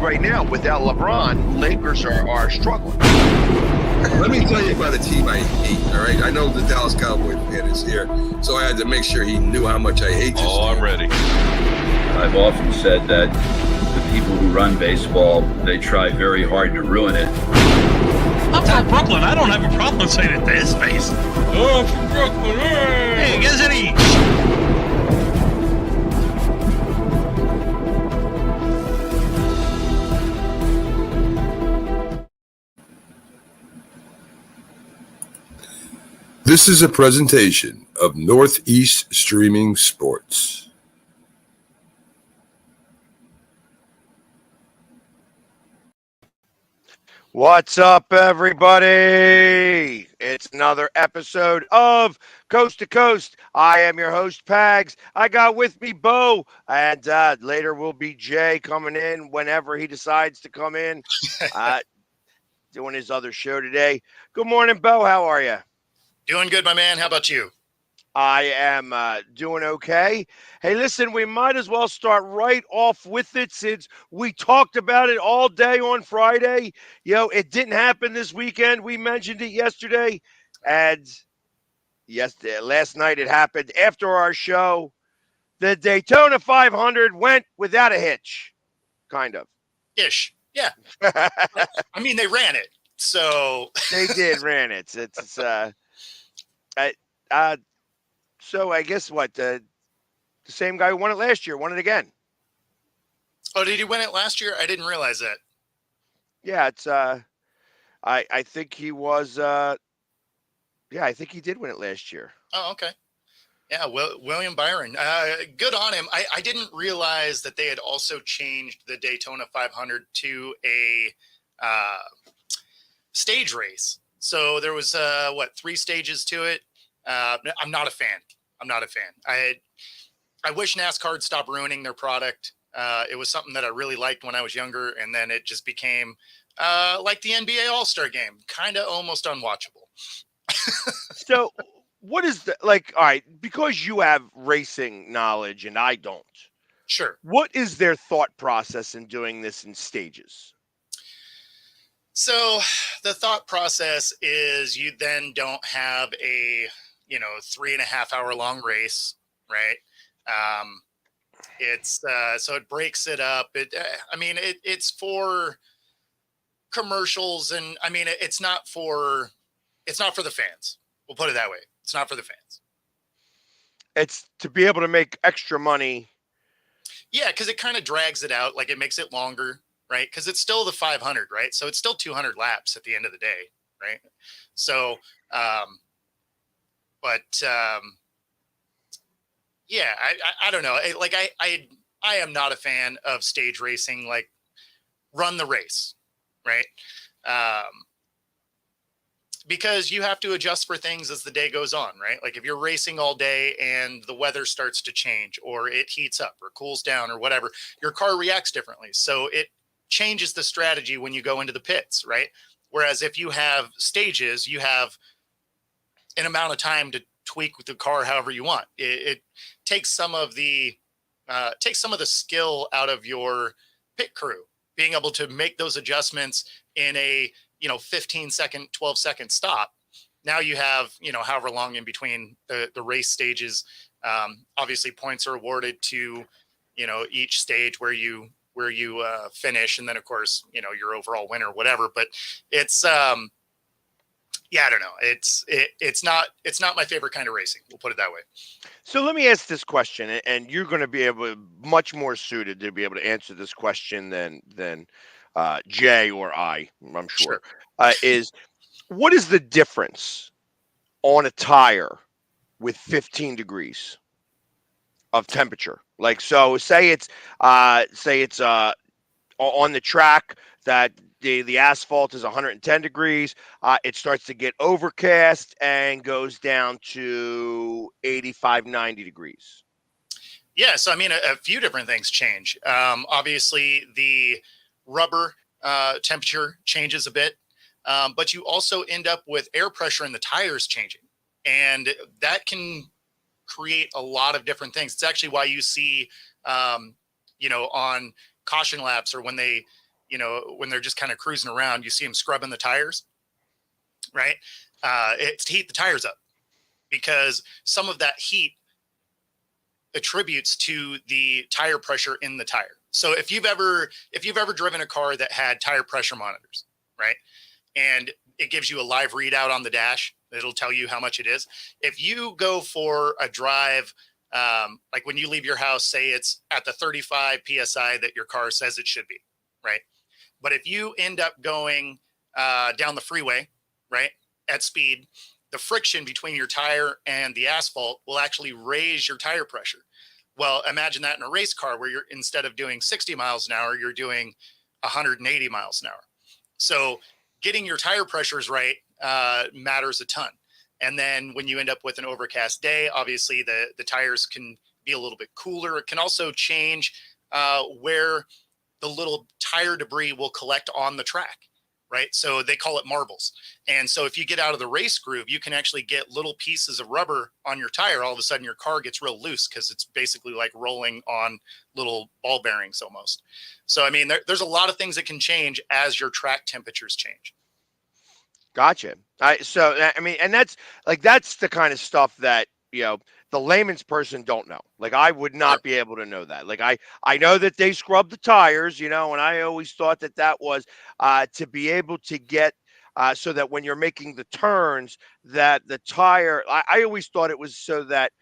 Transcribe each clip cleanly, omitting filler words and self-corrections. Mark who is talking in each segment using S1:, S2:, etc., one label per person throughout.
S1: right now, without LeBron, Lakers are struggling.
S2: Let me tell you about a team I hate, all right? I know the Dallas Cowboy fan is here, so I had to make sure he knew how much I hate this team.
S3: I'm ready.
S4: I've often said that the people who run baseball, they try very hard to ruin it.
S5: I'm from Brooklyn. I don't have a problem saying it to his face.
S3: Oh, from Brooklyn.
S5: Hey, guys, any...
S2: This is a presentation of Northeast Streaming Sports.
S1: What's up, everybody? It's another episode of Coast to Coast. I am your host, Pags. I got with me Bo, and later will be Jay coming in whenever he decides to come in, doing his other show today. Good morning, Bo. How are you?
S5: Doing good, my man. How about you?
S1: I am doing okay. Hey, listen, we might as well start right off with it since we talked about it all day on Friday. It didn't happen this weekend. We mentioned it yesterday. And last night it happened after our show. The Daytona 500 went without a hitch, kind of.
S5: Ish. Yeah. I mean, they ran it. So
S1: they did ran it. So I guess the same guy who won it last year won it again.
S5: Oh, did he win it last year? I didn't realize that.
S1: Yeah, it's I think he was I think he did win it last year.
S5: Oh, okay. Yeah, William Byron. Good on him. I didn't realize that they had also changed the Daytona 500 to a stage race. So there was 3 stages to it. I'm not a fan. I wish NASCAR would stop ruining their product. It was something that I really liked when I was younger, and then it just became like the NBA All-Star Game, kind of almost unwatchable.
S1: So what is all right, because you have racing knowledge and I don't.
S5: Sure.
S1: What is their thought process in doing this in stages?
S5: So the thought process is you then don't have a 3.5 hour long race, right? So it breaks it up. It's for commercials, and I mean, it's not for the fans. We'll put it that way. It's not for the fans.
S1: It's to be able to make extra money.
S5: Yeah, because it kind of drags it out. Like, it makes it longer, right? Because it's still the 500, right? So it's still 200 laps at the end of the day, right? So, I don't know. I am not a fan of stage racing. Like, run the race, right? Because you have to adjust for things as the day goes on, right? Like, if you're racing all day and the weather starts to change, or it heats up or cools down or whatever, your car reacts differently. So it changes the strategy when you go into the pits, right? Whereas if you have stages, you have an amount of time to tweak with the car however you want. It takes some of the skill out of your pit crew, being able to make those adjustments in a 15-second, 12-second stop. Now you have however long in between the race stages. Obviously, points are awarded to each stage where you finish, and then of course your overall winner, whatever. But it's I don't know. It's not my favorite kind of racing. We'll put it that way.
S1: So let me ask this question, and you're going to be much more suited to be able to answer this question than Jay or I'm sure. Is what is the difference on a tire with 15 degrees of temperature? Like, so say it's on the track that the asphalt is 110 degrees. It starts to get overcast and goes down to 85, 90 degrees.
S5: Yeah, so I mean, a few different things change. Obviously, the rubber temperature changes a bit, but you also end up with air pressure in the tires changing, and that can create a lot of different things. It's actually why you see, on caution laps, or when they when they're just kind of cruising around, you see them scrubbing the tires, right? It's to heat the tires up, because some of that heat attributes to the tire pressure in the tire. So if you've ever driven a car that had tire pressure monitors, right, and it gives you a live readout on the dash, it'll tell you how much it is. If you go for a drive, like when you leave your house, say it's at the 35 psi that your car says it should be, right? But if you end up going down the freeway, right, at speed, the friction between your tire and the asphalt will actually raise your tire pressure. Well, imagine that in a race car where you're, instead of doing 60 miles an hour, you're doing 180 miles an hour. So getting your tire pressures right matters a ton. And then when you end up with an overcast day, obviously the tires can be a little bit cooler. It can also change where the little tire debris will collect on the track, right? So they call it marbles. And so if you get out of the race groove, you can actually get little pieces of rubber on your tire. All of a sudden your car gets real loose because it's basically like rolling on little ball bearings almost. So, I mean, there's a lot of things that can change as your track temperatures change.
S1: Gotcha. So I mean, and that's the kind of stuff that the layman's person don't know. Like I would not be able to know that. Like I know that they scrub the tires, and I always thought that was to be able to get so that when you're making the turns, that the tire. I always thought it was so that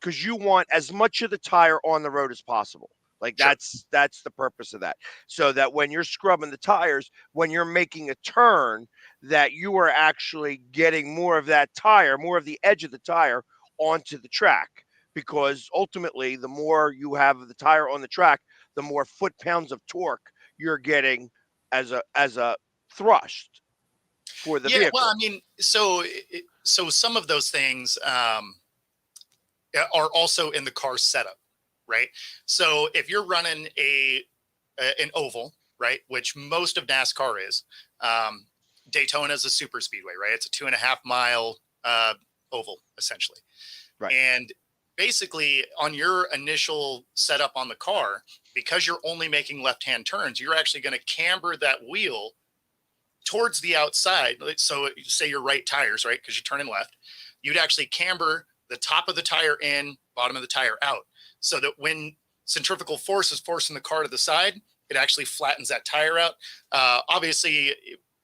S1: because you want as much of the tire on the road as possible. Like that's the purpose of that. So that when you're scrubbing the tires, when you're making a turn, that you are actually getting more of that tire, more of the edge of the tire onto the track. Because ultimately, the more you have the tire on the track, the more foot-pounds of torque you're getting as a thrust for the vehicle.
S5: Well, I mean, so some of those things are also in the car setup, right? So if you're running an oval, right, which most of NASCAR is, Daytona is a super speedway, right? It's a 2.5 mile oval essentially.
S1: Right.
S5: And basically on your initial setup on the car, because you're only making left-hand turns, you're actually going to camber that wheel towards the outside. So say your right tires, right? Because you're turning left, you'd actually camber the top of the tire in, bottom of the tire out, so that when centrifugal force is forcing the car to the side, it actually flattens that tire out. Obviously,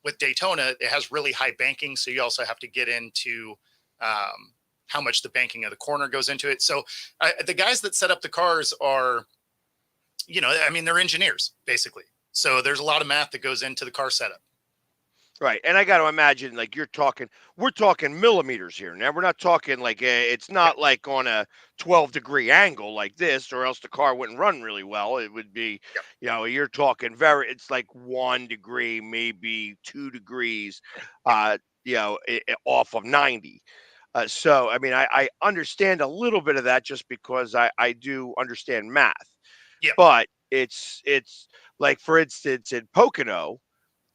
S5: with Daytona, it has really high banking, so you also have to get into how much the banking of the corner goes into it. So the guys that set up the cars are, I mean, they're engineers, basically. So there's a lot of math that goes into the car setup.
S1: Right. And I got to imagine, like, we're talking millimeters here. Now, we're not talking like it's not like on a 12-degree angle like this, or else the car wouldn't run really well. It would be, you're talking it's like 1 degree, maybe 2 degrees, off of 90. So, I mean, I understand a little bit of that just because I do understand math.
S5: Yeah.
S1: But it's like, for instance, in Pocono,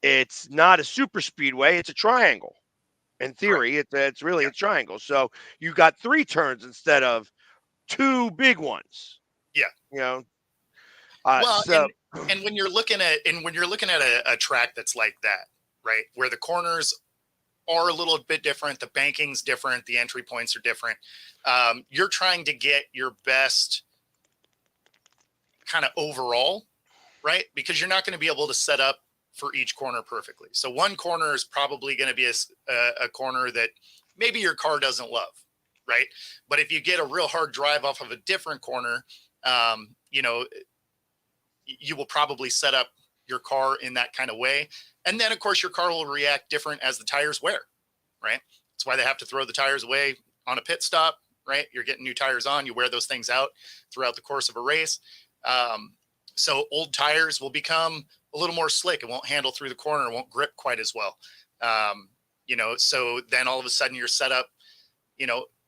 S1: it's not a super speedway, it's a triangle. In theory, it's really a triangle. So you got 3 turns instead of 2 big ones.
S5: Yeah.
S1: Well,
S5: and when you're looking at a track that's like that, right, where the corners are a little bit different, the banking's different, the entry points are different. You're trying to get your best kind of overall, right? Because you're not going to be able to set up for each corner perfectly. So one corner is probably going to be a corner that maybe your car doesn't love, right? But if you get a real hard drive off of a different corner, you will probably set up your car in that kind of way. And then, of course, your car will react different as the tires wear, right? That's why they have to throw the tires away on a pit stop, right? You're getting new tires on, you wear those things out throughout the course of a race. So old tires will become a little more slick. It won't handle through the corner. It won't grip quite as well. So then all of a sudden your setup,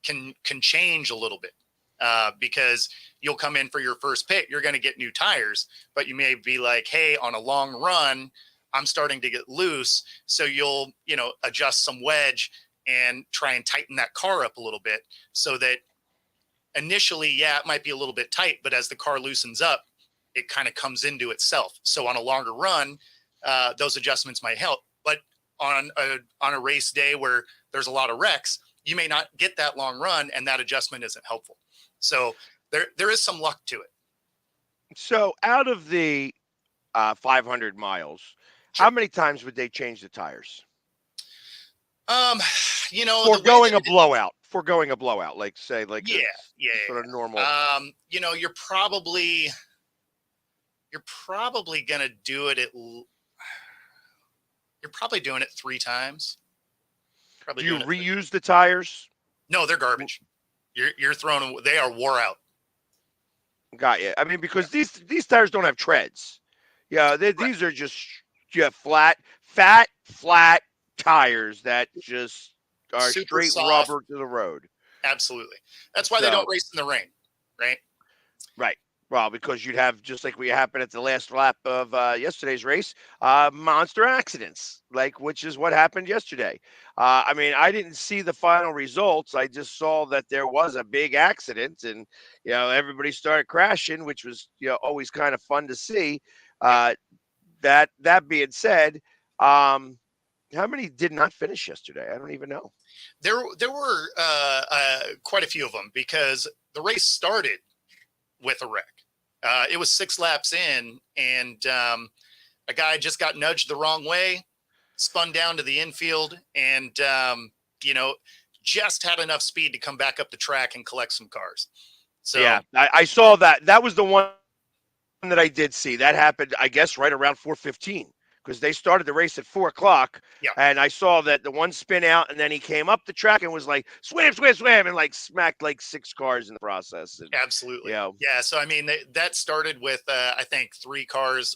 S5: can change a little bit because you'll come in for your first pit. You're going to get new tires, but you may be like, hey, on a long run, I'm starting to get loose. So you'll, adjust some wedge and try and tighten that car up a little bit so that initially, it might be a little bit tight, but as the car loosens up, it kind of comes into itself. So on a longer run, those adjustments might help. But on a race day where there's a lot of wrecks, you may not get that long run, and that adjustment isn't helpful. So there is some luck to it.
S1: So out of the 500 miles,
S5: Sure.
S1: how many times would they change the tires?
S5: Foregoing
S1: Foregoing a blowout, like say, like
S5: yeah,
S1: sort of normal.
S5: You're probably gonna do it you're probably doing it 3 times.
S1: Do you reuse the tires?
S5: No, they're garbage. You're throwing. They are wore out.
S1: Got you. I mean, because these tires don't have treads. Yeah, these are just flat tires that just are
S5: Super
S1: straight
S5: soft.
S1: rubber to the road.
S5: Absolutely. That's why they don't race in the rain, right?
S1: Right. Well, because you'd have, just like what happened at the last lap of yesterday's race, monster accidents, which is what happened yesterday. I mean, I didn't see the final results. I just saw that there was a big accident, and everybody started crashing, which was always kind of fun to see. That being said, how many did not finish yesterday? I don't even know.
S5: There were quite a few of them, because the race started with a wreck. It was 6 laps in, and a guy just got nudged the wrong way, spun down to the infield, and just had enough speed to come back up the track and collect some cars. So
S1: yeah, I saw that. That was the one that I did see. That happened, I guess, right around 4:15, because they started the race at 4:00.
S5: Yeah.
S1: And I saw that the one spin out, and then he came up the track and was like, swam, and smacked 6 cars in the process. And,
S5: absolutely. Yeah. So, I mean, that started with, I think 3 cars,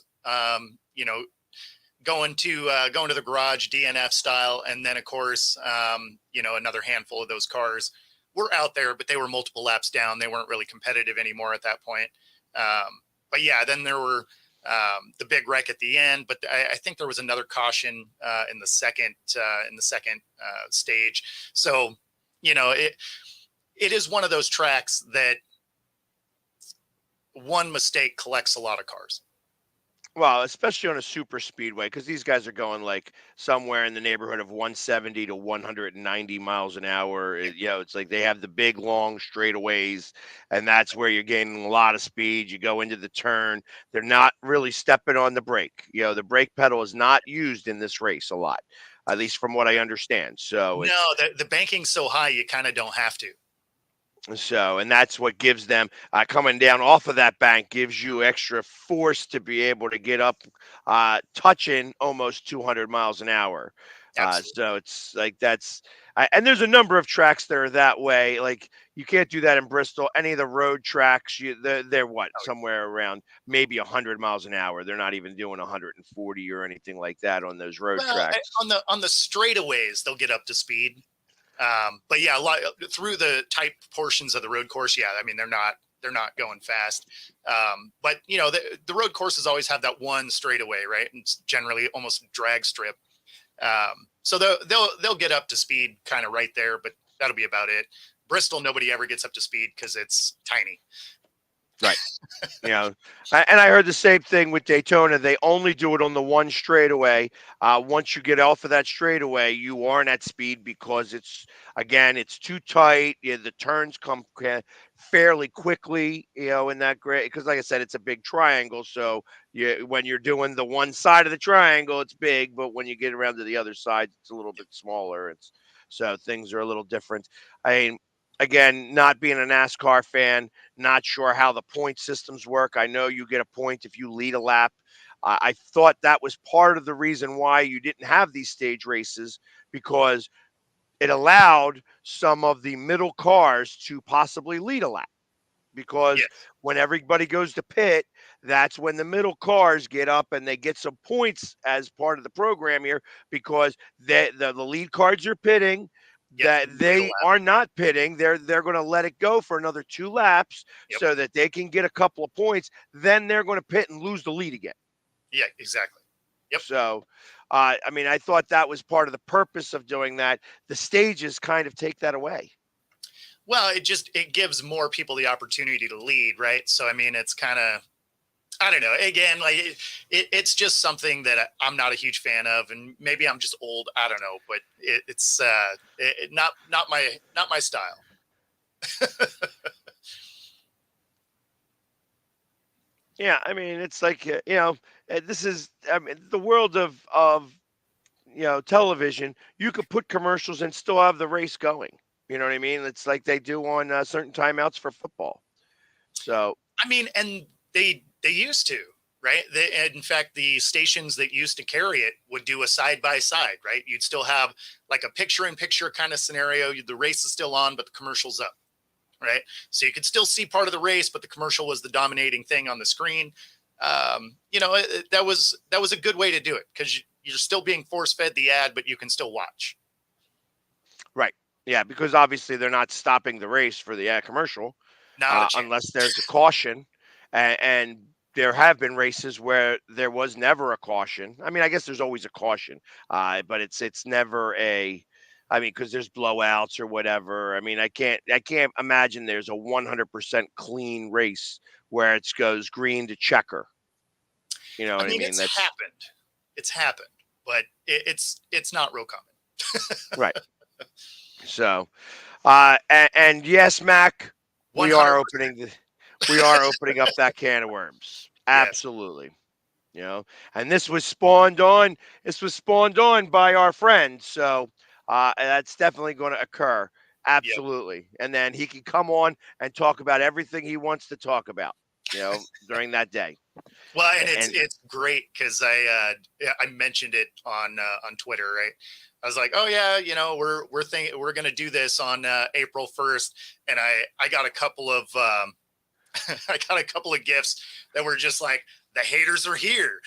S5: going to the garage DNF style. And then, of course, another handful of those cars were out there, but they were multiple laps down. They weren't really competitive anymore at that point. But yeah, then there were the big wreck at the end, but I think there was another caution in the second stage. So, it is one of those tracks that one mistake collects a lot of cars.
S1: Well, especially on a super speedway, because these guys are going somewhere in the neighborhood of 170 to 190 miles an hour. It's like they have the big, long straightaways, and that's where you're gaining a lot of speed. You go into the turn. They're not really stepping on the brake. The brake pedal is not used in this race a lot, at least from what I understand. So
S5: no, the banking's so high, you kind of don't have to.
S1: So, and that's what gives them coming down off of that bank, gives you extra force to be able to get up, touching almost 200 miles an hour. So it's like and there's a number of tracks that are that way. Like, you can't do that in Bristol. Any of the road tracks, they're somewhere around maybe 100 miles an hour. They're not even doing 140 or anything like that on those road tracks.
S5: On the straightaways, they'll get up to speed. But yeah, through the tight portions of the road course, yeah, I mean, they're not going fast. But the road courses always have that one straightaway, right? And it's generally almost a drag strip. So they'll get up to speed kind of right there, but that'll be about it. Bristol, nobody ever gets up to speed because it's tiny.
S1: Right. And I heard the same thing with Daytona. They only do it on the one straightaway. Once you get off of that straightaway, you aren't at speed because it's too tight. The turns come fairly quickly, in that grade. Because, like I said, it's a big triangle. So when you're doing the one side of the triangle, it's big. But when you get around to the other side, it's a little bit smaller. So things are a little different. I mean, again, not being a NASCAR fan, not sure how the point systems work. I know you get a point if you lead a lap. I thought that was part of the reason why you didn't have these stage races, because it allowed some of the middle cars to possibly lead a lap. Because when everybody goes to pit, that's when the middle cars get up and they get some points as part of the program here, because the lead cars are pitting. That they are not pitting. They're going to let it go for another 2 laps so that they can get a couple of points. Then they're going to pit and lose the lead again. Yeah,
S5: exactly. Yep.
S1: So, I mean, I thought that was part of the purpose of doing that. The stages kind of take that away.
S5: Well, it gives more people the opportunity to lead, right? So, I mean, it's kind of, I don't know. Again, like it's just something that I'm not a huge fan of, and maybe I'm just old. I don't know, but it's not my style.
S1: Yeah, I mean, it's like this is, I mean, the world of television. You could put commercials and still have the race going. You know what I mean? It's like they do on certain timeouts for football. So
S5: I mean, and they used to, right? In fact, the stations that used to carry it would do a side by side, right? You'd still have like a picture in picture kind of scenario. The race is still on, but the commercial's up, right? So you could still see part of the race, but the commercial was the dominating thing on the screen. That was a good way to do it because you're still being force fed the ad, but you can still watch.
S1: right, yeah, because obviously they're not stopping the race for the ad commercial.
S5: Not a
S1: Unless
S5: chance.
S1: there's a caution, and there have been races where there was never a caution. I mean, I guess there's always a caution, but it's never a. I mean, because there's blowouts or whatever. I mean, I can't imagine there's a 100% clean race where it goes green to checker. You know
S5: I
S1: what I
S5: mean,
S1: mean? That's
S5: it's happened, but it's not real common.
S1: right. So, and yes, Mac, we are
S5: 100%.
S1: opening we are opening up that can of worms.
S5: Yes.
S1: Absolutely. And this was spawned on by our friend. So that's definitely going to occur.
S5: Yep.
S1: Absolutely. And then he can come on and talk about everything he wants to talk about, during that day.
S5: Well, and
S1: And
S5: it's great because I mentioned it on Twitter, right? I was like, oh yeah, we're gonna do this on April 1st, and I got a couple of I got a couple of gifts that were just like the haters are here.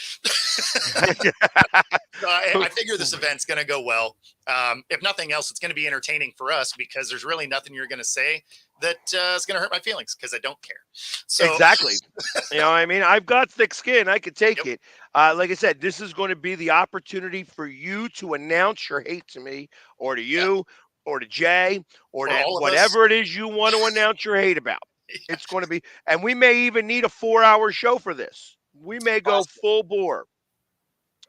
S5: So I figure this event's going to go well. If nothing else, it's going to be entertaining for us because there's really nothing you're going to say that is going to hurt my feelings because I don't care. So
S1: exactly. You know what I mean? I've got thick skin. I could take
S5: yep,
S1: it. Like I said, this is going to be the opportunity for you to announce your hate to me or to
S5: yeah,
S1: you or to Jay or
S5: or
S1: to
S5: all of us.
S1: whatever it is you want to announce your hate about.
S5: Yeah,
S1: It's going to be, and we may even need a 4-hour show for this. We may go
S5: possible.
S1: full bore,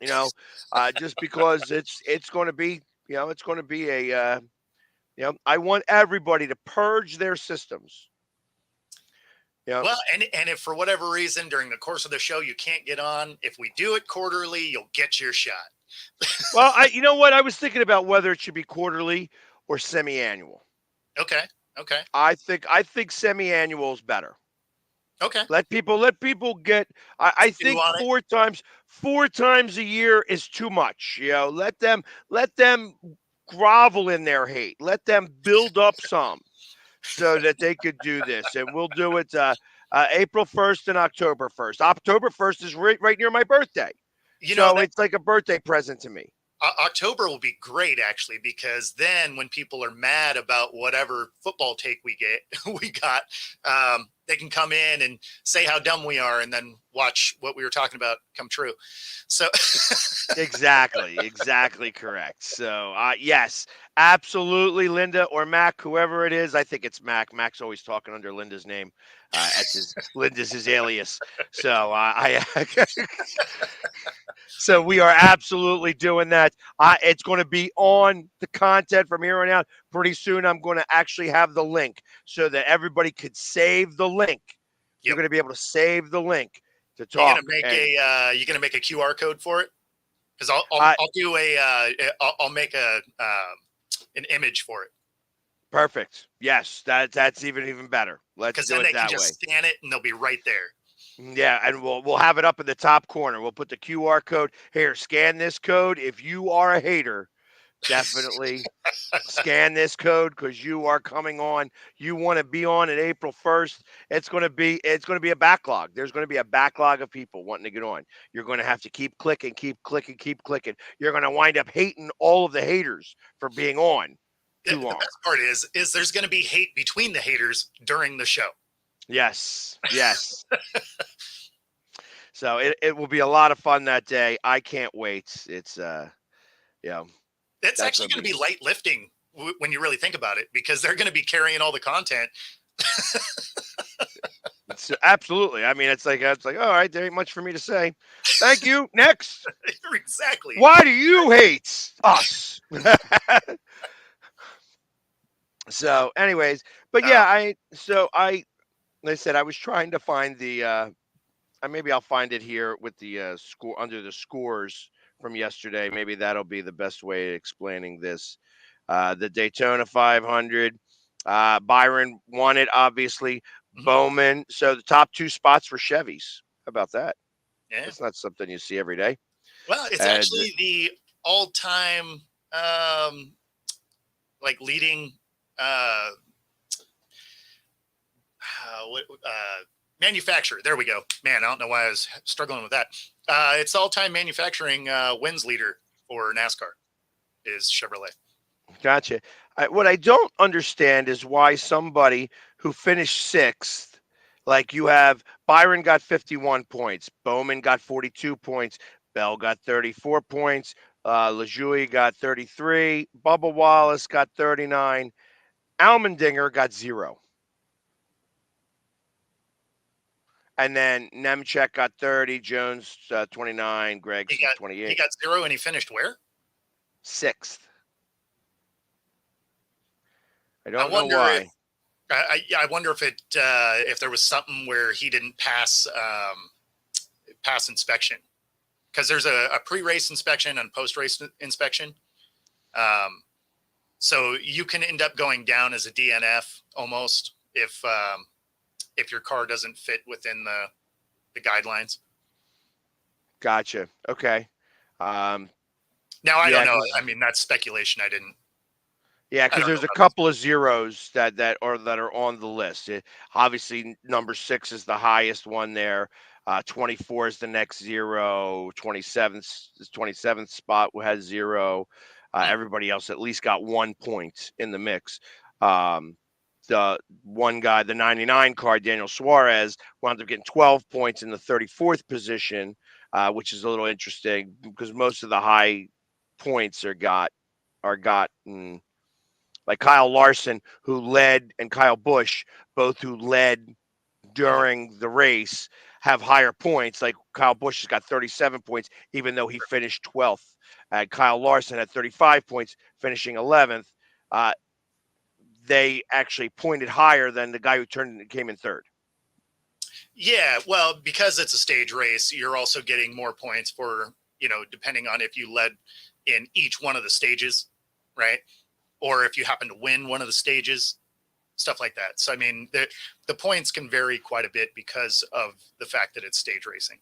S1: just because it's going to be, it's going to be I want everybody to purge their systems.
S5: Well, and if for whatever reason during the course of the show you can't get on, if we do it quarterly, you'll get your shot.
S1: Well, you know what? I was thinking about whether it should be quarterly or semi-annual.
S5: Okay. Okay.
S1: I think semi-annual is better.
S5: Okay.
S1: Let people get. I
S5: Do
S1: think
S5: on it.
S1: four times a year is too much. Let them grovel in their hate. Let them build up some so that they could do this, and we'll do it April 1st and October 1st. October 1st is right near my birthday, so
S5: That
S1: it's like a birthday present to me.
S5: October will be great actually because then when people are mad about whatever football take we got, they can come in and say how dumb we are and then watch what we were talking about come true. So
S1: Exactly correct. So, yes, absolutely, Linda or Mac, whoever it is. I think it's Mac. Mac's always talking under Linda's name. Linda's his alias. So, so we are absolutely doing that. It's going to be on the content from here on out. Pretty soon, I'm going to actually have the link so that everybody could save the link. You're
S5: yep.
S1: going to be able to save the link to
S5: You're
S1: talk.
S5: gonna make you gonna make a QR code for it? Because
S1: Uh,
S5: I'll do I'll make an image for it.
S1: Perfect. Yes, that's even better. Let's
S5: Because
S1: do
S5: then
S1: it
S5: they can
S1: that way.
S5: just scan it and they'll be right there.
S1: Yeah, and we'll have it up in the top corner. We'll put the QR code here. Scan this code. If you are a hater, definitely scan this code because you are coming on. You want to be on at April 1st. It's going to be a backlog. There's going to be a backlog of people wanting to get on. You're going to have to keep clicking, keep clicking, keep clicking. You're going to wind up hating all of the haters for being on too
S5: The
S1: long.
S5: best part is there's going to be hate between the haters during the show.
S1: Yes. So it will be a lot of fun that day. I can't wait. It's
S5: It's
S1: that's
S5: actually
S1: gonna
S5: going to
S1: be
S5: be light lifting when you really think about it because they're going to be carrying all the content.
S1: It's absolutely. I mean, it's like all right, there ain't much for me to say. Thank you. Next.
S5: Exactly.
S1: Why do you hate us? So, anyways, but yeah, like I said, I was trying to find the maybe I'll find it here with the score under the scores from yesterday. Maybe that'll be the best way of explaining this. The Daytona 500, Byron won it, obviously.
S5: Mhm.
S1: Bowman. So the top two spots were Chevys. How about that?
S5: Yeah.
S1: That's not something you see every day.
S5: Well, it's
S1: And
S5: actually the all-time like leading uh, manufacturer. There we go. Man, I don't know why I was struggling with that. It's all-time manufacturing wins leader for NASCAR is Chevrolet.
S1: gotcha. What I don't understand is why somebody who finished sixth, like you have Byron got 51 points, Bowman got 42 points, Bell got 34 points, LaJoie got 33, Bubba Wallace got 39, Almendinger got 0. And then Nemechek got 30, Jones 29,
S5: He
S1: Gregson
S5: got
S1: 28.
S5: 0, and he finished where?
S1: Sixth. I
S5: I
S1: don't know
S5: wonder if
S1: why.
S5: I wonder if there was something where he didn't pass inspection, because there's a pre-race inspection and post-race inspection. So you can end up going down as a DNF almost if your car doesn't fit within the guidelines.
S1: Gotcha. Okay.
S5: Now I
S1: Yeah,
S5: don't know.
S1: because
S5: I mean, that's speculation. I don't know
S1: there's a
S5: about this.
S1: couple of zeros that are on the list. Obviously, number 6 is the highest one there. 24 is the next zero. 27th spot has 0. Everybody else at least got 1 point in the mix. The one guy, the 99 car, Daniel Suarez, wound up getting 12 points in the 34th position, which is a little interesting because most of the high points are gotten like Kyle Larson, who led, and Kyle Busch, both who led during the race, have higher points. Like Kyle Busch has got 37 points, even though he finished 12th. Kyle Larson had 35 points, finishing 11th. Uh, they actually pointed higher than the guy who came in third.
S5: Yeah, well, because it's a stage race, you're also getting more points for, depending on if you led in each one of the stages, right? Or if you happen to win one of the stages, stuff like that. So, I mean, the points can vary quite a bit because of the fact that it's stage racing.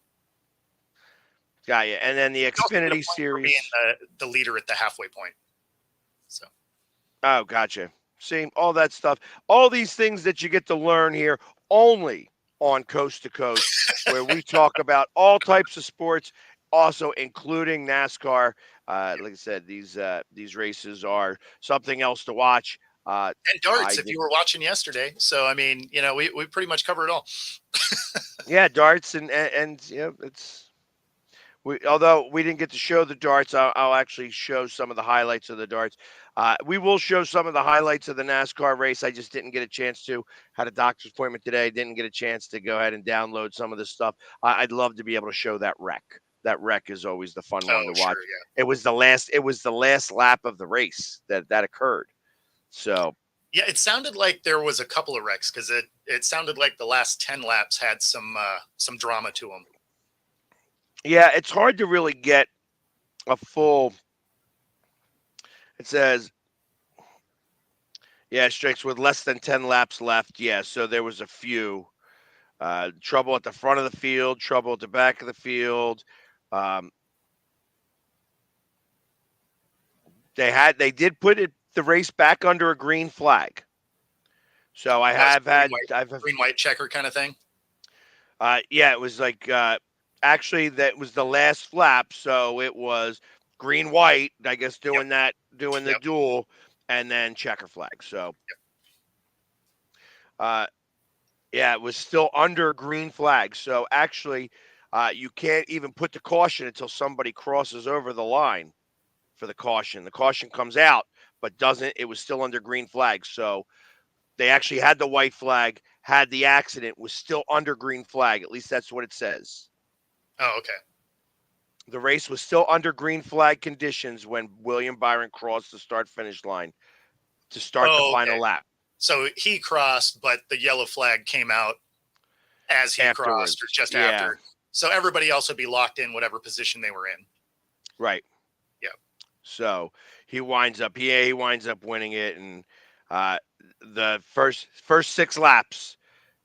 S1: Got you. And then the Xfinity Series.
S5: Being the leader at the halfway point. So.
S1: Oh, gotcha. See, all that stuff, all these things that you get to learn here only on Coast to Coast, where we talk about all types of sports, also including NASCAR. Like I said, these races are something else to watch.
S5: And darts, if you were watching yesterday. So, I mean, we pretty much cover it all.
S1: Yeah, darts and it's. Although we didn't get to show the darts, I'll actually show some of the highlights of the darts. We will show some of the highlights of the NASCAR race. I just didn't get a chance to. Had a doctor's appointment today. Didn't get a chance to go ahead and download some of this stuff. I'd love to be able to show that wreck. That wreck is always the fun one to watch.
S5: Sure, yeah.
S1: It was the last lap of the race that occurred. So
S5: yeah, it sounded like there was a couple of wrecks because it sounded like the last 10 laps had some drama to them.
S1: Yeah, it's hard to really get a full. It says, yeah, Strix with less than 10 laps left. Yeah, so there was a few. Trouble at the front of the field, trouble at the back of the field. They did put the race back under a green flag. So I've
S5: green white checker kind of thing.
S1: Yeah, it was like actually that was the last lap, so it was green white, I guess doing the duel, and then checker flag. So yeah, it was still under green flag. So actually you can't even put the caution until somebody crosses over the line for the caution. The caution comes out, but it was still under green flag. So they actually had the white flag, had the accident was still under green flag. At least that's what it says.
S5: Oh, okay.
S1: The race was still under green flag conditions when William Byron crossed the start finish line to start the
S5: Oh,
S1: final
S5: okay.
S1: lap.
S5: So he crossed, but the yellow flag came out as he crossed or
S1: Afterwards.
S5: just
S1: Yeah.
S5: after. So everybody else would be locked in whatever position they were in.
S1: Right.
S5: Yeah.
S1: So he winds up winning it, and the first 6 laps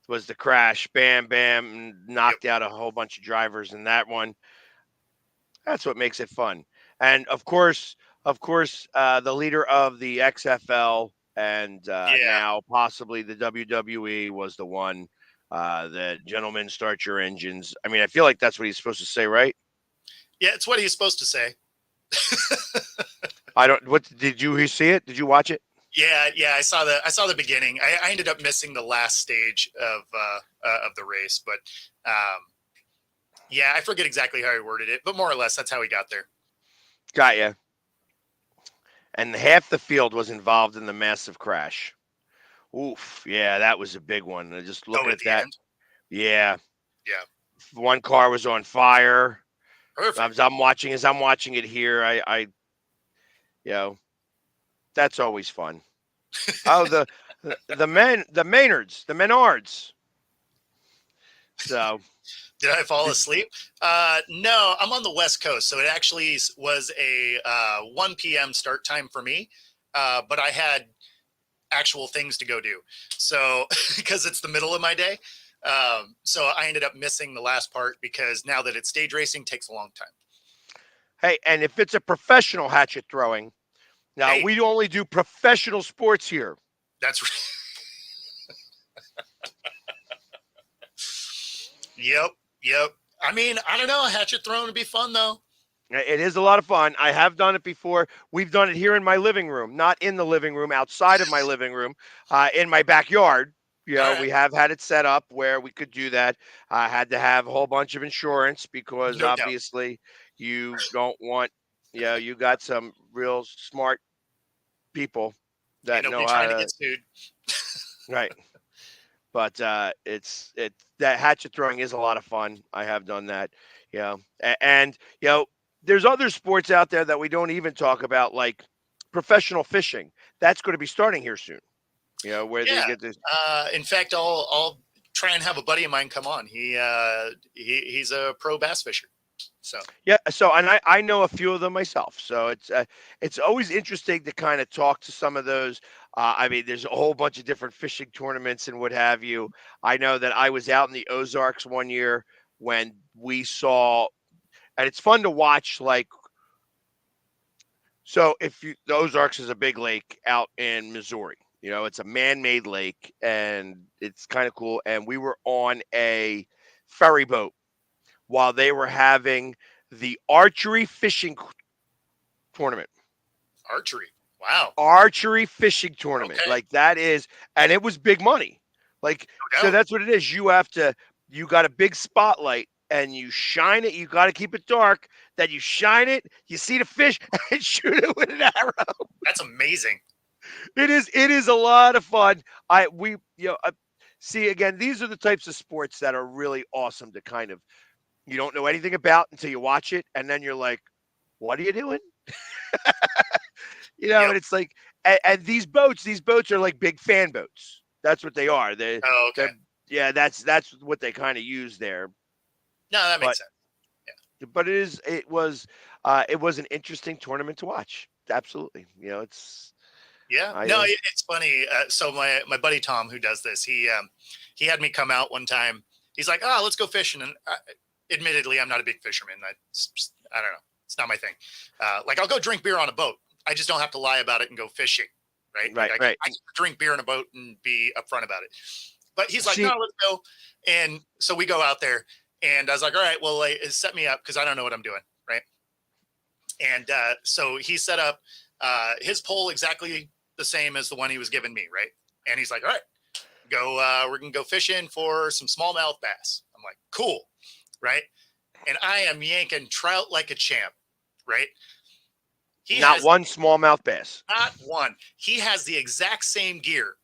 S1: was the crash. Bam, bam, and knocked out a whole bunch of drivers in that one. That's what makes it fun. And of course, the leader of the XFL and now possibly the WWE was the one that gentlemen start your engines. I mean, I feel like that's what he's supposed to say, right?
S5: Yeah, it's what he's supposed to say.
S1: I don't. What did you see it? Did you watch it?
S5: Yeah. I saw the beginning. I ended up missing the last stage of the race, but yeah, I forget exactly how he worded it, but more or less that's how he got there.
S1: Got ya. And half the field was involved in the massive crash. Oof. Yeah, that was a big one. Just looking at that.
S5: End?
S1: Yeah.
S5: Yeah.
S1: One car was on fire.
S5: Perfect.
S1: As I'm watching it here, I that's always fun. Oh, the Maynards. So,
S5: did I fall asleep? No, I'm on the West Coast, so it actually was a 1 p.m. start time for me, but I had actual things to go do. So, because it's the middle of my day, so I ended up missing the last part because now that it's stage racing, takes a long time.
S1: Hey, and if it's a professional hatchet throwing, now we only do professional sports here.
S5: That's right. Yep. I mean, I don't know. Hatchet throwing would be fun, though.
S1: It is a lot of fun. I have done it before. We've done it here in my living room, not in the living room, outside of my living room, in my backyard. We have had it set up where we could do that. I had to have a whole bunch of insurance because obviously you don't want, you got some real smart people that know how to get
S5: sued.
S1: Right. But that hatchet throwing is a lot of fun. I have done that, and there's other sports out there that we don't even talk about, like professional fishing. That's going to be starting here soon. Where they get this.
S5: In fact, I'll try and have a buddy of mine come on. He's a pro bass fisher. So
S1: and I know a few of them myself. So it's always interesting to kind of talk to some of those. I mean, there's a whole bunch of different fishing tournaments and what have you. I know that I was out in the Ozarks one year when we saw, and it's fun to watch. Like, so the Ozarks is a big lake out in Missouri. It's a man-made lake and it's kind of cool. And we were on a ferry boat while they were having the archery fishing tournament.
S5: Archery. Wow.
S1: Archery fishing tournament.
S5: Okay.
S1: Like that is, and it was big money. Like, so that's what it is. You got a big spotlight and you shine it. You got to keep it dark. Then you shine it, you see the fish and shoot it with an arrow.
S5: That's amazing.
S1: It is a lot of fun. See, again, these are the types of sports that are really awesome to kind of, you don't know anything about until you watch it. And then you're like, what are you doing? And it's like, and these boats are like big fan boats. That's what they are. That's what they kind of use there.
S5: No, that makes sense. Yeah.
S1: But it was an interesting tournament to watch. Absolutely. It's
S5: funny. So my buddy Tom, who does this, he had me come out one time. He's like, let's go fishing. And admittedly, I'm not a big fisherman. I don't know. It's not my thing. Like I'll go drink beer on a boat. I just don't have to lie about it and go fishing. Right.
S1: Right.
S5: I can drink beer on a boat and be upfront about it. But he's like, no, let's go. And so we go out there and I was like, all right, well, set me up because I don't know what I'm doing. Right. And so he set up his pole exactly the same as the one he was giving me. Right. And he's like, all right, we're going to go fishing for some smallmouth bass. I'm like, cool. Right. And I am yanking trout like a champ. Right.
S1: Not one smallmouth bass.
S5: Not one. He has the exact same gear.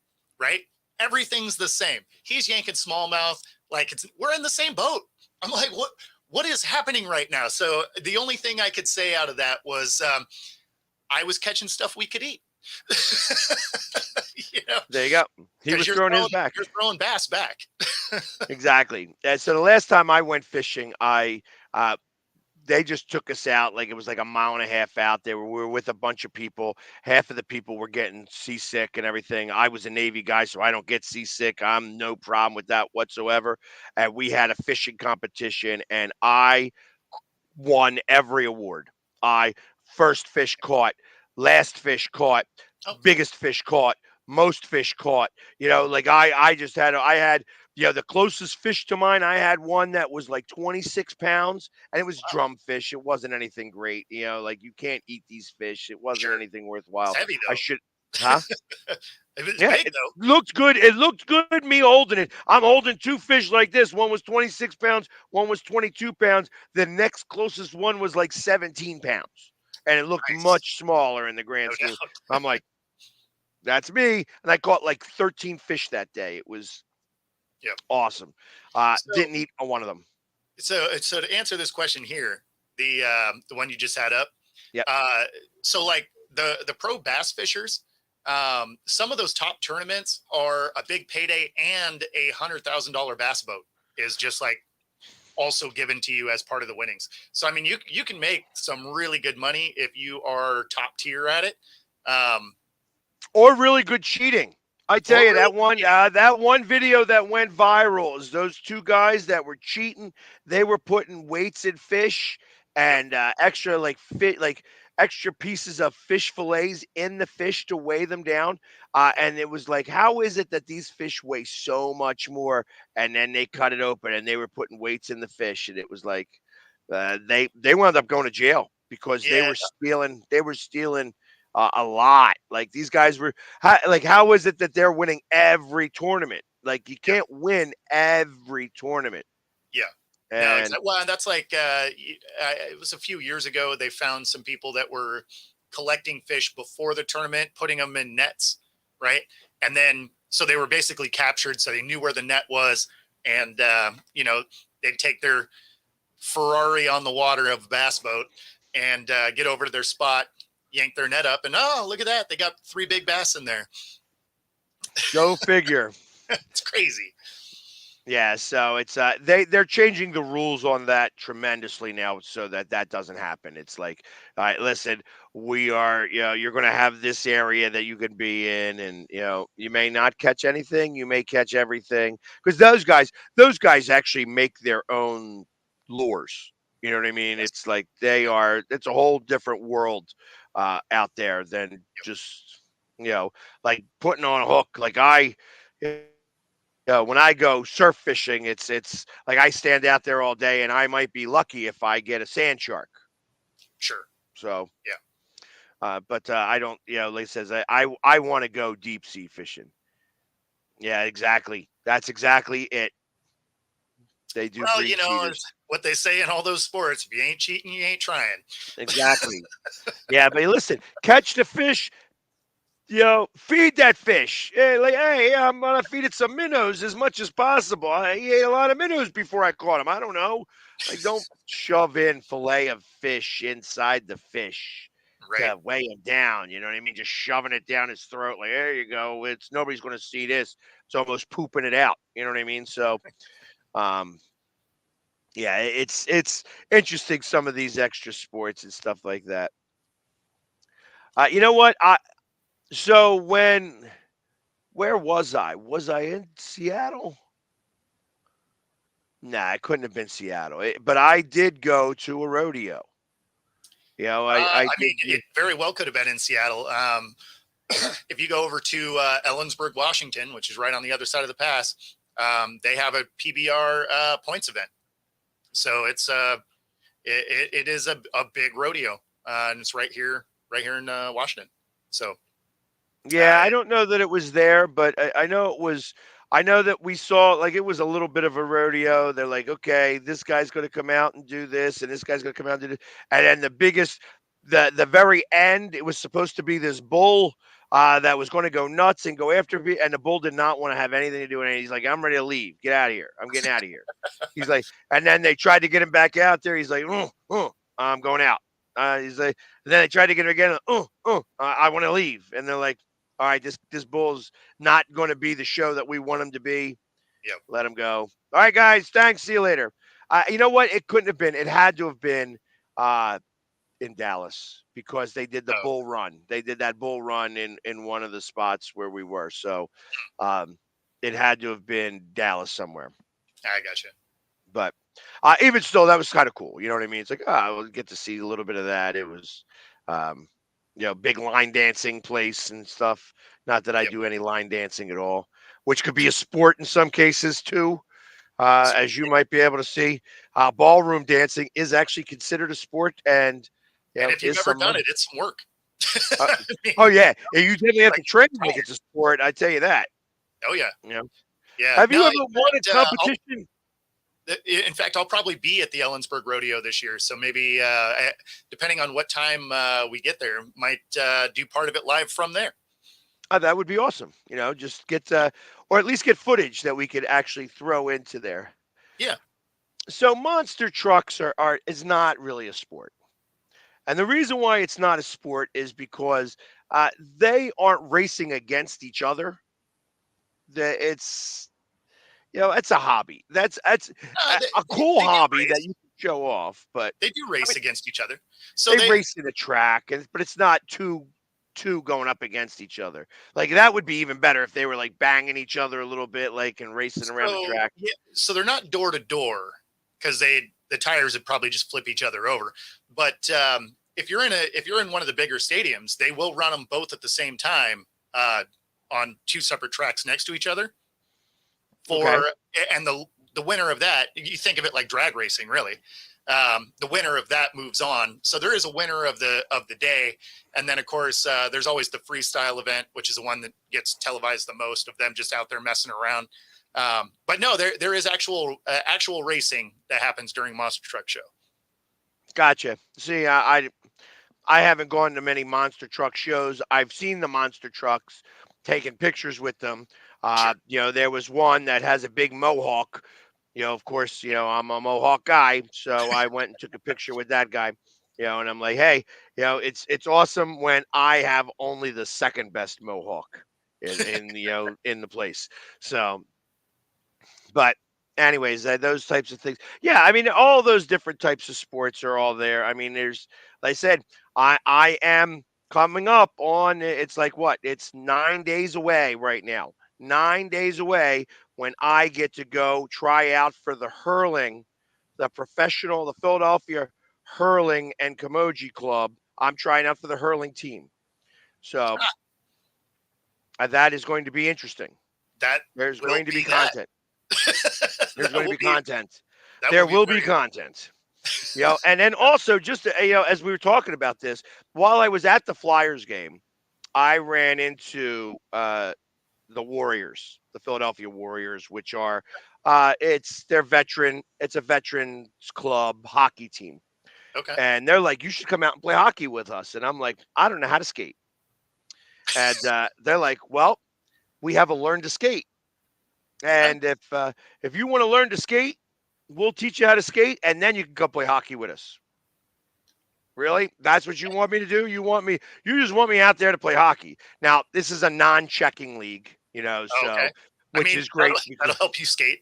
S5: Right. everything's the same. He's yanking smallmouth like we're in the same boat. I'm like, what is happening right now? So the only thing I could say out of that was I was catching stuff we could eat.
S1: There you go. He was throwing his back.
S5: You're throwing bass back.
S1: Exactly. And so the last time I went fishing, they just took us out. Like it was like a mile and a half out there. We were with a bunch of people. Half of the people were getting seasick and everything. I was a Navy guy, so I don't get seasick. I'm no problem with that whatsoever. And we had a fishing competition, and I won every award. I first fish caught, last fish caught, biggest fish caught, most fish caught. Like I had the closest fish to mine. I had one that was like 26 pounds, and it was drumfish. It wasn't anything great. Like you can't eat these fish. It wasn't anything worthwhile.
S5: It's heavy though.
S1: I should, huh?
S5: It's
S1: Yeah,
S5: big
S1: it
S5: though.
S1: looked good. It looked good me holding it. I'm holding two fish like this. One was 26 pounds. One was 22 pounds. The next closest one was like 17 pounds. And it looked much smaller in the grand scheme. I'm like, that's me. And I caught like 13 fish that day. It was awesome. Didn't eat one of them.
S5: So to answer this question here, the one you just had up.
S1: Yeah.
S5: So like the pro bass fishers, some of those top tournaments are a big payday, and $100,000 bass boat is just like also given to you as part of the winnings. So I mean, you can make some really good money if you are top tier at it,
S1: or really good cheating. I tell you, that one video that went viral is those two guys that were cheating. They were putting weights in fish and extra extra pieces of fish fillets in the fish to weigh them down. And it was like, how is it that these fish weigh so much more? And then they cut it open and they were putting weights in the fish. And it was like they wound up going to jail because they were stealing. They were stealing a lot. Like these guys were how is it that they're winning every tournament? Like you can't win every tournament.
S5: Yeah.
S1: And
S5: well, that's like it was a few years ago. They found some people that were collecting fish before the tournament, putting them in nets, right? And then so they were basically captured, so they knew where the net was, and they'd take their Ferrari on the water of a bass boat and get over to their spot, yank their net up, and oh, look at that, they got 3 big bass in there.
S1: Go figure.
S5: It's crazy.
S1: Yeah, so it's they're changing the rules on that tremendously now so that doesn't happen. It's like, all right, listen, we are, you're going to have this area that you can be in, and you may not catch anything, you may catch everything, because those guys actually make their own lures. You know what I mean? It's like it's a whole different world out there than just like putting on a hook. Like when I go surf fishing, it's like I stand out there all day, and I might be lucky if I get a sand shark.
S5: Sure.
S1: So
S5: yeah.
S1: But I don't. Like it says, I want to go deep sea fishing. Yeah, exactly. That's exactly it. They do.
S5: Well, it's what they say in all those sports: if you ain't cheating, you ain't trying.
S1: Exactly. Yeah, but listen, catch the fish. Feed that fish. Hey, I'm gonna feed it some minnows as much as possible. He ate a lot of minnows before I caught him. I don't know. Like, don't shove in fillet of fish inside the fish to weigh him down. You know what I mean? Just shoving it down his throat. Like, there you go. Nobody's gonna see this. It's almost pooping it out. You know what I mean? So, yeah, it's interesting, some of these extra sports and stuff like that. You know what? So where was I? Was I in Seattle? Nah, it couldn't have been Seattle. But I did go to a rodeo. I
S5: mean, it very well could have been in Seattle. If you go over to Ellensburg, Washington, which is right on the other side of the pass, they have a PBR points event. So it's it is a big rodeo, and it's right here in Washington. So.
S1: Yeah, I don't know that it was there, but I know it was. I know that we saw, like, it was a little bit of a rodeo. They're like, okay, this guy's going to come out and do this, and this guy's going to come out and do this. And then the very end, it was supposed to be this bull that was going to go nuts and go after me. And the bull did not want to have anything to do with it. He's like, I'm ready to leave. Get out of here. I'm getting out of here. He's like, and then they tried to get him back out there. He's like, I'm going out. He's like, and then they tried to get him again. I want to leave. And they're like, all right, this bull's not going to be the show that we want him to be.
S5: Yep.
S1: Let him go. All right, guys. Thanks. See you later. You know what? It couldn't have been. It had to have been in Dallas because they did the bull run. They did that bull run in one of the spots where we were. So it had to have been Dallas somewhere.
S5: I gotcha.
S1: But even still, that was kind of cool. You know what I mean? It's like, we'll get to see a little bit of that. It was, big line dancing place and stuff. Not that I do any line dancing at all, which could be a sport in some cases too. As you might be able to see, ballroom dancing is actually considered a sport. And
S5: if you've ever done it, it's some work.
S1: Oh, yeah. You definitely have to train like it's a sport. I tell you that.
S5: Oh, yeah.
S1: Yeah.
S5: Have
S1: you ever won a competition?
S5: In fact, I'll probably be at the Ellensburg Rodeo this year. So maybe, depending on what time we get there, might do part of it live from there.
S1: That would be awesome. Just get, or at least get footage that we could actually throw into there.
S5: Yeah.
S1: So monster trucks is not really a sport. And the reason why it's not a sport is because they aren't racing against each other. It's a hobby. That's a cool hobby that you can show off. But
S5: they do race against each other. So
S1: they race in the track, but it's not two going up against each other. Like that would be even better if they were like banging each other a little bit, like and racing around the track.
S5: Yeah, so they're not door to door because the tires would probably just flip each other over. But if you're in one of the bigger stadiums, they will run them both at the same time on two separate tracks next to each other. And the winner of that, you think of it like drag racing, really. The winner of that moves on. So there is a winner of the day, and then of course there's always the freestyle event, which is the one that gets televised the most of them just out there messing around. But no, there is actual racing that happens during Monster Truck Show. Gotcha.
S1: See, I haven't gone to many monster truck shows. I've seen the monster trucks, taken pictures with them.
S5: Sure.
S1: There was one that has a big mohawk. Of course, I'm a mohawk guy, so I went and took a picture with that guy. And I'm like, hey, it's awesome when I have only the second best mohawk in the place. So, but anyways, those types of things. Yeah, I mean, all those different types of sports are all there. I mean, there's, like I said, I am coming up on. It's like what? It's 9 days away right now. 9 days away when I get to go try out for the hurling, the Philadelphia Hurling and Camogie Club. I'm trying out for the hurling team. So that is going to be interesting. There's going to be content. There's going to be content. There will be content. And then also just, as we were talking about this, while I was at the Flyers game, I ran into the Warriors, the Philadelphia Warriors, which are it's a veterans club hockey team.
S5: Okay.
S1: And they're like, you should come out and play hockey with us. And I'm like, I don't know how to skate. And they're like, well, we have a learn to skate. And if you want to learn to skate, we'll teach you how to skate, and then you can come play hockey with us. Really? That's what you want me to do? You just want me out there to play hockey. Now, this is a non-checking league, which is great.
S5: That'll help you skate.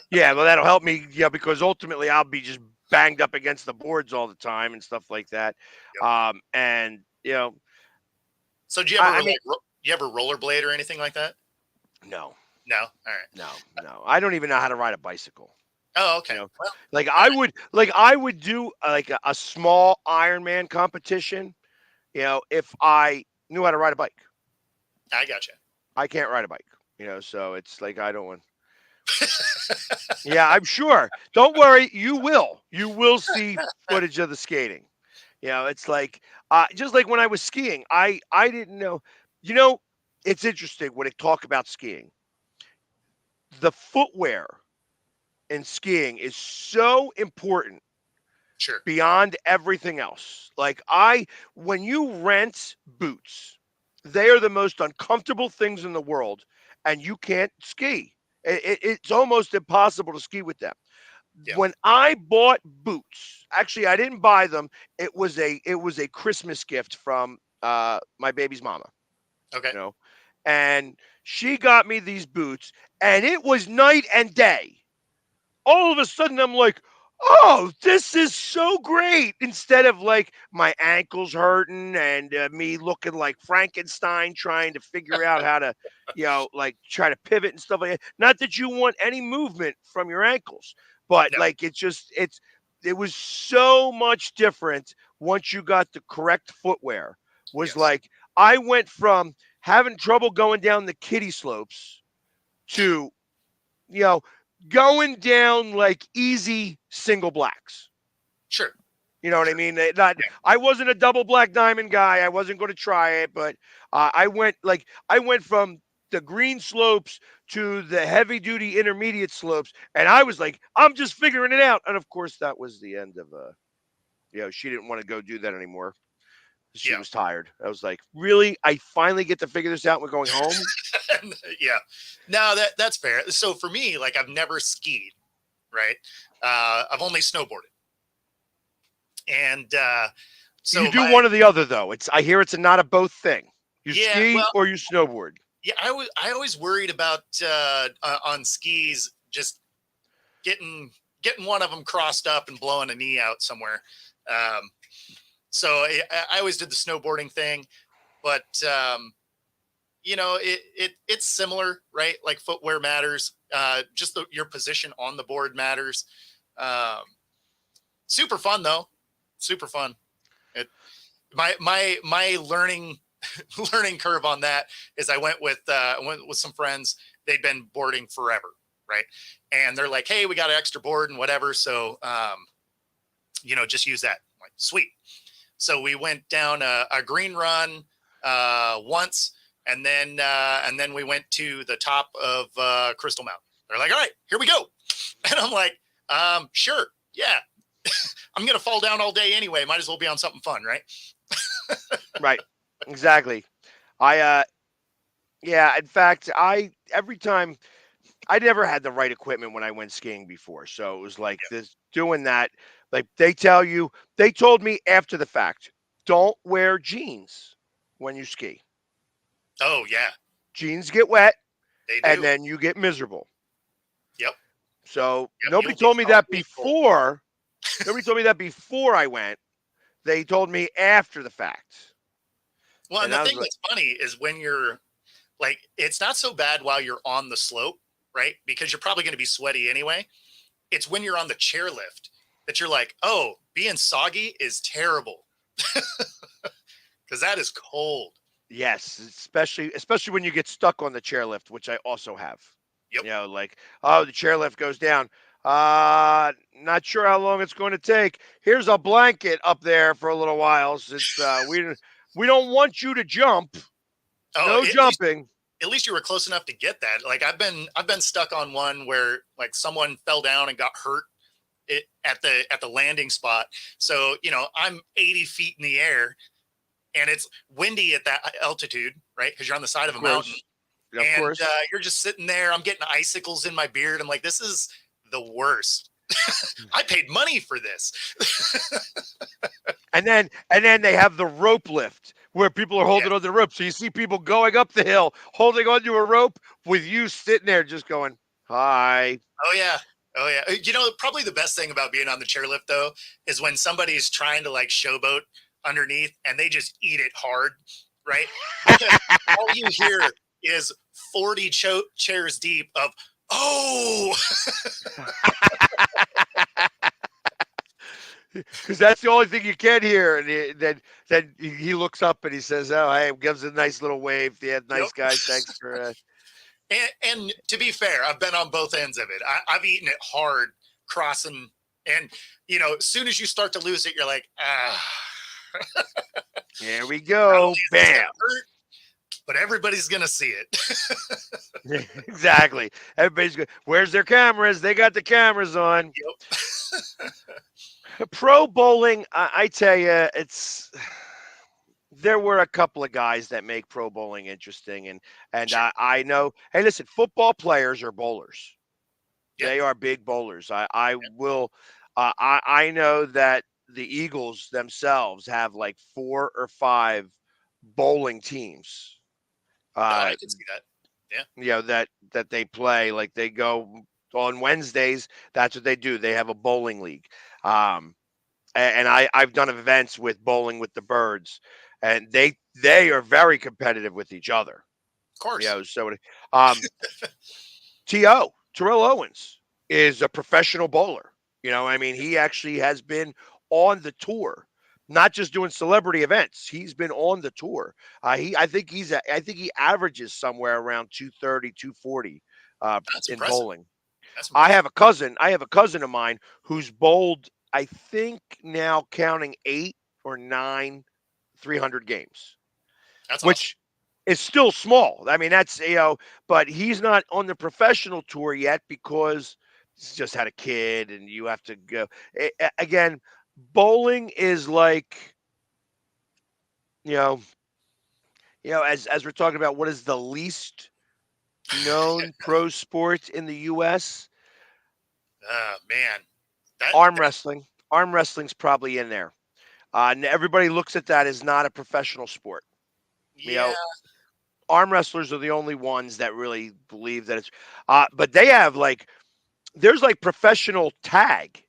S1: Yeah, well, that'll help me, because ultimately I'll be just banged up against the boards all the time and stuff like that.
S5: Yep. So do you ever rollerblade or anything like that?
S1: No.
S5: No? All right.
S1: No. I don't even know how to ride a bicycle.
S5: Oh, okay.
S1: Well, I would do like a small Ironman competition, if I knew how to ride a bike.
S5: I gotcha.
S1: I can't ride a bike, so it's like I don't want. Yeah, I'm sure. Don't worry, you will see footage of the skating. It's like just like when I was skiing, I didn't know. It's interesting when it talk about skiing. The footwear in skiing is so important.
S5: Sure.
S1: Beyond everything else. Like when you rent boots, they are the most uncomfortable things in the world, and you can't ski. It's almost impossible to ski with them.
S5: Yeah.
S1: When I bought boots, actually, I didn't buy them. It was a Christmas gift from my baby's mama.
S5: Okay.
S1: You know, and she got me these boots, and it was night and day. All of a sudden I'm like, oh, this is so great. Instead of like my ankles hurting and me looking like Frankenstein trying to figure out how to, like try to pivot and stuff like that. Not that you want any movement from your ankles, but
S5: No.
S1: like it was so much different once you got the correct footwear. Was
S5: Yes.
S1: like I went from having trouble going down the kiddie slopes to, you know, going down like easy single blacks.
S5: Sure.
S1: You know what I
S5: Sure.
S1: mean?
S5: Yeah.
S1: I wasn't a double black diamond guy. I wasn't going to try it, but I went from the green slopes to the heavy duty intermediate slopes, and I was like, I'm just figuring it out. And of course, that was the end of she didn't want to go do that anymore. She
S5: Yeah.
S1: was tired. I was like, really? I finally get to figure this out. We're going home.
S5: Yeah. No, that's fair. So for me, like I've never skied, right? I've only snowboarded. And so
S1: You do one or the other, though. I hear it's not a both thing. You
S5: yeah,
S1: ski
S5: well,
S1: or you snowboard.
S5: yeah, I always worried about on skis just getting one of them crossed up and blowing a knee out somewhere. So I always did the snowboarding thing, but it's similar, right? Like footwear matters. Just your position on the board matters. Super fun though. Super fun. My learning curve on that is I went with some friends. They'd been boarding forever, right? And they're like, hey, we got an extra board and whatever. So, just use that. I'm like, sweet. So we went down a green run once, and then we went to the top of Crystal Mountain. They're like, all right, here we go. And I'm like, sure, yeah. I'm gonna fall down all day anyway. Might as well be on something fun, right?
S1: Right. Exactly. In fact, every time I never had the right equipment when I went skiing before. So it was like this doing that. Like they told me after the fact, don't wear jeans when you ski.
S5: Oh yeah,
S1: Jeans get wet
S5: they
S1: and
S5: do.
S1: then you get miserable.
S5: Yep.
S1: So
S5: Yep,
S1: nobody
S5: you'll be
S1: told me that
S5: soggy and cold.
S1: before. Nobody told me that before I went. They told me after the fact.
S5: Well, and
S1: And
S5: the
S1: I was
S5: thing
S1: like,
S5: that's funny is when you're like, it's not so bad while you're on the slope, right? Because you're probably going to be sweaty anyway. It's when you're on the chairlift that you're like, oh, being soggy is terrible. Because that is cold.
S1: yes, especially when you get stuck on the chairlift, which I also have.
S5: Yep.
S1: Like, oh, the chairlift goes down. Not sure how long it's going to take. Here's a blanket up there for a little while since we don't want you to jump.
S5: Oh,
S1: No jumping.
S5: at least you were close enough to get that. Like I've been stuck on one where like someone fell down and got hurt at the landing spot. So, I'm 80 feet in the air and it's windy at that altitude, right? Because you're on the side of a mountain.
S1: Of course.
S5: You're just sitting there. I'm getting icicles in my beard. I'm like, this is the worst. I paid money for this.
S1: And then they have the rope lift where people are holding on the rope. So you see people going up the hill, holding onto a rope with you sitting there just going, hi.
S5: Oh yeah. Oh yeah. Probably the best thing about being on the chairlift though is when somebody's trying to like showboat underneath and they just eat it hard, right? Because all you hear is 40 chairs deep of oh.
S1: Because that's the only thing you can hear. And then he looks up and he says, oh, hey, gives a nice little wave. Yeah, nice guys. Thanks for.
S5: And to be fair, I've been on both ends of it. I've eaten it hard crossing. And, as soon as you start to lose it, you're like, ah.
S1: Here we go. Bam.
S5: Hurt, but everybody's going to see it.
S1: Exactly. Everybody's good. Where's their cameras? They got the cameras on.
S5: Yep.
S1: Pro bowling, I tell you, there were a couple of guys that make pro bowling interesting, and
S5: Sure.
S1: I know. Hey, listen, football players are bowlers.
S5: Yeah.
S1: They are big bowlers. I will. I know that the Eagles themselves have like 4 or 5 bowling teams.
S5: No,
S1: Uh,
S5: I can see that. Yeah.
S1: that they play. Like they go on Wednesdays. That's what they do. They have a bowling league. Um, and I've done events with Bowling with the Birds, and they are very competitive with each other.
S5: Of course.
S1: So um, T.O. Terrell Owens is a professional bowler. I mean, he actually has been on the tour, not just doing celebrity events. He's been on the tour. I think I think he averages somewhere around 230, 240
S5: That's
S1: in
S5: impressive.
S1: bowling.
S5: That's
S1: I
S5: impressive.
S1: have a cousin. I have a cousin of mine who's bowled, I think now counting 8 or 9 300 games,
S5: That's awesome.
S1: which is still small. I mean, that's, but he's not on the professional tour yet because he's just had a kid and you have to go. Again, bowling is like, you know, as we're talking about what is the least known pro sport in the US,
S5: Man,
S1: arm
S5: that
S1: wrestling. Arm wrestling's probably in there. And everybody looks at that as not a professional sport. You
S5: yeah.
S1: know, arm wrestlers are the only ones that really believe that it's. But they have like there's like professional tag.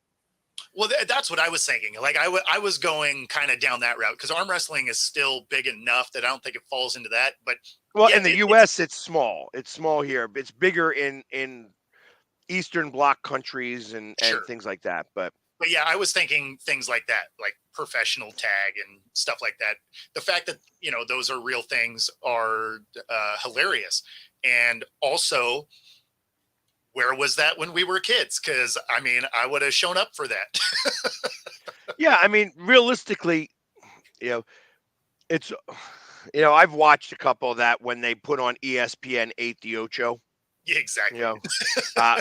S5: Well, that's what I was thinking. Like I was going kind of down that route because arm wrestling is still big enough that I don't think it falls into that. But
S1: Well,
S5: yeah,
S1: in the
S5: it's
S1: U.S., it's small. It's small here. It's bigger in Eastern Bloc countries and
S5: sure.
S1: things like that. But
S5: But yeah, I was thinking things like that, like professional tag and stuff like that. The fact that those are real things are hilarious, and also, where was that when we were kids? Because I mean, I would have shown up for that.
S1: yeah, I mean, realistically, you know, it's I've watched a couple of that when they put on ESPN 8 the Ocho.
S5: Yeah,
S1: You
S5: exactly.
S1: know, uh,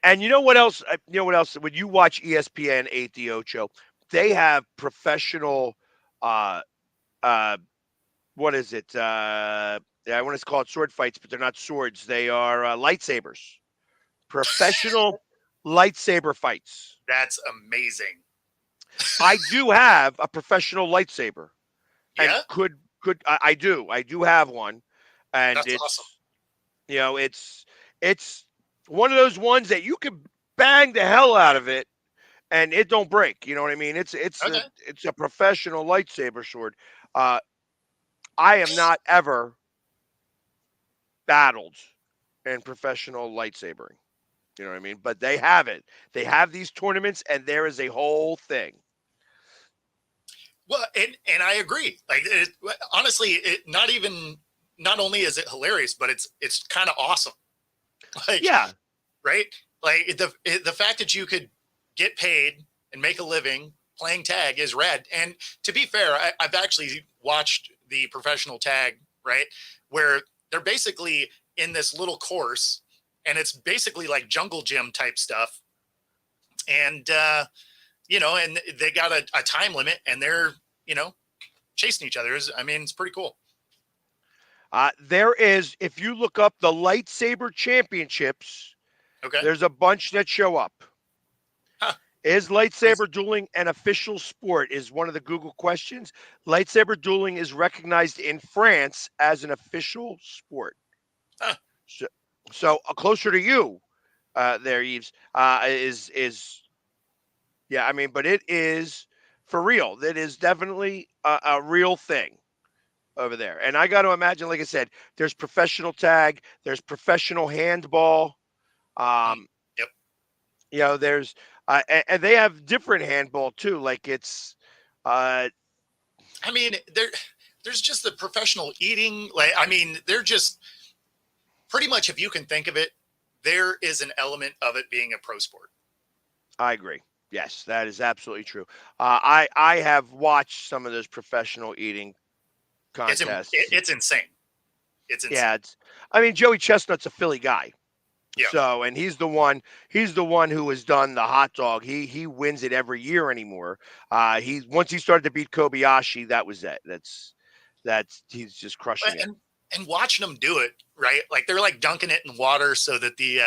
S1: and you know what else? You know what else? When you watch ESPN 8 the Ocho, they have professional. Uh, uh, what is it? Yeah, I want to call it sword fights, but they're not swords. They are lightsabers. Professional lightsaber fights.
S5: That's amazing.
S1: I do have a professional lightsaber, and
S5: Yeah,
S1: I do have one, and
S5: that's awesome.
S1: it's one of those ones that you can bang the hell out of it and it don't break. You know what I mean?
S5: Okay.
S1: It's a professional lightsaber sword. Uh, I am not ever battled in professional lightsabering. You know what I mean? But they have it. They have these tournaments, and there is a whole thing.
S5: Well, and I agree. Like honestly, not only is it hilarious, but it's kind of awesome. Like
S1: Yeah,
S5: right, like the fact that you could get paid and make a living playing tag is rad. And to be fair, I've actually watched the professional tag, right, where they're basically in this little course, and it's basically like jungle gym type stuff, and and they got a time limit, and they're chasing each other. I mean, it's pretty cool.
S1: there is. If you look up the lightsaber championships,
S5: Okay.
S1: there's a bunch that show up.
S5: Huh.
S1: Is
S5: Nice.
S1: lightsaber dueling an official sport? Is one of the Google questions. Lightsaber dueling is recognized in France as an official sport.
S5: Huh.
S1: So closer to you, there, Eves, is yeah. I mean, but it is for real. That is definitely a real thing over there. And I got to imagine, like I said, there's professional tag, there's professional handball.
S5: Mm.
S1: Um,
S5: Yep.
S1: there's and they have different handball too. Like it's uh,
S5: I mean, there's just the professional eating. Like, I mean, they're just pretty much, if you can think of it, there is an element of it being a pro sport.
S1: I agree. Yes, that is absolutely true. I have watched some of those professional eating contests.
S5: It's insane. It's insane.
S1: Yeah, I mean Joey Chestnut's a Philly guy.
S5: Yeah.
S1: So, and he's the one who has done the hot dog. He wins it every year anymore. Once he started to beat Kobayashi, that was it. That's he's just crushing it.
S5: And watching them do it, right? Like they're like dunking it in water so that the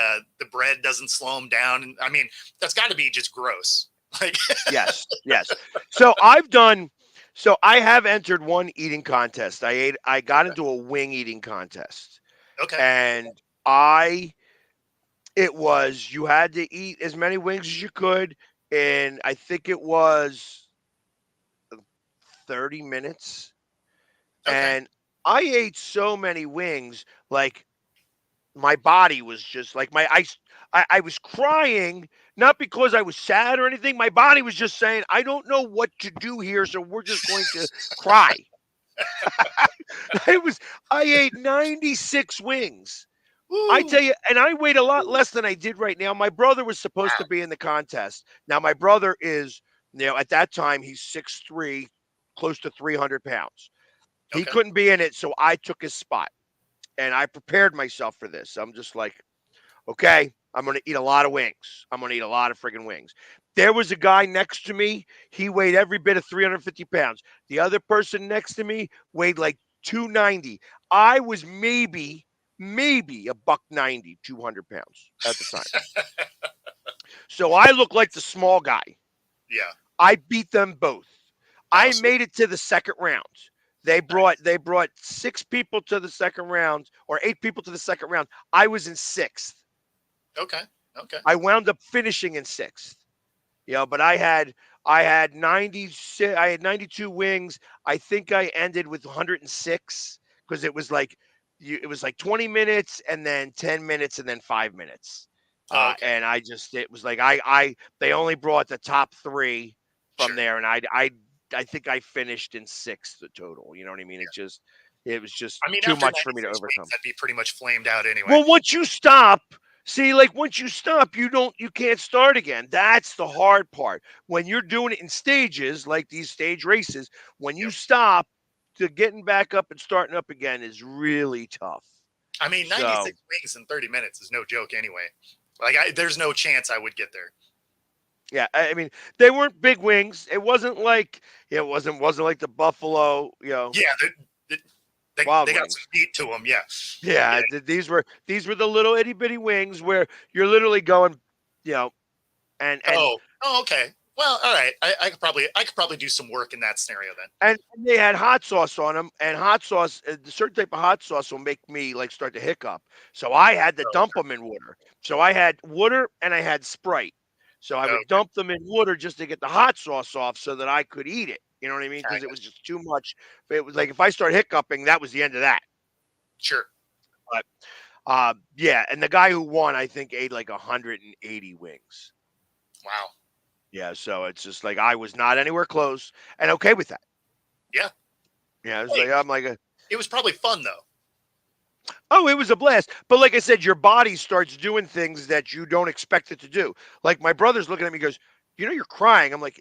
S5: bread doesn't slow them down. And I mean, that's got to be just gross. Like,
S1: Yes, yes. So I have entered one eating contest. I got into a wing eating contest,
S5: okay,
S1: and I it was you had to eat as many wings as you could, and I think it was 30 minutes.
S5: okay,
S1: And I ate so many wings, like my body was just like I was crying, not because I was sad or anything. My body was just saying, I don't know what to do here, so we're just going to cry. it was I ate 96 wings. I
S5: woo,
S1: tell you, and I weighed a lot less than I did right now. My brother was supposed to
S5: wow,
S1: be in the contest. Now my brother is, at that time he's 6'3", close to 300 pounds. He
S5: okay,
S1: couldn't be in it, so I took his spot. And I prepared myself for this. I'm just like, okay, I'm going to eat a lot of wings. I'm going to eat a lot of friggin' wings. There was a guy next to me. He weighed every bit of 350 pounds. The other person next to me weighed like 290. I was maybe a buck 90, 200 pounds at the time. So I look like the small guy.
S5: yeah.
S1: I beat them both.
S5: Oh,
S1: I
S5: sweet.
S1: made it to the second round.
S5: Nice.
S1: They brought 6 people to the second round, or 8 people to the second round. I was in sixth.
S5: Okay, okay,
S1: I wound up finishing in sixth. But I had 96. I had 92 wings. I think I ended with 106 because it was like 20 minutes and then 10 minutes and then 5 minutes.
S5: okay,
S1: And it was like I they only brought the top three from
S5: sure.
S1: there, and I think I finished in sixth total. You know what I mean?
S5: Yeah.
S1: It was just
S5: I mean,
S1: too
S5: after
S1: much for me to
S5: 96 weeks,
S1: overcome.
S5: I'd be pretty much flamed out anyway.
S1: Well, once you stop, see, like once you stop, you can't start again. That's the hard part. When you're doing it in stages, like these stage races, when you
S5: Yep.
S1: stop, to getting back up and starting up again is really tough.
S5: I mean,
S1: So
S5: 96 wings in 30 minutes is no joke anyway. Like, there's no chance I would get there.
S1: yeah, I mean they weren't big wings. It wasn't like the Buffalo,
S5: Yeah,
S1: Wild
S5: they got some
S1: Wings.
S5: meat to them. Yeah, yeah.
S1: Yeah, these were the little itty bitty wings where you're literally going, you know, and
S5: Oh, okay. Well, all right. I could probably do some work in that scenario then.
S1: And they had hot sauce on them, and hot sauce, the certain type of hot sauce will make me like start to hiccup. So I had to
S5: Oh,
S1: dump them in water. So I had water and I had Sprite. So I would
S5: okay.
S1: dump them in water just to get the hot sauce off, so that I could eat it. You know what I mean?
S5: I
S1: Because it
S5: got
S1: was just too much. It was like if I start hiccuping, that was the end of that.
S5: sure.
S1: But yeah, and the guy who won, I think, ate like 180 wings.
S5: Wow.
S1: Yeah, so it's just like I was not anywhere close, and okay with that.
S5: Yeah.
S1: Yeah, it's
S5: Hey,
S1: like I'm like
S5: it was probably fun though.
S1: oh, it was a blast. But like I said, your body starts doing things that you don't expect it to do. Like my brother's looking at me, goes, you're crying. I'm like,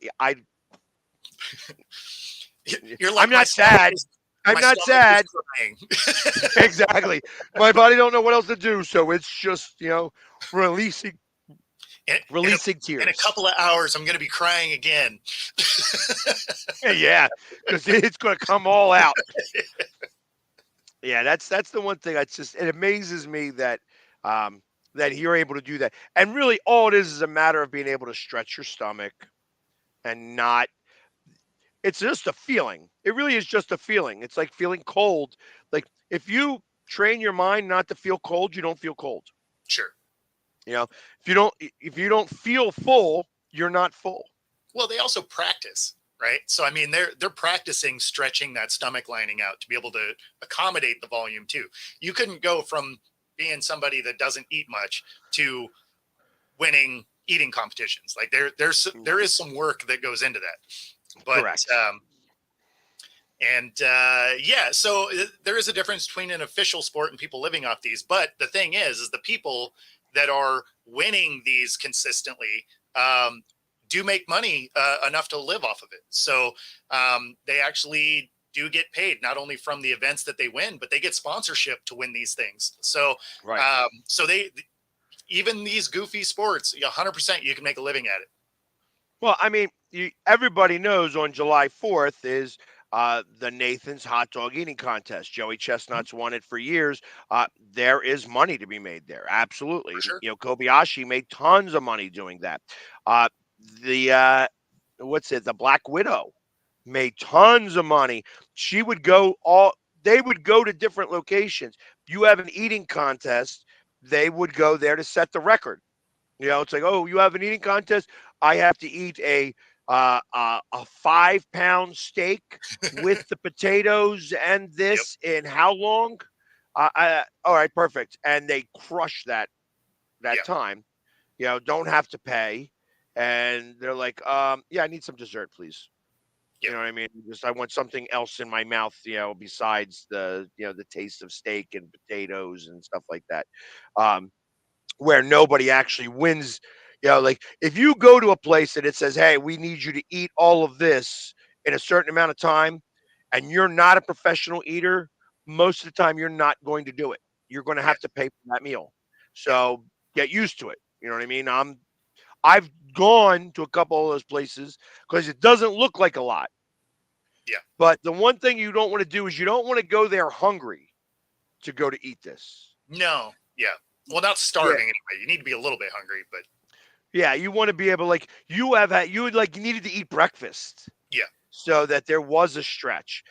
S5: You're
S1: I'm
S5: like
S1: not sad. I'm
S5: my
S1: not
S5: stomach
S1: sad.
S5: is crying.
S1: Exactly. My body don't know what else to do, so it's just releasing
S5: in, in,
S1: releasing
S5: in a
S1: tears.
S5: couple of hours, I'm going to be crying again.
S1: Yeah, because it's going to come all out. Yeah, that's the one thing. It amazes me that you're able to do that. And really, all it is a matter of being able to stretch your stomach and not. It's just a feeling. It really is just a feeling. It's like feeling cold. Like if you train your mind not to feel cold, you don't feel cold.
S5: Sure.
S1: You know, if you don't feel full, you're not full.
S5: Well, they also practice, right? So I mean, they're practicing stretching that stomach lining out to be able to accommodate the volume too. You couldn't go from being somebody that doesn't eat much to winning eating competitions. Like there is some work that goes into that. But
S1: Correct.
S5: yeah, so there is a difference between an official sport and people living off these. But the thing is the people that are winning these consistently do make money enough to live off of it. So they actually do get paid not only from the events that they win, but they get sponsorship to win these things. So
S1: Right.
S5: so even these goofy sports, 100% you can make a living at it.
S1: Well, I mean, everybody knows on July 4th is the Nathan's hot dog eating contest. Joey Chestnut's won it for years. There is money to be made there. Absolutely.
S5: For sure.
S1: Kobayashi made tons of money doing that. The Black Widow made tons of money. They would go to different locations. You have an eating contest, they would go there to set the record. It's like, oh, you have an eating contest. I have to eat a 5-pound steak with the potatoes and this in how long? All right, perfect. And they crush that time. Don't have to pay. And they're like, yeah, I need some dessert, please. You know what I mean? I want something else in my mouth, besides the taste of steak and potatoes and stuff like that. Where nobody actually wins. Like if you go to a place and it says, hey, we need you to eat all of this in a certain amount of time, and you're not a professional eater, most of the time you're not going to do it. You're going to have to pay for that meal. So get used to it. You know what I mean? I've gone to a couple of those places because it doesn't look like a lot.
S5: Yeah.
S1: But the one thing you don't want to do is you don't want to go there hungry to go to eat this.
S5: No. Yeah. Well, not starving anyway. You need to be a little bit hungry, but
S1: yeah, you want to be able, like, you needed to eat breakfast.
S5: Yeah.
S1: So that there was a stretch.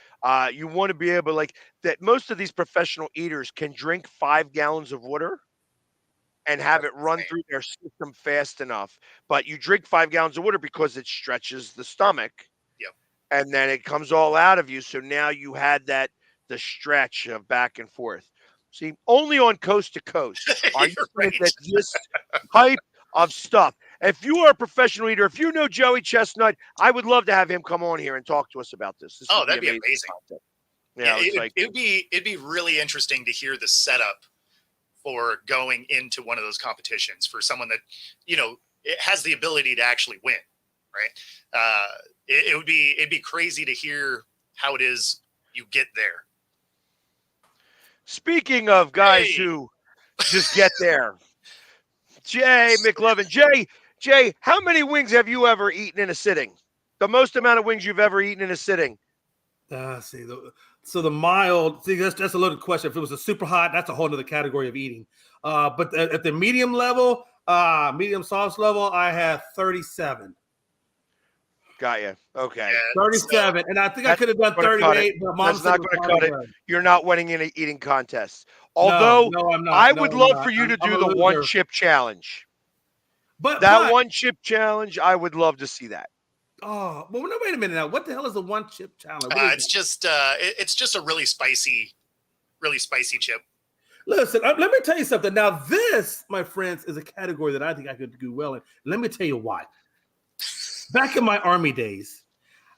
S1: You want to be able, like, that most of these professional eaters can drink 5 gallons of water and have it run through their system fast enough. But you drink 5 gallons of water because it stretches the stomach.
S5: Yep. And
S1: then it comes all out of you. So now you had the stretch of back and forth. See, only on Coast to Coast are you saying that this type of stuff. If you are a professional eater, if you know Joey Chestnut, I would love to have him come on here and talk to us about this.
S5: That'd be amazing. It'd be really interesting to hear the setup for going into one of those competitions for someone that, it has the ability to actually win, right? It'd be crazy to hear how it is you get there.
S1: Speaking of guys who just get there, Jay McLovin. Jay, how many wings have you ever eaten in a sitting? The most amount of wings you've ever eaten in a sitting?
S6: So the mild, that's a loaded question. If it was a super hot, that's a whole other category of eating. But at the medium level, medium sauce level, I have 37.
S1: Got you. Okay.
S6: 37. And I think I could have done 38, but Mom's
S1: not going to cut it. You're not winning any eating contests. Although
S6: no, I'm not.
S1: I would love for you to do the one chip challenge. But one chip challenge, I would love to see that.
S6: Oh, well, no, wait a minute now. What the hell is the one chip challenge?
S5: It's just a really spicy chip.
S6: Listen, let me tell you something. Now, this, my friends, is a category that I think I could do well in. Let me tell you why. Back in my Army days,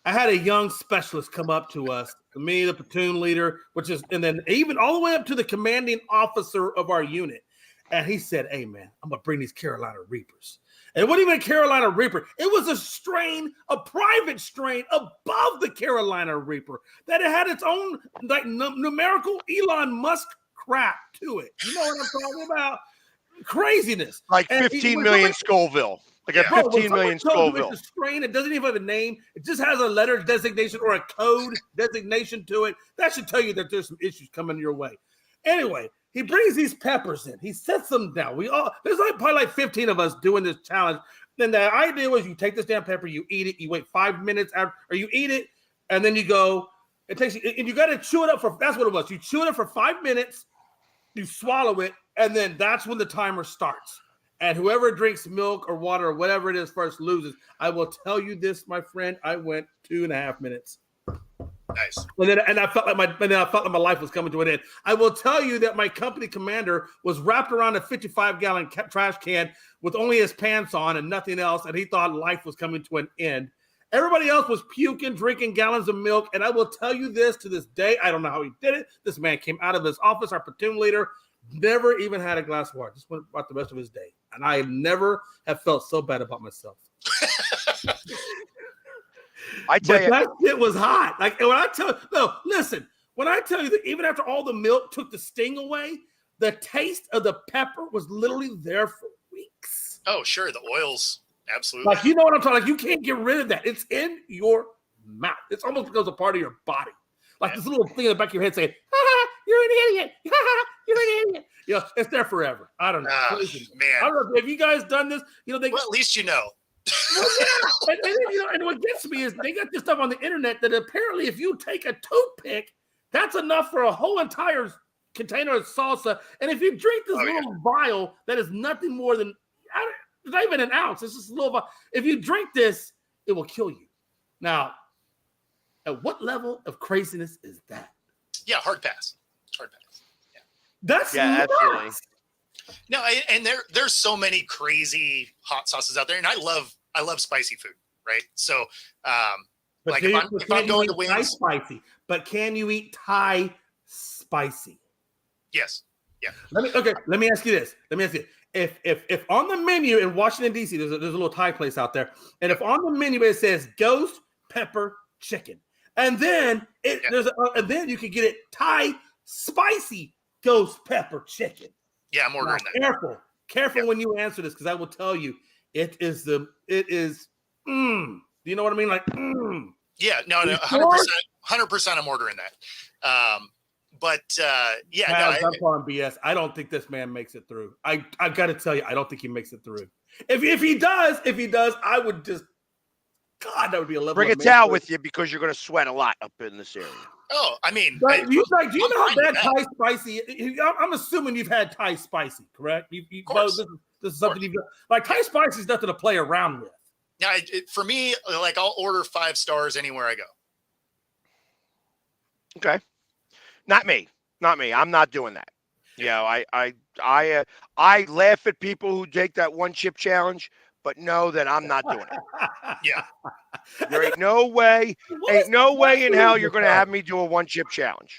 S6: I had a young specialist come up to us, me, the platoon leader, and then even all the way up to the commanding officer of our unit. And he said, hey, man, I'm going to bring these Carolina Reapers. And it wasn't even a Carolina Reaper. It was a private strain above the Carolina Reaper that it had its own numerical Elon Musk crap to it. You know what I'm talking about? Craziness.
S1: Like 15 million Scoville. Like a 15 million Scoville.
S6: It's a strain. It doesn't even have a name. It just has a letter designation or a code designation to it. That should tell you that there's some issues coming your way. Anyway, he brings these peppers in. He sets them down. There's probably 15 of us doing this challenge. Then the idea was you take this damn pepper, you eat it, you wait 5 minutes after, or you eat it, and then you go. It takes you, and you got to chew it up for. That's what it was. You chew it up for 5 minutes, you swallow it, and then that's when the timer starts. And whoever drinks milk or water or whatever it is first loses. I will tell you this, my friend. I went 2.5 minutes.
S5: Nice.
S6: And I felt like my life was coming to an end. I will tell you that my company commander was wrapped around a 55-gallon trash can with only his pants on and nothing else, and he thought life was coming to an end. Everybody else was puking, drinking gallons of milk, and I will tell you this to this day. I don't know how he did it. This man came out of his office, our platoon leader, never even had a glass of water. Just went about the rest of his day. And I never have felt so bad about myself. But that shit was hot. Like when I tell you that even after all the milk took the sting away, the taste of the pepper was literally there for weeks.
S5: Oh, sure. The oils. Absolutely.
S6: Like, you know what I'm talking about? Like, you can't get rid of that. It's in your mouth. It's almost becomes a part of your body. Like this little thing in the back of your head saying, you're an idiot. You're an idiot. You know, it's there forever. I don't know.
S5: Man.
S6: I don't know. Have you guys done this? You know,
S5: Well, at least you know.
S6: Well, yeah. And what gets me is they got this stuff on the internet that apparently if you take a toothpick, that's enough for a whole entire container of salsa. And if you drink this little vial that is nothing more than, it's not even an ounce. It's just a little vial. If you drink this, it will kill you. Now, at what level of craziness is that?
S5: Yeah, hard pass. Hard pass. Yeah.
S6: That's
S1: absolutely.
S5: No, and there's so many crazy hot sauces out there, and I love spicy food, right? So, like if I'm going to wings,
S6: Thai spicy, but can you eat Thai spicy?
S5: Yes. Yeah.
S6: Let me ask you this. If on the menu in Washington D.C. there's a little Thai place out there, and if on the menu it says ghost pepper chicken, and then and then you can get it Thai spicy ghost pepper chicken.
S5: Yeah, I'm ordering that.
S6: Careful when you answer this, because I will tell you it is. Do you know what I mean? Like,
S5: Yeah, no, 100%. I'm ordering that.
S6: I'm calling BS. I don't think this man makes it through. I got to tell you, I don't think he makes it through. If he does, I would just. God, that would be a level.
S1: Bring a towel with you because you're going to sweat a lot up in this area.
S5: Oh, I mean,
S6: do you know how bad Thai spicy? I'm assuming you've had Thai spicy, correct? This is something you've done. Like Thai spicy is nothing to play around with.
S5: Yeah, for me, like I'll order 5 stars anywhere I go.
S1: Okay, not me. I'm not doing that. Yeah, I laugh at people who take that one chip challenge, but know that I'm not doing it.
S5: Yeah.
S1: There ain't no way in hell you're going to have me do a one chip challenge.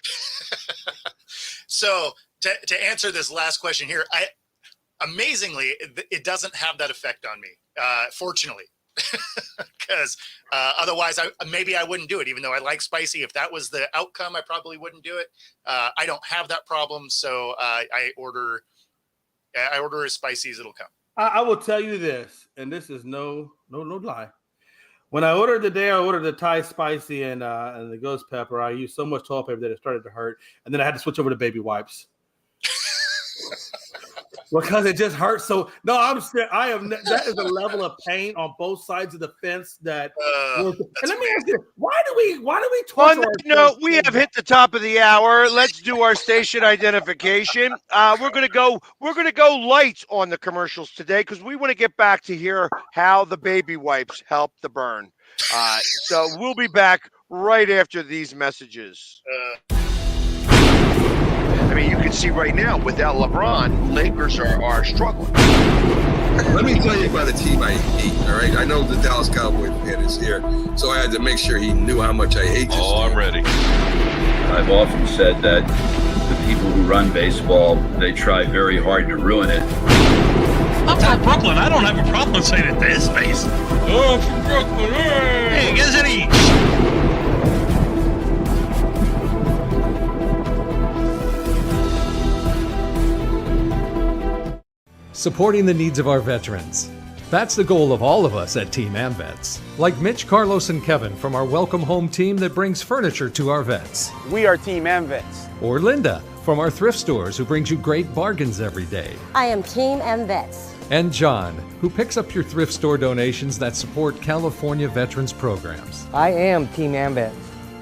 S5: So to answer this last question here, amazingly, it doesn't have that effect on me, fortunately, because otherwise maybe I wouldn't do it, even though I like spicy. If that was the outcome, I probably wouldn't do it. I don't have that problem. So I order as spicy as it'll come.
S6: I will tell you this, and this is no lie. When I ordered the Thai spicy and the ghost pepper, I used so much toilet paper that it started to hurt, and then I had to switch over to baby wipes because it just hurts. So no, that is a level of pain on both sides of the fence that. And let me ask you, why do we torture?
S1: On that note, we have hit the top of the hour. Let's do our station identification. We're gonna go light on the commercials today because we want to get back to hear how the baby wipes help the burn. So we'll be back right after these messages. I mean, you can see right now, without LeBron, Lakers are struggling.
S2: Let me tell you about a team I hate, all right? I know the Dallas Cowboy fan is here, so I had to make sure he knew how much I hate this team.
S3: I'm ready.
S4: I've often said that the people who run baseball, they try very hard to ruin it.
S7: I'm from Brooklyn. I don't have a problem saying it to his face.
S3: Oh, I'm from Brooklyn.
S7: Hey, get it each.
S8: Supporting the needs of our veterans. That's the goal of all of us at Team AmVets. Like Mitch, Carlos, and Kevin from our Welcome Home team that brings furniture to our vets.
S9: We are Team AmVets.
S8: Or Linda from our thrift stores who brings you great bargains every day.
S10: I am Team AmVets.
S8: And John, who picks up your thrift store donations that support California veterans programs.
S9: I am Team AmVets.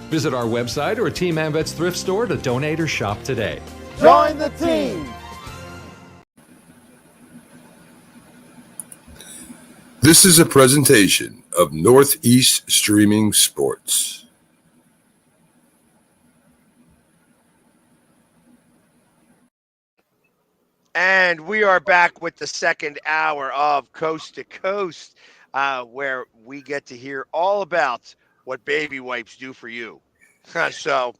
S8: Visit our website or Team AmVets thrift store to donate or shop today.
S9: Join the team!
S2: This is a presentation of Northeast Streaming Sports.
S1: And we are back with the second hour of Coast to Coast, where we get to hear all about what baby wipes do for you. So,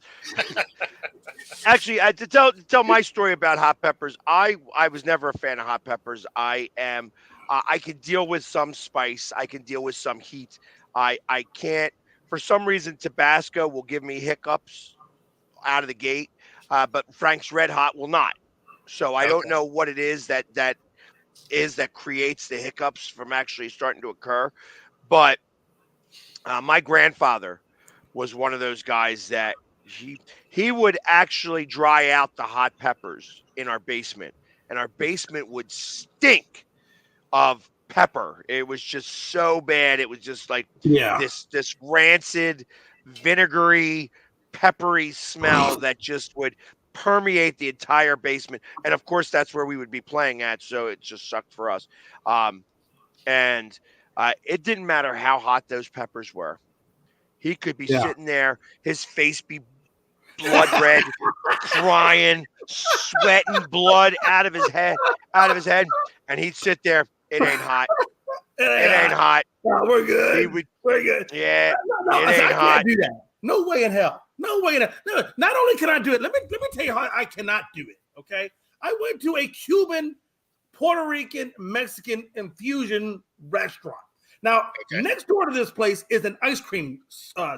S1: actually, to tell my story about hot peppers, I was never a fan of hot peppers. I can deal with some spice. I can deal with some heat. I can't, for some reason, Tabasco will give me hiccups out of the gate, but Frank's Red Hot will not. So I don't know what it is that creates the hiccups from actually starting to occur. But my grandfather was one of those guys that he would actually dry out the hot peppers in our basement, and our basement would stink of pepper. It was just so bad. It was just like this rancid, vinegary, peppery smell that just would permeate the entire basement. And of course, that's where we would be playing at. So it just sucked for us. And it didn't matter how hot those peppers were. He could be sitting there, his face be blood red, crying, sweating blood out of his head, and he'd sit there. It ain't hot. It ain't hot.
S6: No, we're good. We're good.
S1: Yeah,
S6: no,
S1: it ain't
S6: I
S1: hot.
S6: can't do that. No way in hell. No way in hell. No, not only can I do it, let me tell you how I cannot do it. Okay, I went to a Cuban, Puerto Rican, Mexican infusion restaurant. Now, next door to this place is an ice cream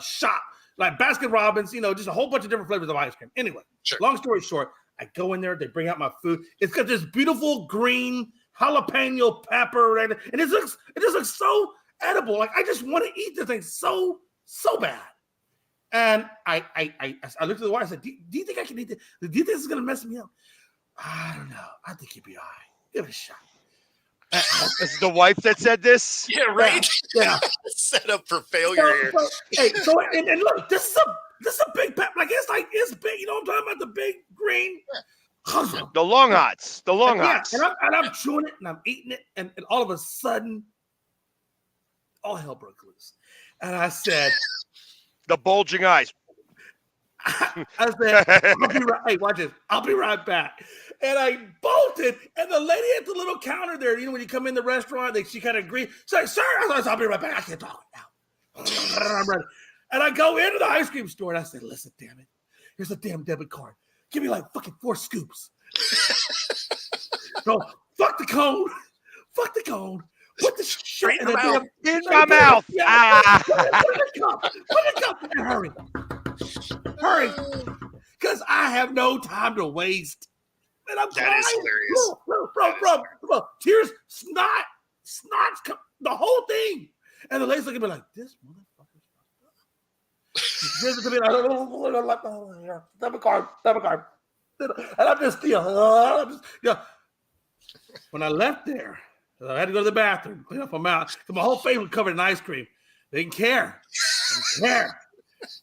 S6: shop, like Baskin Robbins, just a whole bunch of different flavors of ice cream. Anyway, long story short, I go in there, they bring out my food. It's got this beautiful green jalapeno pepper, and it just looks so edible. Like, I just want to eat this thing so bad. And I looked at the wife. I said, do you think I can eat this? Do you think this is going to mess me up? I don't know. I think you'll be all right. Give it a shot.
S1: Is the wife that said this?
S5: Yeah, right.
S6: Yeah.
S5: Set up for failure here.
S6: And look, this is a big pepper. Like, it's big. You know what I'm talking about? The big green.
S1: The long hots. The long hots.
S6: And I'm chewing it and I'm eating it, and all of a sudden, all hell broke loose. And I said,
S1: the bulging eyes.
S6: I said, I'll be right. Hey, watch this. I'll be right back. And I bolted, and the lady at the little counter there, when you come in the restaurant, she kind of agreed. She's like, sir, I'll be right back. I can't talk now. I'm ready. And I go into the ice cream store, and I said, listen, damn it. Here's a damn debit card. Give me like fucking 4 scoops. No, fuck the cone. Fuck the cone. Put the shit in
S1: my mouth.
S6: Put the cup. Hurry. Because I have no time to waste. And I'm
S5: that is hilarious.
S6: Bro. Tears, snots, the whole thing. And the lady's looking at me like, this motherfucker's like, debit card. And I'm just, when I left there, I had to go to the bathroom, clean up my mouth. My whole face was covered in ice cream. They didn't care.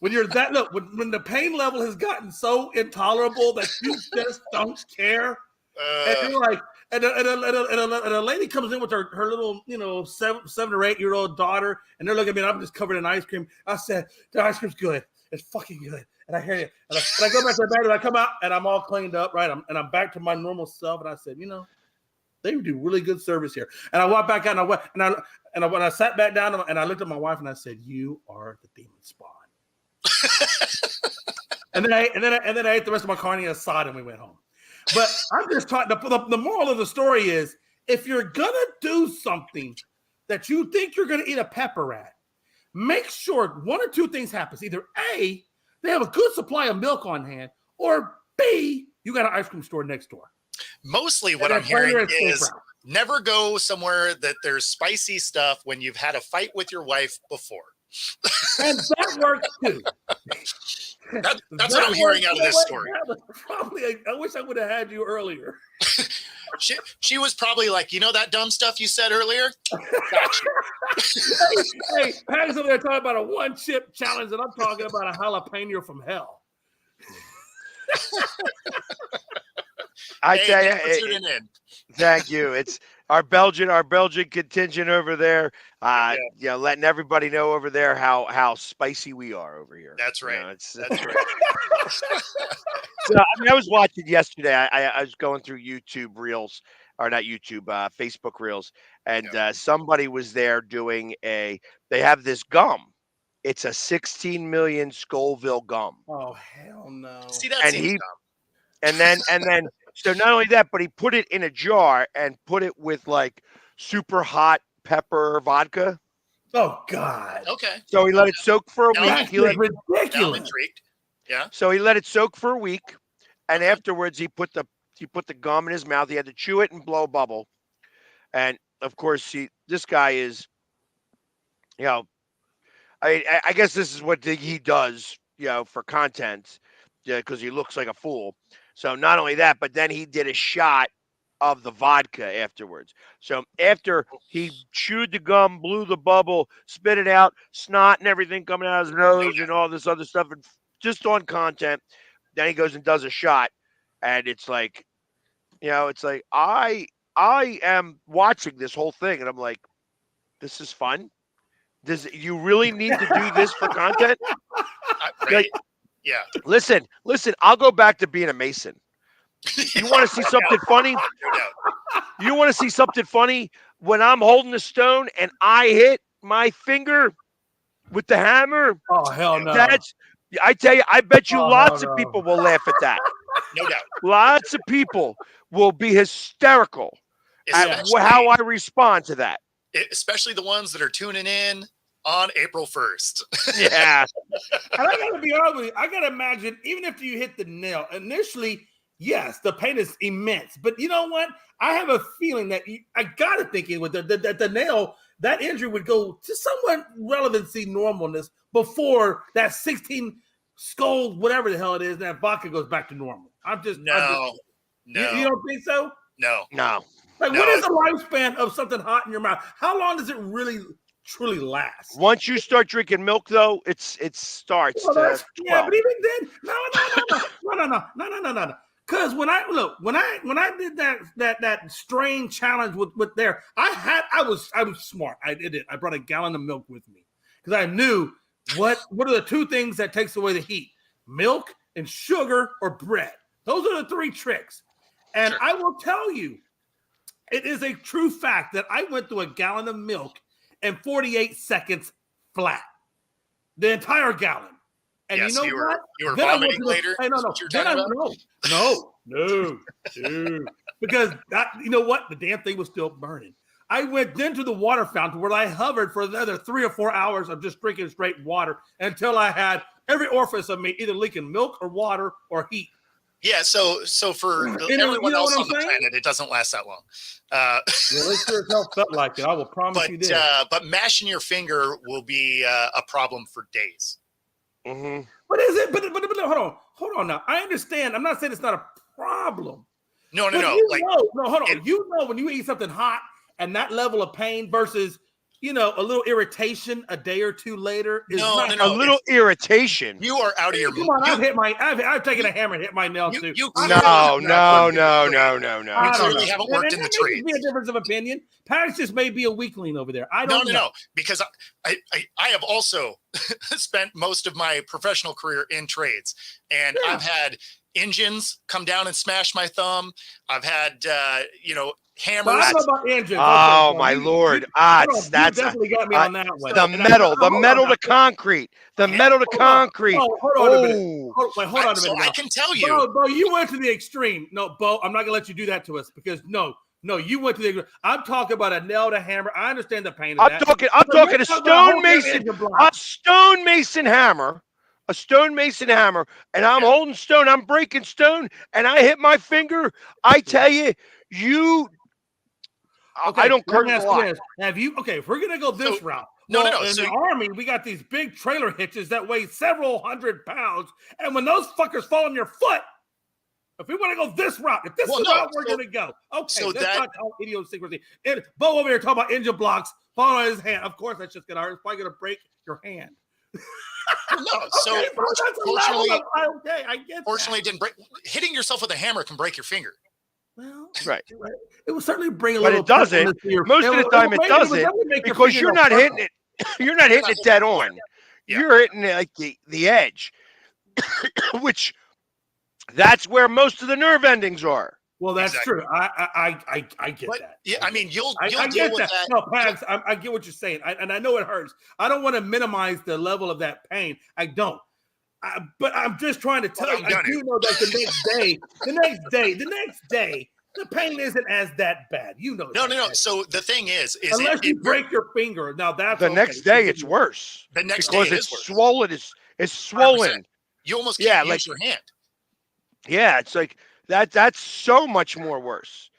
S6: When you're that, look, when the pain level has gotten so intolerable that you just don't care, and you're like, and a lady comes in with her little, 7 or 8 year old daughter, and they're looking at me, and I'm just covered in ice cream. I said, the ice cream's good. It's fucking good. And I hear you. And I go back to the bed, and I come out, and I'm all cleaned up, right? I'm back to my normal self, and I said, they do really good service here. And I walked back out, and when I sat back down, and I looked at my wife, and I said, "You are the demon spawn." and then I ate the rest of my carne asada, and we went home. But I'm just talking. The moral of the story is, if you're gonna do something that you think you're gonna eat a pepper at, make sure 1 or 2 things happens. Either A, they have a good supply of milk on hand, or B, you got an ice cream store next door.
S5: Mostly what I'm hearing is never go somewhere that there's spicy stuff when you've had a fight with your wife before.
S6: And that works too.
S5: That's what I'm hearing out of this story.
S6: Probably, I wish I would have had you earlier.
S5: She was probably like, that dumb stuff you said earlier? Gotcha.
S6: hey, Pat's over there talking about a 1-chip challenge, and I'm talking about a jalapeno from hell.
S1: I tell you, thank you. It's our Belgian contingent over there. Letting everybody know over there how spicy we are over here.
S5: That's right.
S1: That's right. So I was watching yesterday. I was going through YouTube Reels, or not YouTube, Facebook Reels, and somebody was there doing they have this gum. It's a 16 million Scoville gum.
S6: Oh hell no!
S5: See, that seems dumb.
S1: And then, so not only that, but he put it in a jar and put it with like super hot pepper vodka.
S6: Oh God!
S5: Okay.
S1: So he let it soak for a week.
S6: That's ridiculous.
S5: I'm intrigued. Yeah.
S1: So he let it soak for a week, and afterwards he put the He put the gum in his mouth. He had to chew it and blow a bubble. And of course, this guy is, you know, I guess this is what he does, for content, because he looks like a fool. So not only that, but then he did a shot of the vodka afterwards. So after he chewed the gum, blew the bubble, spit it out, snot and everything coming out of his nose and all this other stuff, and just on content, then he goes and does a shot, and it's like, it's like I am watching this whole thing, and I'm like, this is fun. Does you really need to do this for content?
S5: Right?
S1: Like,
S5: Yeah.
S1: Listen. I'll go back to being a Mason. You want to see something funny?
S5: No doubt.
S1: You want to see something funny? When I'm holding a stone and I hit my finger with the hammer,
S6: Oh, hell no.
S1: I tell you, I bet you
S6: Oh,
S1: lots
S6: no.
S1: of people will laugh at that.
S5: No doubt.
S1: Lots of people will be hysterical at how I respond to that.
S5: Especially the ones that are tuning in on April 1st.
S1: Yeah.
S6: And I gotta be honest with you, I gotta imagine, even if you hit the nail, initially, yes, the pain is immense. But you know what? I have a feeling that I gotta think it with the nail, that injury would go to somewhat relevancy normalness before that 16 skull, whatever the hell it is, that vodka goes back to normal.
S5: No.
S6: You don't think so?
S5: No.
S6: Like, what is the lifespan of something hot in your mouth? How long does it really truly last?
S1: Once you start drinking milk, though, it starts.
S6: Yeah, but even then, no. Because when I did that strain challenge with there, I was smart. I did it. I brought a gallon of milk with me because I knew what are the two things that takes away the heat: milk and sugar or bread. Those are the three tricks. And I will tell you, it is a true fact that I went through a gallon of milk in 48 seconds flat. The entire gallon. And
S5: yes,
S6: you know what?
S5: You were vomiting later?
S6: No. Because you know what? The damn thing was still burning. I went then to the water fountain where I hovered for another 3 or 4 hours of just drinking straight water until I had every orifice of me either leaking milk or water or heat.
S5: Yeah, so for everyone else on the planet, it doesn't last that long.
S6: Well, it sure as hell felt like it. I will promise you this.
S5: But mashing your finger will be a problem for days.
S1: Mm-hmm.
S6: What is it? But hold on now. I understand. I'm not saying it's not a problem.
S5: No.
S6: Hold on. You know when you eat something hot and that level of pain versus, a little irritation a day or two later is
S1: a little irritation.
S5: You are out of your mind.
S6: Come on, I've taken a hammer and hit my nail too.
S1: No.
S5: You clearly haven't worked in the trades.
S6: Be a difference of opinion. Paris just may be a weakling over there. I don't know.
S5: No, because I have also spent most of my professional career in trades, and I've had engines come down and smash my thumb. I've had hammers.
S6: I don't know about engines.
S1: Oh, my Lord. That's
S6: definitely got me on that one.
S1: The metal to concrete.
S6: Hold on a minute. Hold on a minute.
S5: So I can tell you.
S6: Bo, you went to the extreme. No, Bo, I'm not going to let you do that to us because no, you went to the extreme. I'm talking about a nail to hammer. I understand the pain of that.
S1: I'm talking a stone mason hammer. A stone mason hammer, and I'm holding stone. I'm breaking stone, and I hit my finger. I tell you, I don't curse a lot.
S6: Have you? Okay, if we're gonna go this route,
S5: no.
S6: In the Army, we got these big trailer hitches that weigh several hundred pounds, and when those fuckers fall on your foot, if we want to go this route, if this is the route we're gonna go, okay, that's not called idiosyncrasy. Bo over here talking about engine blocks falling on his hand. Of course, that's just gonna hurt. It's probably gonna break your hand.
S5: Fortunately,
S6: I get.
S5: Fortunately, it didn't break. Hitting yourself with a hammer can break your finger.
S6: Well,
S1: right.
S6: It will certainly bring a
S1: but
S6: little.
S1: It doesn't. Most of the time, it doesn't because you're not hitting it. You're not hitting it dead on. Yeah. You're hitting it like the edge, which that's where most of the nerve endings are.
S6: Well, that's true. I get that.
S5: Yeah, I mean, you'll
S6: deal
S5: with
S6: that.
S5: that.
S6: No, Pags, I get what you're saying, and I know it hurts. I don't want to minimize the level of that pain. I don't. But I'm just trying to tell you. I do know that the next day, the pain isn't as that bad. You know.
S5: No. So the thing is
S6: unless you break your finger, now that's
S1: the next day it's worse.
S5: The next
S1: because
S5: day
S1: it's swollen. It's swollen.
S5: 100%. You almost can't use your hand.
S1: Yeah, it's like That's so much more worse.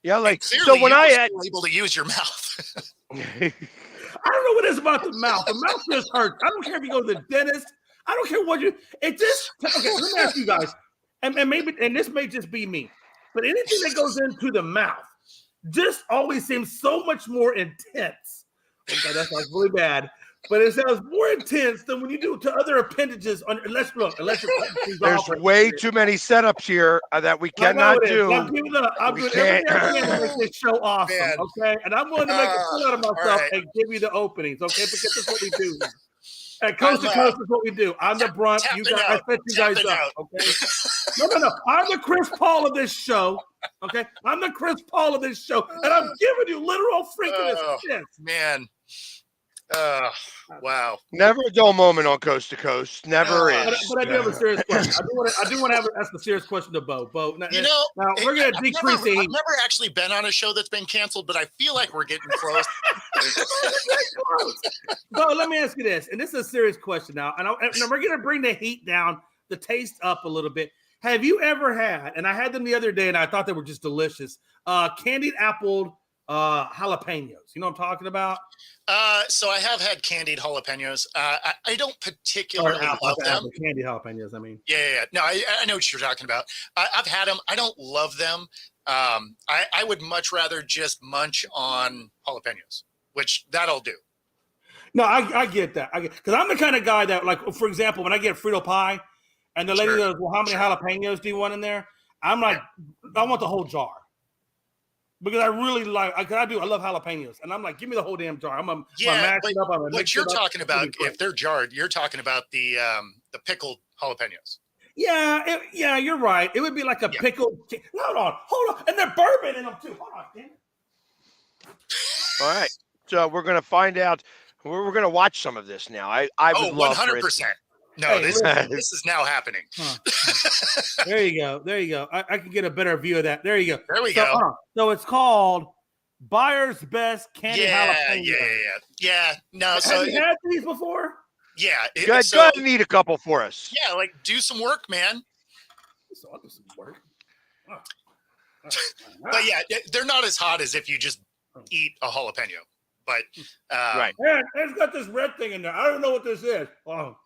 S1: Yeah,
S5: And
S1: like
S5: clearly
S1: so when
S5: you
S1: I
S5: were
S1: had
S5: still able to use your mouth.
S6: I don't know what it is about the mouth. The mouth just hurts. I don't care if you go to the dentist. I don't care what you. It just okay. Let me ask you guys, and maybe, and this may just be me, but anything that goes into the mouth just always seems so much more intense. Okay, that sounds really bad, but it sounds more intense than when you do to other appendages. Unless you're cutting things
S1: there's
S6: off.
S1: way too many setups here that we
S6: I know
S1: cannot
S6: it is.
S1: do.
S6: I'm
S1: We
S6: doing
S1: can't.
S6: everything I can to make this show awesome,
S5: Man.
S6: okay? And I'm willing to make a fool out of
S5: All
S6: myself
S5: right.
S6: and give you the openings, okay? Because this is what we do. And
S5: I'm,
S6: coast to coast is what we do. I'm the brunt. You guys, I set you guys up, okay? No. I'm the Chris Paul of this show, okay? I'm the Chris Paul of this show, and I'm giving you literal freaking assists.
S5: Man. Wow.
S1: Never a dull moment on Coast to Coast. Never is.
S6: But I do have a serious question. I do want to ask a serious question to Bo. Bo, now we're going to decrease the heat.
S5: I've never actually been on a show that's been canceled, but I feel like we're getting close.
S6: Bo, let me ask you this, and this is a serious question now, and we're going to bring the heat down, the taste up a little bit. Have you ever had, and I had them the other day, and I thought they were just delicious, candied apple jalapenos? You know what I'm talking about?
S5: So I have had candied jalapenos. I don't particularly love them.
S6: Candied jalapenos, I mean.
S5: Yeah. No, I know what you're talking about. I've had them. I don't love them. I would much rather just munch on jalapenos, which that'll do.
S6: No, I get that. Because I'm the kind of guy that, like, for example, when I get Frito pie, and the lady goes, "Well, how many jalapenos do you want in there?" I'm like, I want the whole jar. Because I really like, I love jalapenos, and I'm like, give me the whole damn jar. I'm gonna mash it up.
S5: What you're talking about, if they're jarred, you're talking about the pickled jalapenos.
S6: Yeah, you're right. It would be like a pickled. Hold on, and they're bourbon in them too. Hold on, damn it.
S1: All right, so we're gonna find out. We're gonna watch some of this now. I would love
S5: 100%. No,
S6: Hey,
S5: this is now happening.
S6: There you go. I can get a better view of that. There you go.
S5: There we go.
S6: So it's called Buyer's Best Candy Jalapeno.
S5: Yeah. No,
S6: Have you had these before?
S5: Yeah.
S1: Go ahead and eat a couple for us.
S5: Yeah, like do some work, man.
S6: So I'll do some work.
S5: But yeah, they're not as hot as if you just eat a jalapeno. But
S1: right.
S6: Man, it's got this red thing in there. I don't know what this is. Oh.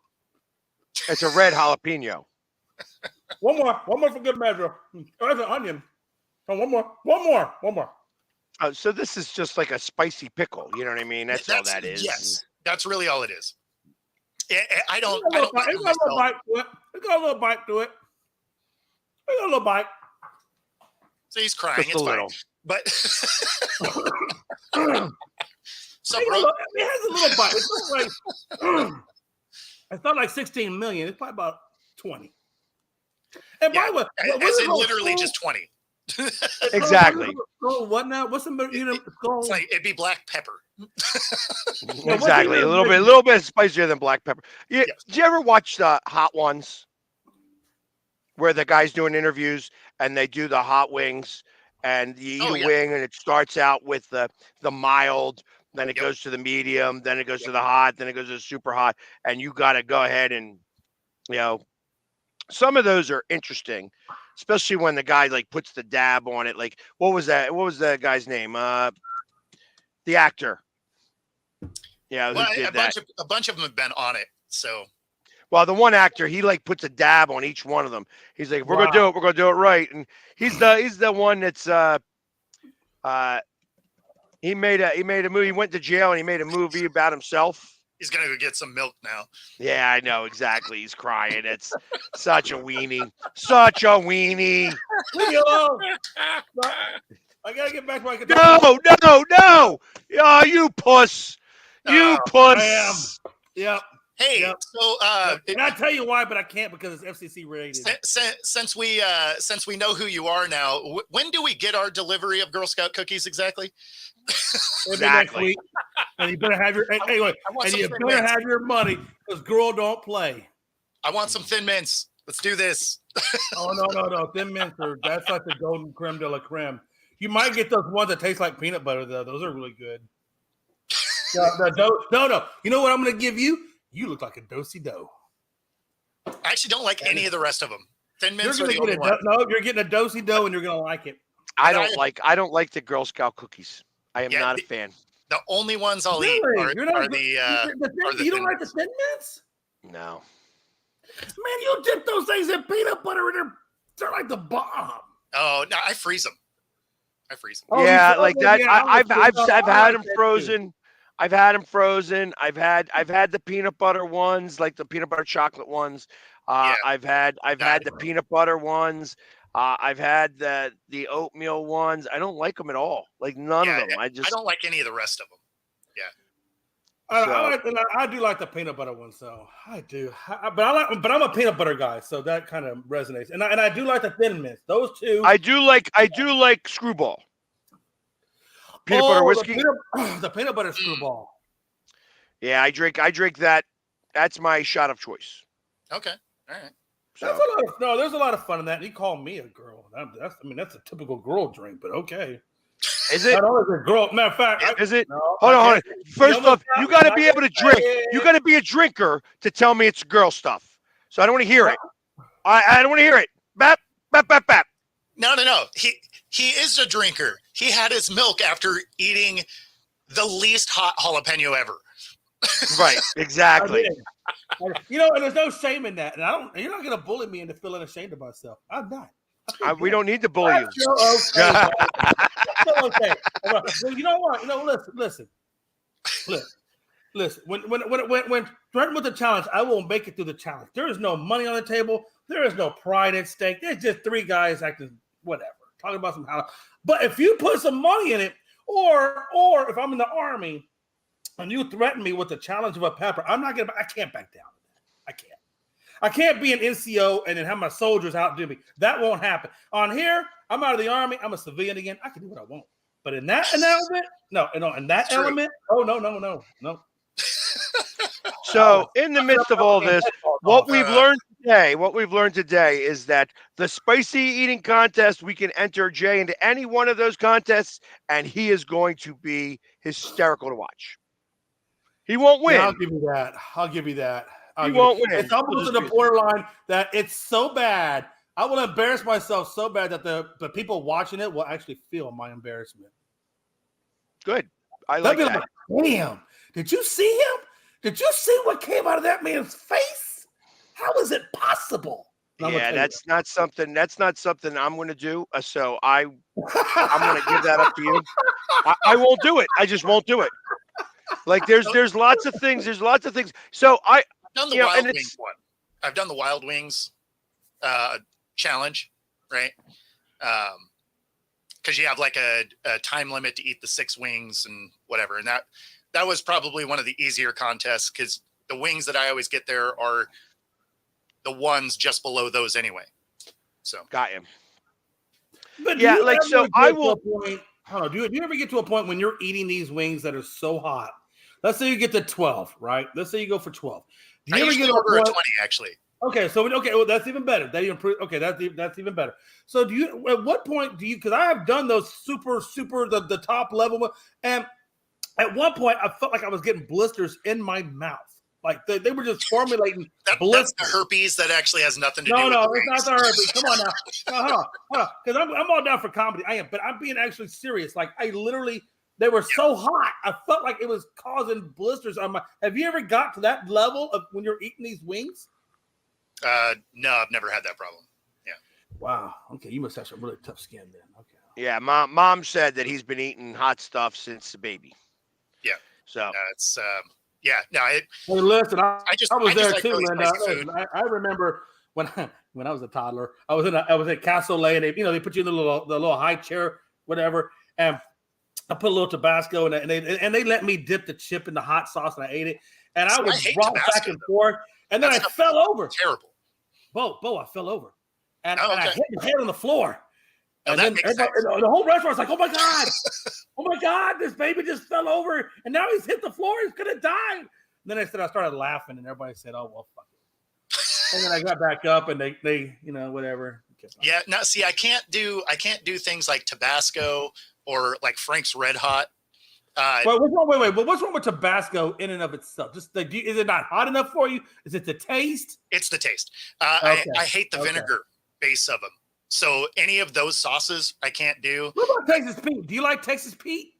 S1: It's a red jalapeno.
S6: One more for good measure. Oh, that's an onion. Oh, one more.
S1: So this is just like a spicy pickle. You know what I mean? That's all that is.
S5: Yes, that's really all it is. I don't.
S6: It's got a little bite to it. It's got a little bite.
S5: So he's crying.
S1: Just
S5: it's
S1: a little.
S5: fine. But so,
S6: it has a little bite. It's not like it's not like 16 million. It's probably about 20. And by the way,
S5: as in literally just 20.
S1: Exactly.
S6: What now? What's the
S5: It's like it'd be black pepper.
S1: Exactly. A little bit spicier than black pepper. Did you ever watch the Hot Ones, where the guy's doing interviews and they do the hot wings, and you eat a wing and it starts out with the mild, then it goes to the medium, then it goes to the hot, then it goes to the super hot, and you got to go ahead and, some of those are interesting, especially when the guy like puts the dab on it. Like, what was that? What was that guy's name? The actor. Yeah,
S5: well,
S1: who did
S5: a bunch of them have been on it. So,
S1: well, the one actor, he like puts a dab on each one of them. He's like, "We're gonna do it. We're gonna do it right." And he's the one that's he made a movie. He went to jail and he made a movie about himself.
S5: He's gonna go get some milk now.
S1: Yeah, I know exactly. He's crying. It's such a weenie. Such a weenie.
S6: Leave me alone. I gotta get back to my
S1: guitar. No. Oh, you puss. You puss.
S6: I am. Yep.
S5: Hey, so
S6: and I tell you why, but I can't because it's FCC rated.
S5: Since we know who you are now, when do we get our delivery of Girl Scout cookies exactly?
S6: Exactly. And you better have your have your money because girl don't play.
S5: I want some Thin Mints. Let's do this.
S6: Oh no. Thin Mints that's like the golden creme de la creme. You might get those ones that taste like peanut butter though. Those are really good. No. You know what I'm gonna give you? You look like a do-si-do.
S5: I actually don't like any of the rest of them. Thin
S6: You're
S5: mints are
S6: gonna
S5: the only
S6: get
S5: one.
S6: no. You're getting a do-si-do, and you're gonna like it.
S1: I don't like the Girl Scout cookies. I am
S5: Yeah,
S1: not a fan.
S5: The only ones I'll eat
S6: Really? You're not
S5: are the
S6: you don't
S5: Thin
S6: like the
S5: Mints.
S6: Thin Mints?
S1: No.
S6: Man, you dip those things in peanut butter, and they're like the bomb.
S5: Oh no, I freeze them.
S6: Oh,
S1: Yeah,
S6: you
S1: like
S6: froze
S1: that.
S6: them? Yeah,
S1: I've
S6: I
S1: had
S6: like
S1: them
S6: that too.
S1: frozen. I've had them frozen. I've had the peanut butter ones, like the peanut butter chocolate ones. I've had the peanut butter ones. I've had the oatmeal ones. I don't like them at all. Like none of them. I
S5: don't like any of the rest of them. Yeah.
S6: I do like the peanut butter one, so I do. But I'm a peanut butter guy, so that kind of resonates. And I do like the Thin Mints. Those two.
S1: I do like Screwball. Peanut butter whiskey.
S6: The peanut butter Screwball.
S1: Yeah, I drink that. That's my shot of choice.
S5: Okay. All right.
S1: So.
S6: There's a lot of fun in that. He called me a girl. That's a typical girl drink, but okay.
S1: Is it?
S6: Not always a girl. Matter of fact,
S1: is it?
S6: No,
S1: hold on. First off, you got to be able to drink. You got to be a drinker to tell me it's girl stuff. So I don't want to hear it. I don't want to hear it. Bap, bap, bap, bap.
S5: No. He is a drinker. He had his milk after eating the least hot jalapeno ever.
S1: Right. Exactly.
S6: And there's no shame in that. And you're not going to bully me into feeling ashamed of myself. I'm not.
S1: We don't need to bully you.
S6: Okay. Okay. Well, you know what? Listen. When threatened with the challenge, I will make it through the challenge. There is no money on the table. There is no pride at stake. There's just three guys acting whatever, talking about some how. But if you put some money in it, or if I'm in the army and you threaten me with the challenge of a pepper, I can't back down. I can't be an NCO and then have my soldiers outdo me. That won't happen. On here, I'm out of the army. I'm a civilian again. I can do what I want. But in that element, no.
S1: So in the midst of all this, what we've learned today is that the spicy eating contest, we can enter Jay into any one of those contests, and he is going to be hysterical to watch. He won't win.
S6: Yeah, I'll give you that.
S1: He won't win.
S6: It's almost to the borderline that it's so bad. I will embarrass myself so bad that the people watching it will actually feel my embarrassment.
S1: Good. I like that.
S6: Damn. Did you see him? Did you see what came out of that man's face? How is it possible?
S1: Yeah, that's not something I'm going to do. So I'm going to give that up to you. I won't do it. I just won't do it. Like there's lots of things. So I've done the
S5: Wild Wings one. I've done the Wild Wings challenge, right? Because you have like a time limit to eat the 6 wings and whatever. And that was probably one of the easier contests because the wings that I always get there are the ones just below those anyway. So
S1: got him.
S6: But
S1: yeah, like so I will.
S6: Do you ever get to a point when you're eating these wings that are so hot? Let's say you get to 12, right? Let's say you go for 12.
S5: Do you ever get over a 20 actually?
S6: Okay, well, that's even better. That's even better. So at what point do you, because I have done those super, the top level, and at one point I felt like I was getting blisters in my mouth. Like they were just formulating blisters.
S5: That's the herpes that actually has nothing to do with
S6: No, it's not the herpes. Come on now. Hold on. Because I'm all down for comedy. I am, but I'm being actually serious. Like I literally, they were so hot. I felt like it was causing blisters on my. Have you ever got to that level of when you're eating these wings?
S5: No, I've never had that problem. Yeah.
S6: Wow. Okay, you must have some really tough skin then. Okay.
S1: Yeah, mom said that he's been eating hot stuff since the baby.
S5: Yeah.
S1: So
S5: it's yeah. No.
S6: Hey, listen, I was there
S5: like
S6: too,
S5: really
S6: Linda. I remember when I was a toddler. I was at Castle Lane. They put you in the little high chair, whatever, and I put a little Tabasco and they let me dip the chip in the hot sauce and I ate it, and I would rock back and forth. And then I fell over.
S5: Terrible.
S6: Bo, I fell over. And I hit my head on the floor. And then the whole restaurant's like, oh my God, this baby just fell over. And now he's hit the floor. He's going to die. And then I started laughing and everybody said, oh, well, fuck it. And then I got back up and they whatever.
S5: Yeah. No, see, I can't do things like Tabasco or like Frank's Red Hot.
S6: Wait. But what's wrong with Tabasco in and of itself? Just is it not hot enough for you? Is it the taste?
S5: It's the taste.
S6: Okay.
S5: I hate the vinegar base of them. So any of those sauces I can't do.
S6: What about Texas Pete? Do you like Texas Pete?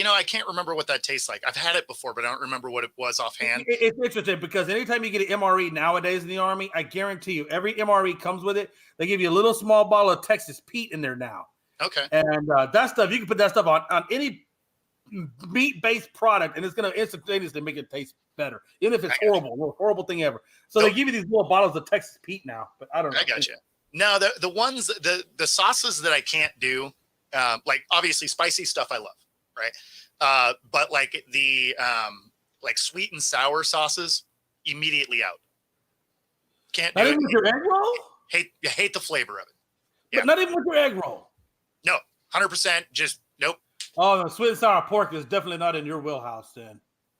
S5: I can't remember what that tastes like. I've had it before, but I don't remember what it was offhand.
S6: It's interesting because anytime you get an MRE nowadays in the Army, I guarantee you, every MRE comes with it. They give you a little small bottle of Texas Pete in there now.
S5: Okay.
S6: And that stuff, you can put that stuff on any meat-based product, and it's going to instantaneously make it taste better, even if it's horrible, the most horrible thing ever. So they give you these little bottles of Texas Pete now, but I don't know.
S5: I got you. No, the ones, the sauces that I can't do, like obviously spicy stuff I love, right? But like the like sweet and sour sauces, immediately out. Can't do
S6: Not
S5: it.
S6: even with your egg roll?
S5: Hate the flavor of it. Yeah.
S6: But not even with your egg roll?
S5: No, 100%. Just nope.
S6: Oh, the sweet and sour pork is definitely not in your wheelhouse then.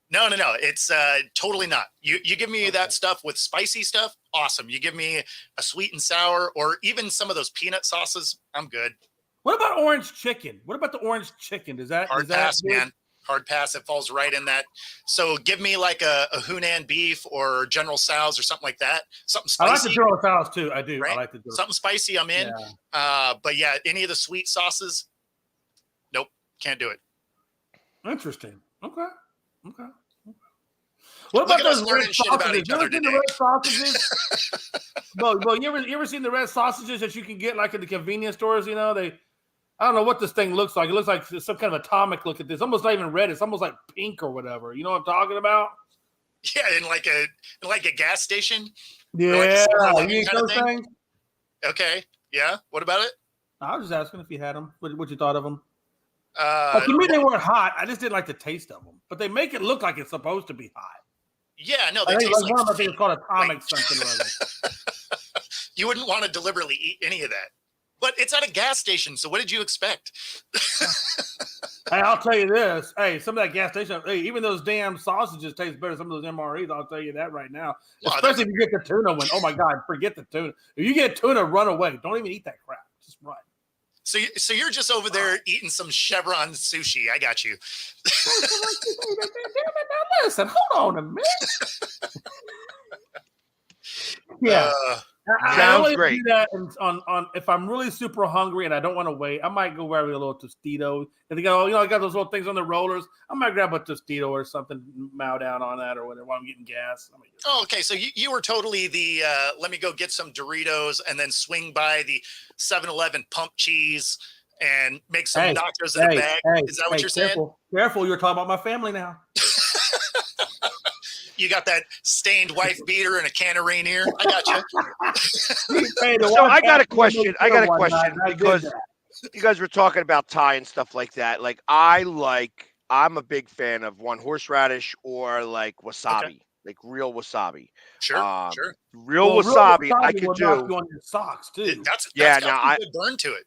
S5: No. It's totally not. You give me that stuff with spicy stuff, awesome. You give me a sweet and sour or even some of those peanut sauces, I'm good.
S6: What about orange chicken? What about the orange chicken?
S5: Hard pass, man. Hard pass. It falls right in that. So give me like a Hunan beef or General Tso's or something like that. Something spicy.
S6: I like the General Tso's too. I do.
S5: Right?
S6: I like the
S5: something spicy. I'm in.
S6: Yeah.
S5: But yeah, any of the sweet sauces, nope, can't do it.
S6: Interesting. Okay. What about those red sausages? You ever seen the red sausages? Bo, you ever seen the red sausages that you can get like in the convenience stores? You know, I don't know what this thing looks like. It looks like some kind of atomic look at this. Almost not even red. It's almost like pink or whatever. You know what I'm talking about?
S5: Yeah, in like a gas station.
S6: Yeah,
S5: like
S6: you eat those things?
S5: Okay. Yeah. What about it?
S6: I was just asking if you had them. What you thought of them? To me, they weren't hot. I just didn't like the taste of them. But they make it look like it's supposed to be hot.
S5: Yeah, no, they
S6: I think
S5: taste
S6: like one of them, I think it's called atomic something or other.
S5: You wouldn't want to deliberately eat any of that. But it's at a gas station, so what did you expect?
S6: Hey, I'll tell you this. Hey, some of that gas station, hey, even those damn sausages taste better than some of those MREs. I'll tell you that right now. Well, especially if you get the tuna one. Oh, my God, forget the tuna. If you get tuna, run away. Don't even eat that crap. Just run.
S5: So you're just over there eating some Chevron sushi. I got you.
S6: Now listen, hold on a minute. Yeah. I only do that on if I'm really super hungry and I don't want to wait. I might go grab a little Tostito. And they go, I got those little things on the rollers. I might grab a Tostito or something, mow down on that or whatever while I'm getting gas.
S5: Oh, okay. So you were totally the let me go get some Doritos and then swing by the 7-Eleven pump cheese and make some nachos in a bag. Is that what you're saying?
S6: Careful, you're talking about my family now.
S5: You got that stained wife beater and a can of Rainier. I got you.
S1: So I got a question. Because you guys were talking about Thai and stuff like that. Like I'm a big fan of horseradish or like wasabi, like real wasabi.
S5: Sure.
S1: Real wasabi I could do.
S6: On your socks too.
S5: That's got a good burn to it.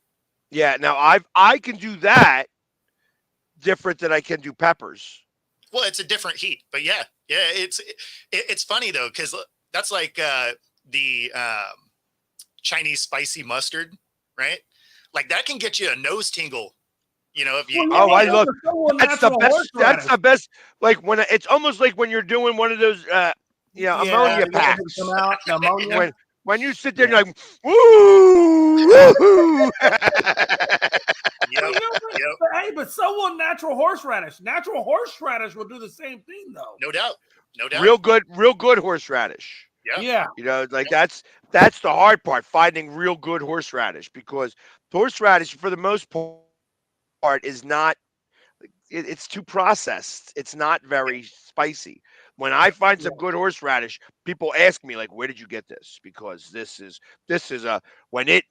S1: Yeah. Now I can do that different than I can do peppers.
S5: Well, it's a different heat, but yeah, it's funny though because that's like the Chinese spicy mustard, right? Like that can get you a nose tingle, if you.
S1: Oh, I love that's the best. That's the best. Like when it's almost like when you're doing one of those, ammonia packs. When you sit there, and you're like, woo.
S6: Hey, but so will natural horseradish. Natural horseradish will do the same thing, though.
S5: No doubt.
S1: Real good horseradish.
S5: Yeah.
S1: That's the hard part, finding real good horseradish, because horseradish, for the most part, is not. It's too processed. It's not very spicy. When I find some good horseradish, people ask me like, "Where did you get this?" Because this is when it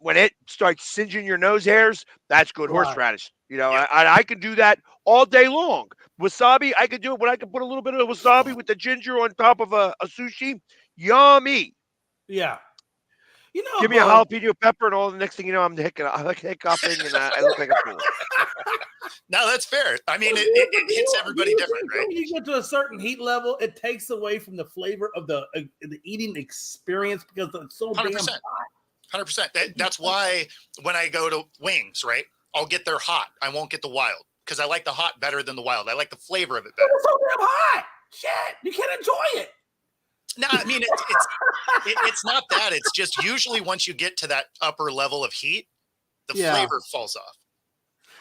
S1: starts singeing your nose hairs, that's good horseradish. I can do that all day long. Wasabi, I could do it when I can put a little bit of wasabi with the ginger on top of a sushi. Yummy.
S6: Yeah.
S1: Give me a jalapeno pepper, and all the next thing you know, I'm hiccuping, and I look like a fool.
S5: No, that's fair. I mean, it hits everybody different, right?
S6: When you get to a certain heat level, it takes away from the flavor of the eating experience because it's so
S5: 100%.
S6: damn hot.
S5: 100%. That's why when I go to wings, right, I'll get their hot. I won't get the wild because I like the hot better than the wild. I like the flavor of it better.
S6: It's so damn hot. Shit, you can't enjoy it.
S5: No, I mean it's not that. It's just usually once you get to that upper level of heat, the flavor falls off.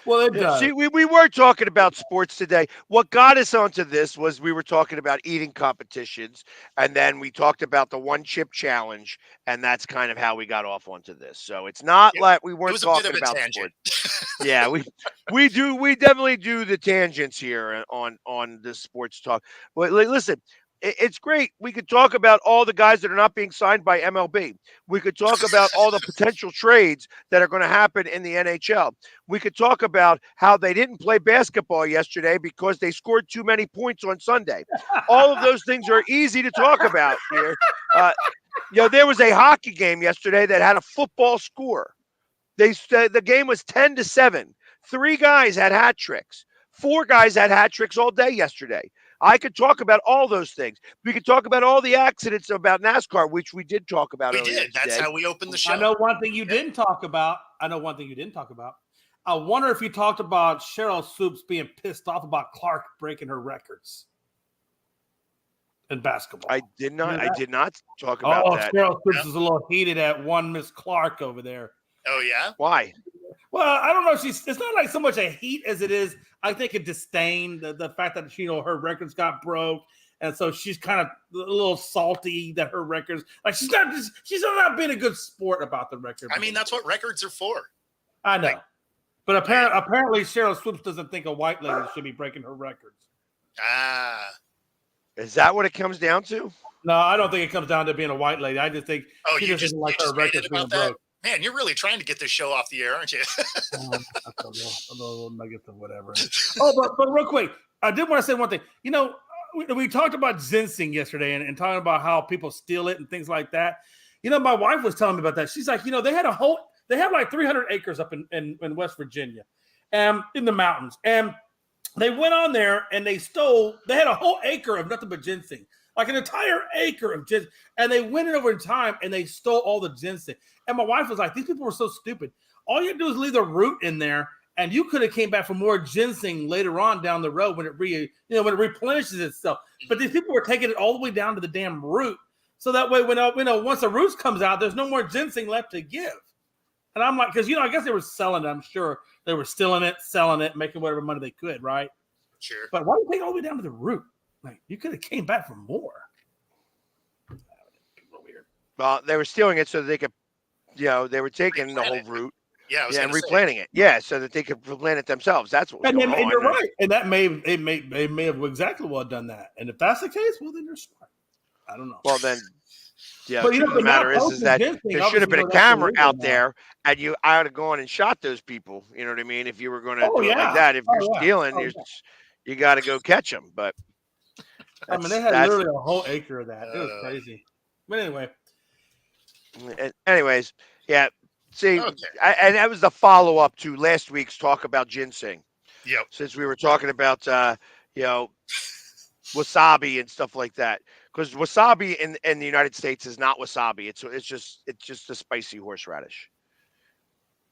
S6: Well, it does.
S1: See, we were talking about sports today. What got us onto this was we were talking about eating competitions, and then we talked about the one chip challenge, and that's kind of how we got off onto this. So it's not like we
S5: It
S1: weren't
S5: was a bit
S1: talking
S5: of a
S1: about
S5: tangent.
S1: sports. Yeah, we definitely do the tangents here on this sports talk. But listen, it's great. We could talk about all the guys that are not being signed by MLB. We could talk about all the potential trades that are going to happen in the NHL. We could talk about how they didn't play basketball yesterday because they scored too many points on Sunday. All of those things are easy to talk about here. There was a hockey game yesterday that had a football score. The game was 10-7. 3 guys had hat tricks. 4 guys had hat tricks all day yesterday. I could talk about all those things. We could talk about all the accidents about NASCAR, which we did talk about
S5: We
S1: earlier
S5: did. That's
S1: today.
S5: how we opened the show.
S6: I know one thing you didn't talk about. I wonder if you talked about Cheryl Swoops being pissed off about Clark breaking her records in basketball.
S1: I did not talk about that.
S6: Cheryl Swoops is a little heated at one Miss Clark over there.
S5: Oh, yeah?
S1: Why?
S6: Well, I don't know. It's not like so much a heat as it is, I think, a disdain. The fact that her records got broke, and so she's kind of a little salty that her records, like she's not being a good sport about the record.
S5: I mean, that's what records are for.
S6: I know, but apparently Cheryl Swoops doesn't think a white lady should be breaking her records.
S1: Is that what it comes down to?
S6: No, I don't think it comes down to being a white lady. I just think she doesn't like her records being broke.
S5: Man, you're really trying to get this show off the air, aren't you?
S6: A little nuggets of whatever. But real quick, I did want to say one thing. We talked about ginseng yesterday and talking about how people steal it and things like that. My wife was telling me about that. She's like, they have like 300 acres up in West Virginia, in the mountains, and they went on there and they had a whole acre of nothing but ginseng. Like an entire acre of ginseng. And they went in over in time and they stole all the ginseng. And my wife was like, these people were so stupid. All you do is leave the root in there, and you could have came back for more ginseng later on down the road when it replenishes itself. But these people were taking it all the way down to the damn root. So that way, once the roots comes out, there's no more ginseng left to give. And I'm like, because I guess they were selling it. I'm sure they were stealing it, selling it, making whatever money they could, right?
S5: Sure.
S6: But why do you take it all the way down to the root? Like, you could have came back for more. Weird.
S1: Well, they were stealing it so that they could, they were taking the whole root, and replanting it, so that they could replant it themselves. That's what was going on.
S6: And you're right, and they may have exactly well done that. And if that's the case, well, then they're smart. I don't know.
S1: Well, then,
S6: but
S1: the matter is that there should have been a camera out there, and I would have gone and shot those people. You know what I mean? If you were going to do it like that, if you're stealing, you got to go catch them. But
S6: they had literally a whole acre of that. It was crazy. But anyway.
S1: Anyways, yeah. See, and that was the follow-up to last week's talk about ginseng.
S5: Yep.
S1: Since we were talking about, wasabi and stuff like that, because wasabi in the United States is not wasabi. It's just a spicy horseradish.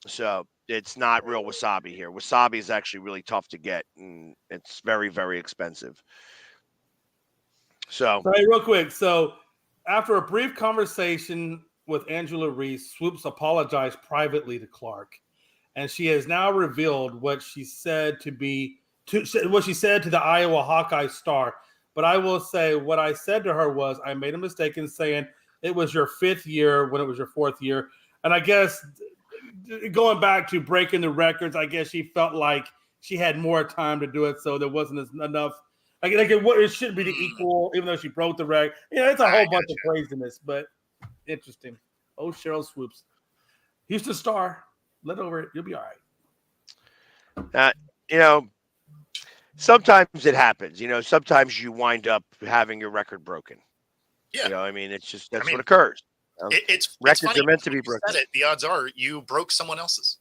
S1: So it's not real wasabi here. Wasabi is actually really tough to get, and it's very, very expensive. So,
S6: real quick. So, after a brief conversation with Angela Reese, Swoops apologized privately to Clark, and she has now revealed what she said to the Iowa Hawkeye star. But I will say what I said to her was, I made a mistake in saying it was your 5th year when it was your 4th year. And I guess going back to breaking the records, I guess she felt like she had more time to do it, so there wasn't enough. It shouldn't be the equal, even though she broke the record. It's a whole bunch of craziness, but interesting. Oh, Cheryl Swoops. Houston Star. Let over it. You'll be all
S1: right. Sometimes it happens. Sometimes you wind up having your record broken.
S5: Yeah.
S1: I mean, that's what occurs. Records are meant to be broken.
S5: The odds are you broke someone else's.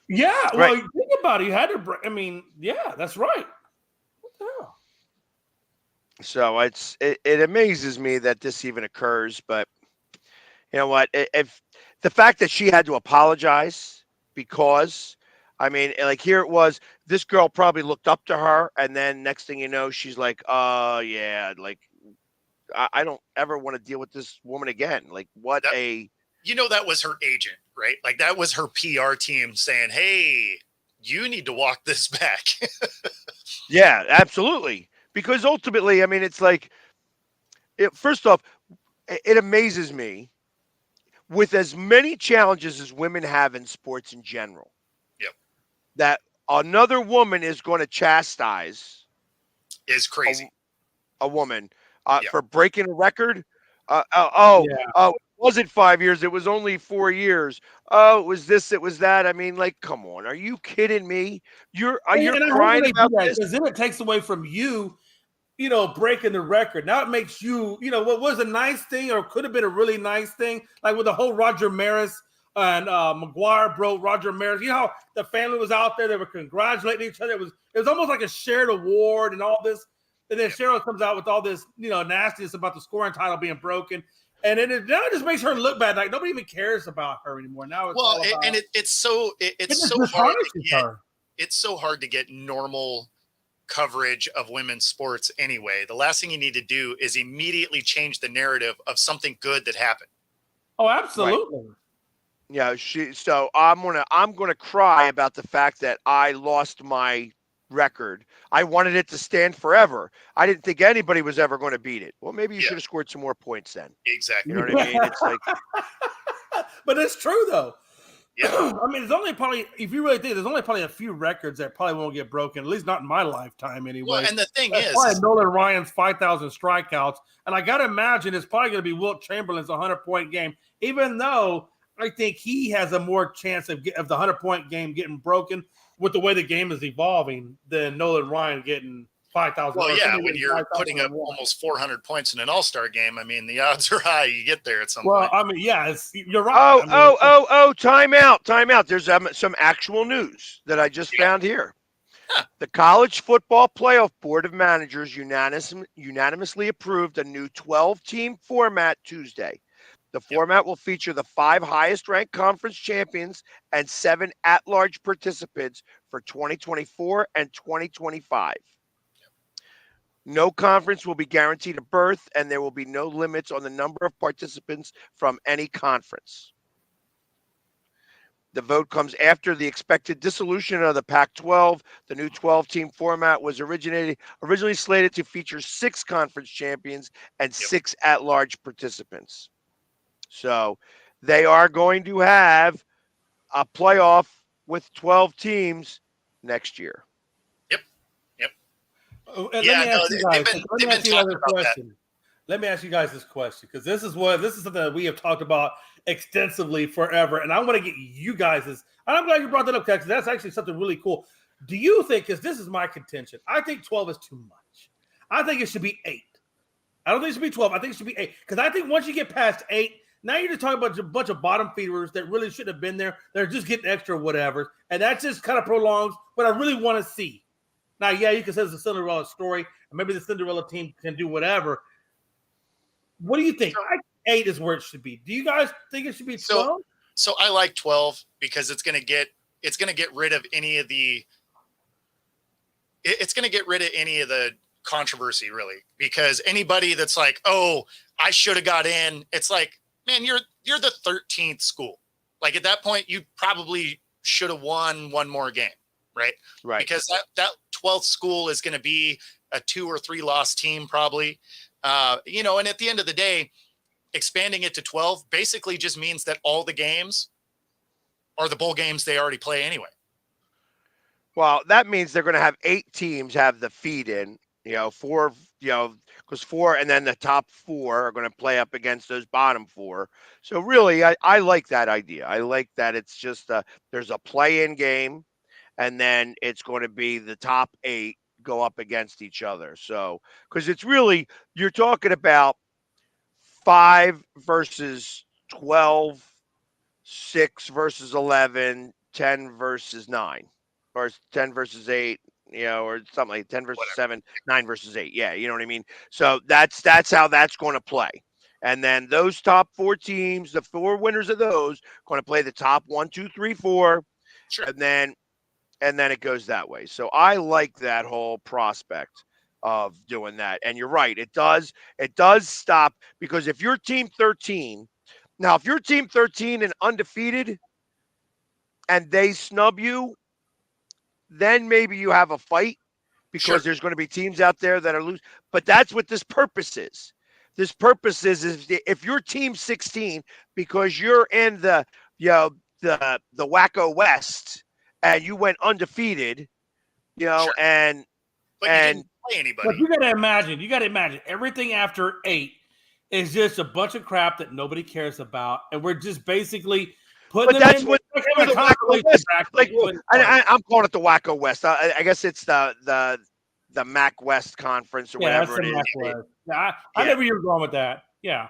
S6: Yeah. Well, think about it. You had to break. I mean, yeah, that's right. What the hell?
S1: So it amazes me that this even occurs, but you know what? If the fact that she had to apologize because, I mean, like here it was, this girl probably looked up to her, and then next thing you know, she's like, yeah, like I don't ever want to deal with this woman again. Like, what
S5: That-
S1: a
S5: that was her agent, right? Like that was her PR team saying, "Hey, you need to walk this back."
S1: yeah, absolutely. Because ultimately, I mean, it's like, first off, it amazes me with as many challenges as women have in sports in general,
S5: Yep.
S1: that another woman is going to chastise
S5: Is crazy.
S1: a woman
S5: Yeah.
S1: for breaking a record.
S6: Yeah.
S1: It wasn't 5 years. It was only 4 years. Oh, it was this. It was that. I mean, like, come on. Are you kidding me? You're
S6: And I hate when
S1: crying
S6: they do
S1: about
S6: that
S1: this.
S6: because then it takes away from you, breaking the record. Now it makes you, what was a nice thing or could have been a really nice thing, like with the whole Roger Maris and McGuire broke Roger Maris. You know how the family was out there, they were congratulating each other. It was almost like a shared award and all this. And then Cheryl comes out with all this, nastiness about the scoring title being broken. And then now it just makes her look bad. Like nobody even cares about her anymore. Now it's all about,
S5: it's so
S6: just
S5: hard to
S6: tarnishes
S5: get.
S6: her.
S5: It's so hard to get normal coverage of women's sports anyway. The last thing you need to do is immediately change the narrative of something good that happened.
S6: Oh, absolutely.
S1: Right. Yeah, so I'm gonna cry about the fact that I lost my record. I wanted it to stand forever. I didn't think anybody was ever going to beat it. Well, maybe you should have scored some more points then.
S5: Exactly.
S1: You know what I mean? It's like,
S6: but it's true though.
S5: Yeah.
S6: I mean, there's only probably, if you really think, there's only probably a few records that probably won't get broken, at least not in my lifetime anyway.
S5: Well, and the thing
S6: That's
S5: is,
S6: probably Nolan Ryan's 5,000 strikeouts. And I got to imagine it's probably going to be Wilt Chamberlain's 100-point game, even though I think he has a more chance of the 100-point game getting broken with the way the game is evolving than Nolan Ryan getting 5,000.
S5: well, yeah, when you're putting up almost 400 points in an all-star game, I mean, the odds are high you get there at some point.
S6: Well, I mean, yeah, you're right.
S1: time out. There's some actual news that I just found here. The College Football Playoff Board of Managers unanimously approved a new 12-team format Tuesday. The format will feature the 5 highest-ranked conference champions and 7 at-large participants for 2024 and 2025. No conference will be guaranteed a berth, and there will be no limits on the number of participants from any conference. The vote comes after the expected dissolution of the Pac-12. The new 12-team format was originally slated to feature 6 conference champions and 6 at-large participants. So they are going to have a playoff with 12 teams next year.
S6: Let me ask you guys this question, because this is something that we have talked about extensively forever, and I want to get you guys this. And I'm glad you brought that up, because that's actually something really cool. Do you think? Because this is my contention. I think 12 is too much. I think it should be 8. I don't think it should be 12. I think it should be 8, because I think once you get past 8, now you're just talking about a bunch of bottom feeders that really shouldn't have been there. They're just getting extra whatever, and that just kind of prolongs what I really want to see. Now, yeah, you can say it's a Cinderella story, and maybe the Cinderella team can do whatever. What do you think? 8 is where it should be. Do you guys think it should be 12?
S5: So I like 12 because it's going to get rid of any of the controversy, really, because anybody that's like, oh, I should have got in, it's like, man, you're the 13th school. Like at that point, you probably should have won one more game. Right. Because that 12th school is going to be a 2 or 3 loss team probably, and at the end of the day, expanding it to 12 basically just means that all the games are the bowl games they already play anyway.
S1: Well, that means they're going to have 8 teams have the feed in, 4, because 4 and then the top 4 are going to play up against those bottom 4. So really, I like that idea. I like that it's just there's a play-in game. And then it's going to be the top 8 go up against each other. So, because it's really, you're talking about 5 versus 12, 6 versus 11, 10 versus 9, or 10 versus 8, or something like 10 versus 7, 9 versus 8. Yeah, you know what I mean? So that's how that's going to play. And then those top 4 teams, the 4 winners of those, going to play the top 1, 2, 3, 4.
S5: Sure.
S1: And then it goes that way. So I like that whole prospect. of doing that. And you're right, it does stop, because if you're team 13, now if you're team 13 and undefeated and they snub you, then maybe you have a fight,
S5: Sure.
S1: because there's going to be teams out there that are loose. But that's what this purpose is. This purpose is if you're team 16 because you're in the the Wacko West and you went undefeated,
S5: Sure.
S1: and
S5: But you didn't play anybody.
S6: But you got to imagine everything after 8 is just a bunch of crap that nobody cares about, and we're just basically putting
S1: But
S6: them
S1: that's
S6: in
S1: what
S6: like
S1: the
S6: a
S1: Wacko
S6: consolation
S1: West.
S6: bracket.
S1: Like I'm calling it the Wacko West. I guess it's the Mac West Conference or
S6: Yeah, that's
S1: whatever
S6: the
S1: it is.
S6: Mac West. Yeah, I
S1: Yeah.
S6: know where you're going with that. Yeah.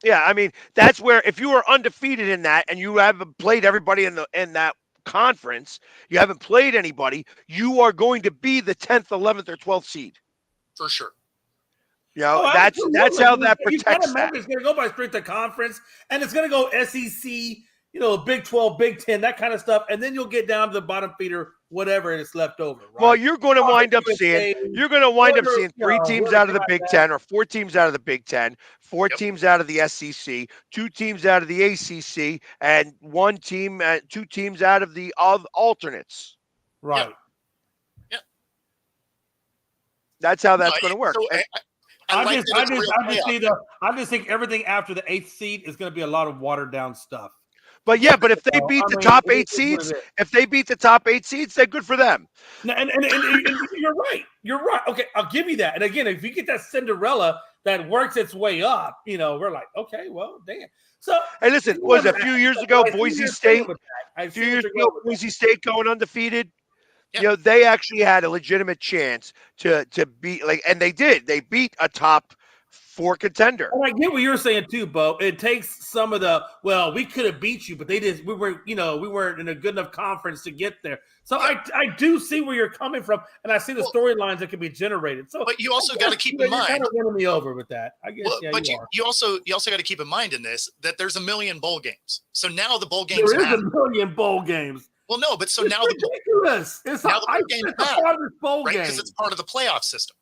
S1: Yeah, I mean, that's where if you were undefeated in that and you haven't played everybody in that conference, you haven't played anybody, you are going to be the 10th, 11th, or 12th seed.
S5: For sure.
S1: That's how that
S6: You got to
S1: protects that.
S6: imagine it's going to go by strength of conference, and it's going to go SEC, Big 12, Big 10, that kind of stuff, and then you'll get down to the bottom feeder, whatever is left over. Right?
S1: Well, you're going to wind up seeing 3 teams out of the Big 10 or 4 teams out of the Big 10, 4 teams out of the SEC, 2 teams out of the ACC, and 2 teams out of the alternates.
S6: Right.
S5: Yeah.
S1: That's how that's going to work.
S5: So
S6: I just think everything after the 8th seed is going to be a lot of watered down stuff.
S1: But but if they beat the top 8 seeds, then good for them.
S6: And you're right. You're right. Okay, I'll give you that. And again, if you get that Cinderella that works its way up, we're like, okay, well, damn. So
S1: hey, listen, was a few years ago Boise State? Boise State going undefeated.
S5: Yeah.
S1: They actually had a legitimate chance to beat, and they did. They beat a top 4 contender.
S6: And I get what you're saying too, Bo. It takes some of we could have beat you, but we weren't in a good enough conference to get there. So I do see where you're coming from, and I see the storylines that can be generated. So,
S5: but you also got to keep in mind,
S6: you're kind of winning me over with that. I guess.
S5: But you also got to keep in mind in this that there's a million bowl games. So now the bowl games.
S6: There is a million bowl games.
S5: Well, no, but so now
S6: ridiculous.
S5: the bowl games matter,
S6: bowl
S5: right?
S6: game
S5: Because it's part of the playoff system.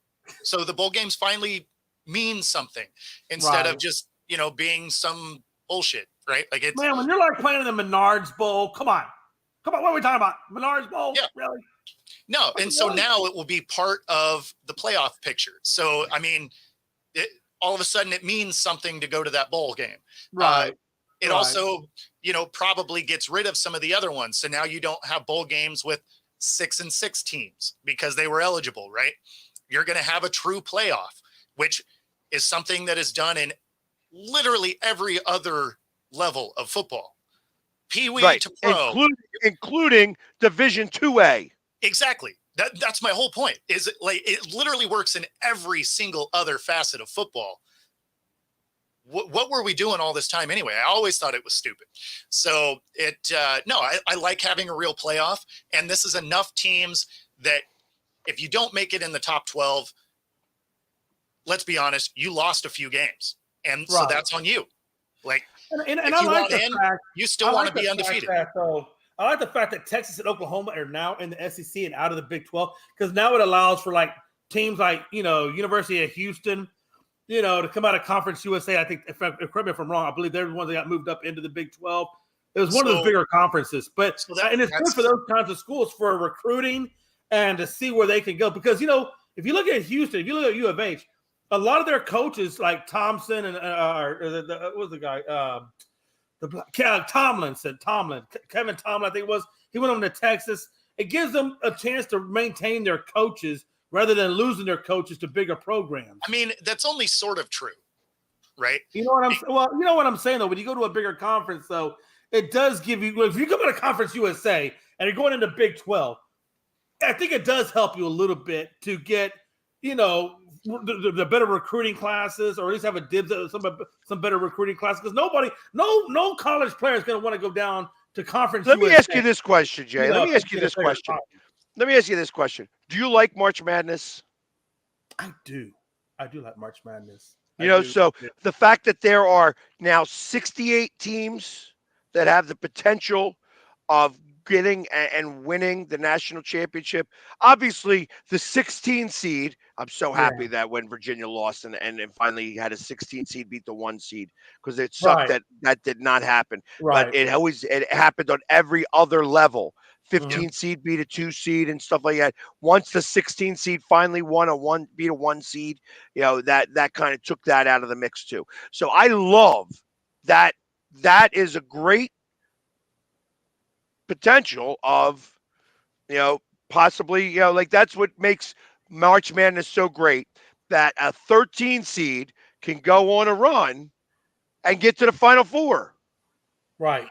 S5: So the bowl games finally mean something instead of just being some bullshit, right? Like it's
S6: when you're like playing in the Menards Bowl. Come on, what are we talking about? Menards Bowl?
S5: Yeah.
S6: Really?
S5: No, and so now it will be part of the playoff picture. So I mean, all of a sudden it means something to go to that bowl game,
S6: right?
S5: It also, probably gets rid of some of the other ones. So now you don't have bowl games with 6 and 6 teams because they were eligible, right? You're going to have a true playoff, which is something that is done in literally every other level of football. Pee-wee to pro.
S1: Including Division 2A.
S5: Exactly. That's my whole point. Is it literally works in every single other facet of football. What were we doing all this time anyway? I always thought it was stupid. So I like having a real playoff, and this is enough teams that if you don't make it in the top 12, let's be honest, you lost a few games, and so that's on you. Like,
S6: and
S5: if
S6: I
S5: you
S6: like
S5: want
S6: the
S5: in,
S6: fact,
S5: you still want to be undefeated.
S6: I like the fact that Texas and Oklahoma are now in the SEC and out of the Big 12, because now it allows for teams like University of Houston, to come out of Conference USA. I think, correct me if I'm wrong, I believe they're the ones that got moved up into the Big 12. It was one of those bigger conferences, and it's good for those kinds of schools for recruiting and to see where they can go. Because if you look at Houston, if you look at U of H, a lot of their coaches like Thompson and what was the guy? Kevin Tomlin, I think it was. He went on to Texas. It gives them a chance to maintain their coaches rather than losing their coaches to bigger programs.
S5: I mean, that's only sort of true, right?
S6: You know what I'm saying though. When you go to a bigger conference, though, it does give you. If you come to Conference USA and you're going into Big 12, I think it does help you a little bit to get the better recruiting classes, or at least have a dibs at some better recruiting classes. Because no college player is going to want to go down to Conference USA.
S1: Let me ask you this question, Jay. Let me ask you this question. Do you like March Madness?
S6: I do like March Madness.
S1: So the fact that there are now 68 teams that have the potential of getting and winning the national championship. Obviously, the 16 seed. I'm so happy that when Virginia lost and finally had a 16 seed beat the 1 seed, because it sucked that did not happen. But it happened on every other level. 15 seed beat a 2 seed and stuff like that. Once the 16 seed finally beat a 1 seed, that kind of took that out of the mix too. So I love that. That is a great potential of, possibly, like that's what makes March Madness so great, that a 13 seed can go on a run and get to the Final Four.
S6: Right.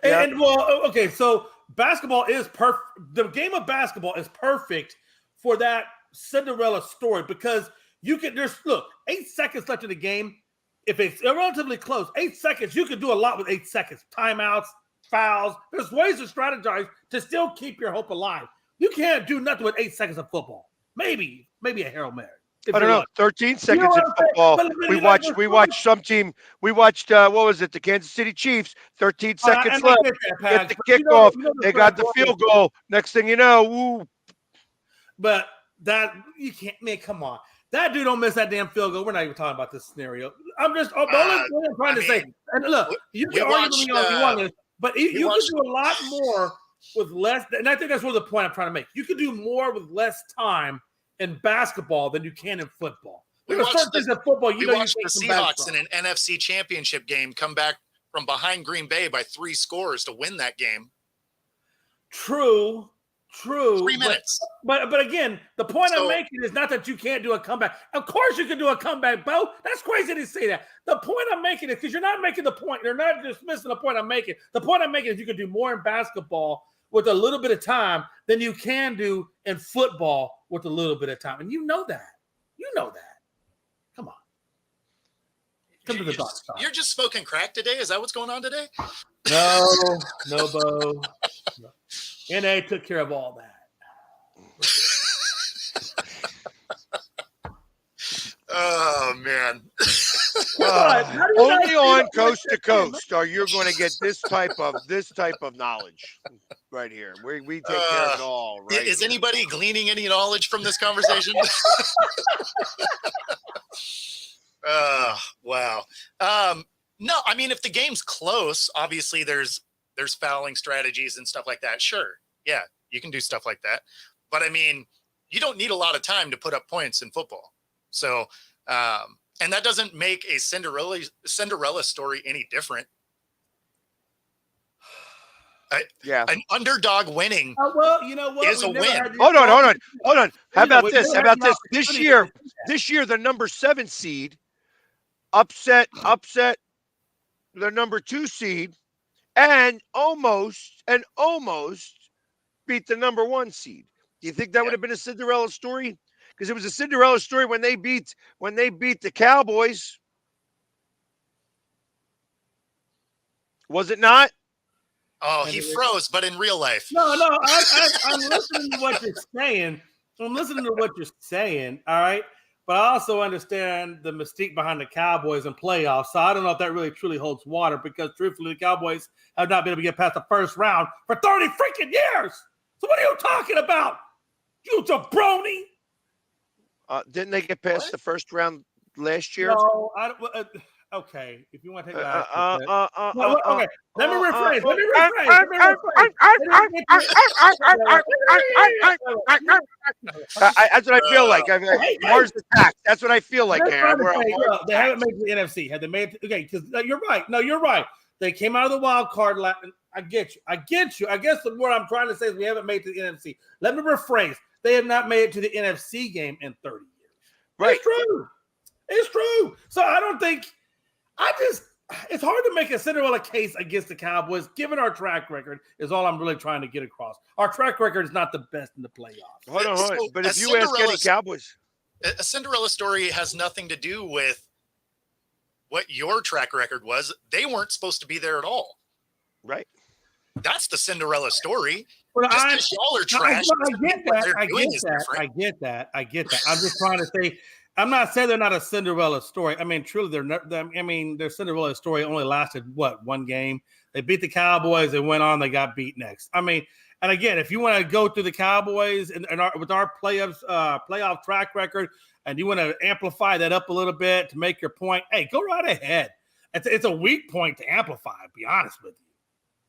S6: And well, okay, so basketball is perfect. The game of basketball is perfect for that Cinderella story, because there's 8 seconds left in the game. If it's relatively close, 8 seconds, you can do a lot with 8 seconds. Timeouts, fouls. There's ways to strategize to still keep your hope alive. You can't do nothing with 8 seconds of football. Maybe a Hail Mary.
S1: I don't know. 13 seconds in football. We watched some team. We watched what was it? The Kansas City Chiefs. 13 seconds left. Get the kickoff. They got the field goal. Next thing you know, woo.
S6: But that you can't. Man, come on. That dude don't miss that damn field goal. We're not even talking about this scenario. I'm just the only thing I'm trying to say. And look, you can argue with me all you want, but you can do a lot more with less. And I think that's what the point I'm trying to make. You can do more with less time in basketball than you can in football.
S5: We watched the Seahawks in an NFC championship game come back from behind Green Bay by 3 scores to win that game.
S6: True.
S5: 3 minutes.
S6: But again, the point I'm making is not that you can't do a comeback. Of course you can do a comeback, Bo. That's crazy to say that. The point I'm making is, because you're not making the point. You're not dismissing the point I'm making. The point I'm making is you can do more in basketball with a little bit of time than you can do in football with a little bit of time. And you know that. Come on. Come to the dark side.
S5: You're just smoking crack today? Is that what's going on today?
S6: No, Bo. No. NA took care of all that.
S5: Oh, man.
S1: Only on Coast to Coast are you going to get this type of knowledge right here. We take care of it all. Right?
S5: Is anybody gleaning any knowledge from this conversation? Wow. No, I mean, if the game's close, obviously there's fouling strategies and stuff like that. Sure. Yeah, you can do stuff like that. But I mean, you don't need a lot of time to put up points in football. So, and that doesn't make a Cinderella story any different. An underdog winning
S6: well, you know what?
S5: is a win.
S1: Hold on. How about this? This year, the number 7 seed upset the number 2 seed and almost beat the number 1 seed. Do you think that would have been a Cinderella story? Because it was a Cinderella story when they beat the Cowboys. Was it not?
S5: Oh, he froze, but in real life.
S6: No, I'm listening to what you're saying. All right. But I also understand the mystique behind the Cowboys and playoffs. So I don't know if that really truly holds water, because truthfully, the Cowboys have not been able to get past the first round for 30 freaking years. So what are you talking about? You jabroni.
S1: Didn't they get past the first round last year?
S6: No, okay. If you want to take that, okay. Let me rephrase.
S1: That's what I feel like. Mars attack. That's what I feel like.
S6: They haven't made the NFC. Had they made? Okay, because you're right. No, you're right. They came out of the wild card. I get you. I guess what I'm trying to say is we haven't made it to the NFC. Let me rephrase. They have not made it to the NFC game in 30 years. Right. It's true. So I don't think. It's hard to make a Cinderella case against the Cowboys, given our track record, is all I'm really trying to get across. Our track record is not the best in the playoffs.
S1: Hold on. But if you ask any Cowboys.
S5: A Cinderella story has nothing to do with what your track record was. They weren't supposed to be there at all.
S1: Right.
S5: That's the Cinderella story.
S6: But
S5: just y'all are trash.
S6: I get that. I'm just trying to say, I'm not saying they're not a Cinderella story. I mean, truly, they're not. I mean, their Cinderella story only lasted one game. They beat the Cowboys and went on. They got beat next. I mean, and again, if you want to go through the Cowboys and with our playoff track record, and you want to amplify that up a little bit to make your point, hey, go right ahead. It's a weak point to amplify. To be honest with you.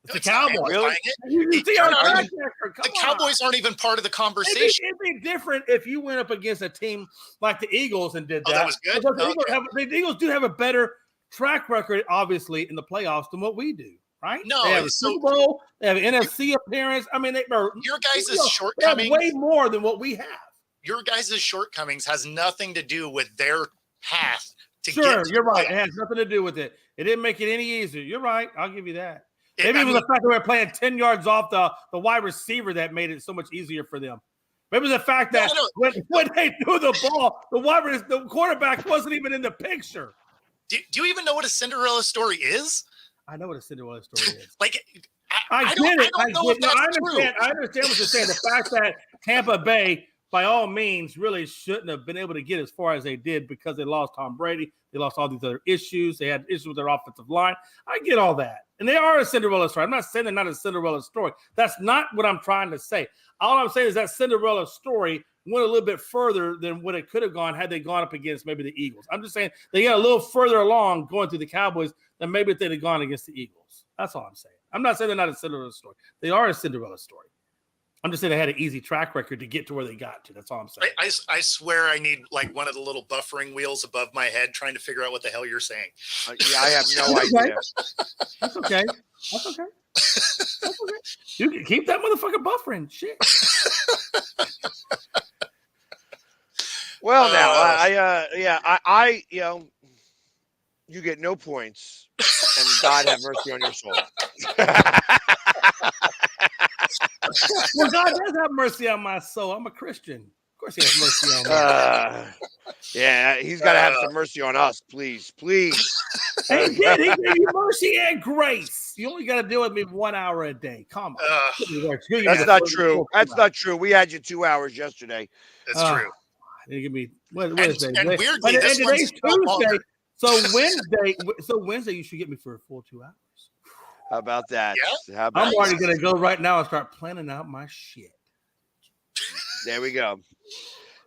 S6: It's the Cowboys.
S1: Really?
S5: The Cowboys aren't even part of the conversation.
S6: It'd be different if you went up against a team like the Eagles and did that.
S5: That was good.
S6: The Eagles do have a better track record, obviously, in the playoffs than what we do, right?
S5: No,
S6: they have a Super Bowl. They have an NFC appearance. I mean,
S5: your guys' shortcomings
S6: way more than what we have.
S5: Your guys' shortcomings has nothing to do with their path to
S6: get.
S5: Sure,
S6: you're right. It has nothing to do with it. It didn't make it any easier. You're right. I'll give you that. Maybe it was the fact that we were playing 10 yards off the wide receiver that made it so much easier for them. Maybe the fact that when they threw the ball, the quarterback wasn't even in the picture.
S5: Do you even know what a Cinderella story is?
S6: I know what a Cinderella story is.
S5: I don't know if that's true.
S6: I understand what you're saying. The fact that Tampa Bay, by all means, really shouldn't have been able to get as far as they did because they lost Tom Brady. They lost all these other issues. They had issues with their offensive line. I get all that. And they are a Cinderella story. I'm not saying they're not a Cinderella story. That's not what I'm trying to say. All I'm saying is that Cinderella story went a little bit further than what it could have gone had they gone up against maybe the Eagles. I'm just saying they got a little further along going through the Cowboys than maybe if they'd have gone against the Eagles. That's all I'm saying. I'm not saying they're not a Cinderella story. They are a Cinderella story. I'm just saying they had an easy track record to get to where they got to. That's all I'm saying.
S5: I swear I need like one of the little buffering wheels above my head trying to figure out what the hell you're saying.
S1: I have no idea.
S6: That's okay. That's okay. That's okay. You can keep that motherfucker buffering. Shit.
S1: Well, now, I you get no points, and God have mercy on your soul.
S6: Well, God does have mercy on my soul. I'm a Christian. Of course he has mercy on me.
S1: Yeah, he's got to have some mercy on us, please.
S6: He gave you mercy and grace. You only got to deal with me 1 hour a day. Come on.
S1: That's not true. That's not true. We had you 2 hours yesterday.
S5: That's true.
S6: They give me what is that?
S5: And weirdly, this
S6: today's
S5: Tuesday.
S6: So Wednesday you should get me for a full 2 hours.
S1: How about that?
S5: Yeah.
S6: I'm already gonna go right now and start planning out my shit.
S1: There we go.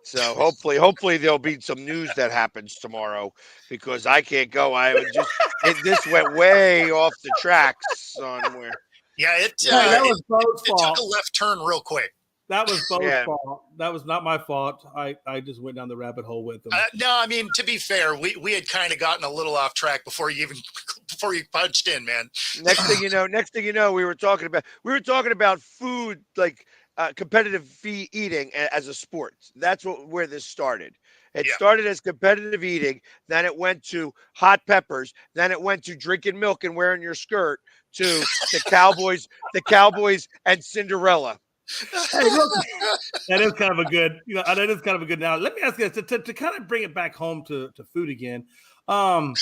S1: So hopefully there'll be some news that happens tomorrow because I can't go. This went way off the tracks somewhere.
S5: Yeah, it
S6: was Bo's fault.
S5: Took a left turn real quick.
S6: That was Bo's fault. That was not my fault. I just went down the rabbit hole with them.
S5: No, I mean, to be fair, we had kind of gotten a little off track before you punched in, man.
S1: Next thing you know, we were talking about food, like competitive eating as a sport. That's where this started. It started as competitive eating, then it went to hot peppers, then it went to drinking milk and wearing your skirt, to the Cowboys and Cinderella.
S6: Hey, look, that is kind of a good, now. Let me ask you this, to kind of bring it back home to food again. No,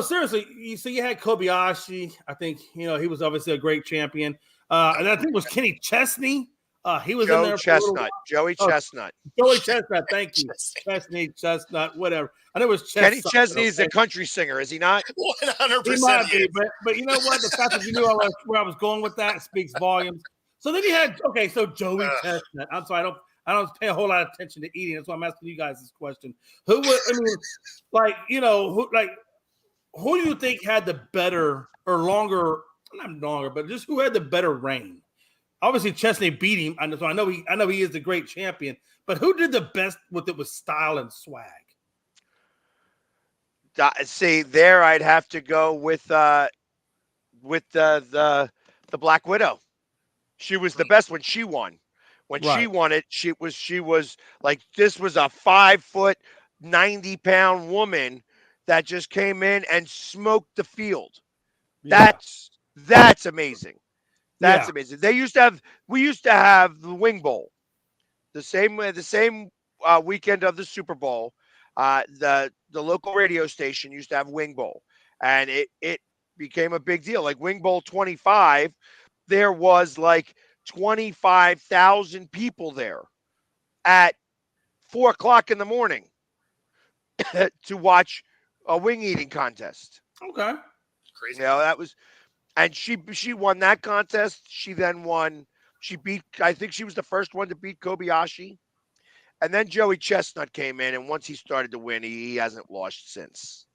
S6: seriously. You had Kobayashi. I think, he was obviously a great champion. And I think it was Kenny Chesney. He was in there.
S1: Joey Chestnut.
S6: Joey Chestnut. Thank you. Chestnut, whatever. I know it was Chestnut.
S1: Kenny Chesney is a country singer, is he not?
S5: 100%.
S6: He might be, but you know what? The fact that you knew where I was going with that speaks volumes. So then you had Joey Chestnut. I'm sorry, I don't pay a whole lot of attention to eating. That's why I'm asking you guys this question. Who do you think had the better or longer, not longer, but just who had the better reign? Obviously, Chesney beat him. So I know he is the great champion. But who did the best with it with style and swag?
S1: See, there I'd have to go with the Black Widow. She was the best when she won. When she won it, she was like, this was a 5', 90-pound woman that just came in and smoked the field. Yeah. That's amazing. That's amazing. We used to have the Wing Bowl, the same weekend of the Super Bowl. The local radio station used to have Wing Bowl, and it became a big deal. Like Wing Bowl 25, there was like 25,000 people there at 4:00 in the morning to watch a wing eating contest.
S6: Okay.
S5: Crazy.
S1: You know, that was, and she won that contest. She then won. She beat. I think she was the first one to beat Kobayashi. And then Joey Chestnut came in, and once he started to win, he hasn't lost since.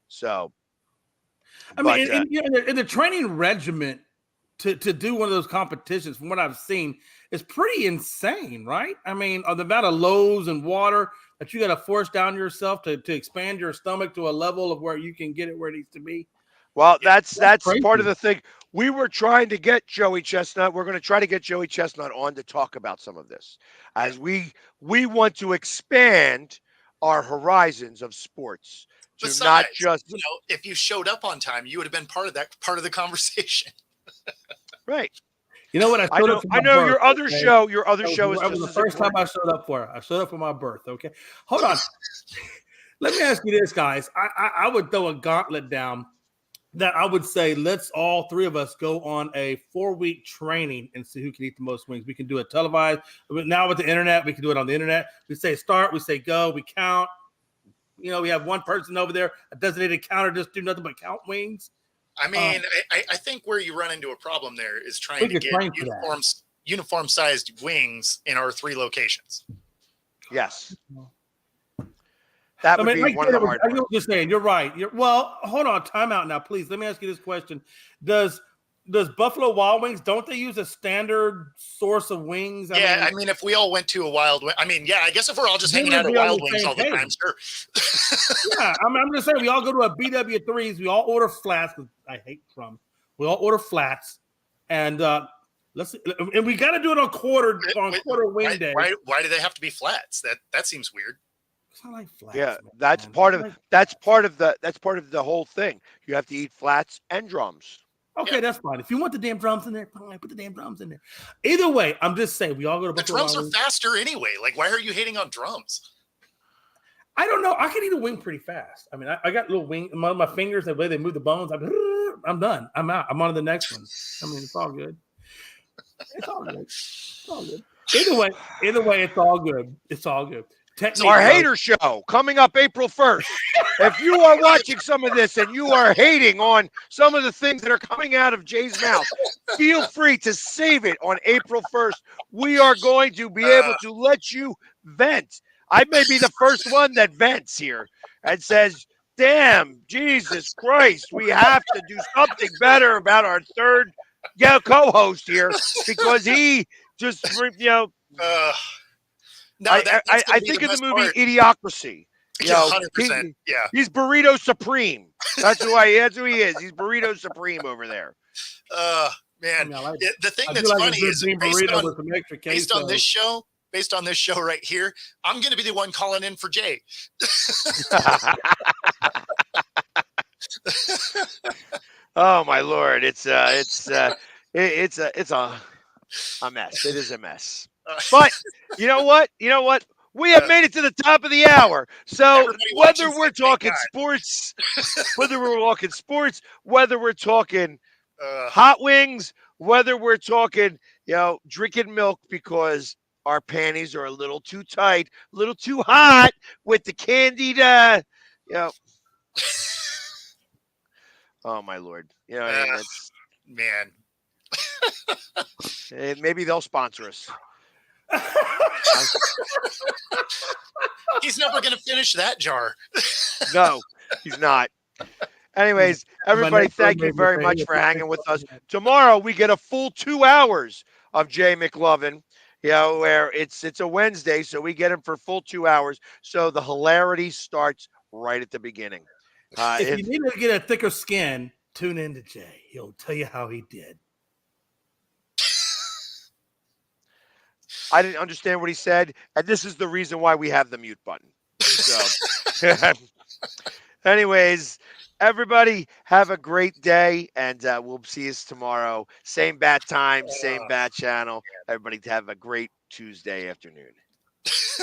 S1: So,
S6: I
S1: but
S6: mean, in the training regimen to do one of those competitions, from what I've seen, is pretty insane, right? I mean, the amount of loads and water that you got to force down yourself to expand your stomach to a level of where you can get it where it needs to be.
S1: well, that's
S6: crazy.
S1: part of the thing. We were trying to get Joey Chestnut. We're going to try to get Joey Chestnut on to talk about some of this, as we want to expand our horizons of sports to
S5: Besides,
S1: not just
S5: if you showed up on time, you would have been part of the conversation.
S1: right.
S6: You know what?
S1: I know your other show. Your other show is
S6: that
S1: just
S6: was
S1: as
S6: the first time
S1: important.
S6: I showed up for it. I showed up for my birth. Okay, hold on. Let me ask you this, guys. I would throw a gauntlet down that I would say let's all three of us go on a 4-week training and see who can eat the most wings. We can do it televised. Now with the internet, we can do it on the internet. We say start, we say go, we count. You know, we have one person over there, a designated counter, just do nothing but count wings.
S5: I mean, I think where you run into a problem there is trying to get uniform sized wings in our 3 locations.
S1: Yes. That would be one of the hard
S6: parts. I was just saying, you're right. Well, hold on, time out now, please. Let me ask you this question. Does Buffalo Wild Wings, don't they use a standard source of wings?
S5: I mean, if we all went to a Wild Wing, I guess if we're all just hanging out at Wild Wings all the time, sure.
S6: Yeah, I'm just saying, we all go to a BW3s, we all order flats, because I hate crumbs. We all order flats, and and we got to do it on quarter wing day.
S5: Why do they have to be flats? That seems weird.
S6: It's not like flats.
S1: Yeah,
S6: man.
S1: that's part of the whole thing. You have to eat flats and drums.
S6: Okay, that's fine. If you want the damn drums in there, fine, put the damn drums in there. Either way, I'm just saying we all go to
S5: the drums are faster anyway. Like, why are you hating on drums?
S6: I don't know. I can eat a wing pretty fast. I mean, I got little wing. My fingers, the way they move the bones, I'm done. I'm out. I'm on to the next one. I mean, it's all good. It's all good. It's all good. Either way, it's all good. It's all good.
S1: It's our hater show coming up April 1st. If you are watching some of this and you are hating on some of the things that are coming out of Jay's mouth, feel free to save it on April 1st. We are going to be able to let you vent. I may be the first one that vents here and says, damn, Jesus Christ, we have to do something better about our third co-host here because he just,
S5: No,
S1: I think of the movie Idiocracy.
S5: 100%.
S1: He's Burrito Supreme. That's who he is. He's Burrito Supreme over there.
S5: Man, the thing that's funny is based on this show right here, I'm going to be the one calling in for Jay.
S1: Oh my Lord, it's a mess. It is a mess. But you know what? We have made it to the top of the hour. So whether we're talking sports, whether we're talking hot wings, whether we're talking, drinking milk because our panties are a little too tight, a little too hot with the candied, oh my Lord.
S5: Man.
S1: Maybe they'll sponsor us.
S5: He's never going to finish that jar.
S1: No, he's not. Anyways, everybody, thank you very much for hanging with us. Tomorrow we get a full 2 hours of Jay McLovin. Where it's a Wednesday, so we get him for full 2 hours. So the hilarity starts right at the beginning.
S6: If you need to get a thicker skin, tune in to Jay. He'll tell you how he did.
S1: I didn't understand what he said, and this is the reason why we have the mute button. So, anyways, everybody have a great day, and we'll see you tomorrow. Same bat time, same bat channel. Everybody have a great Tuesday afternoon.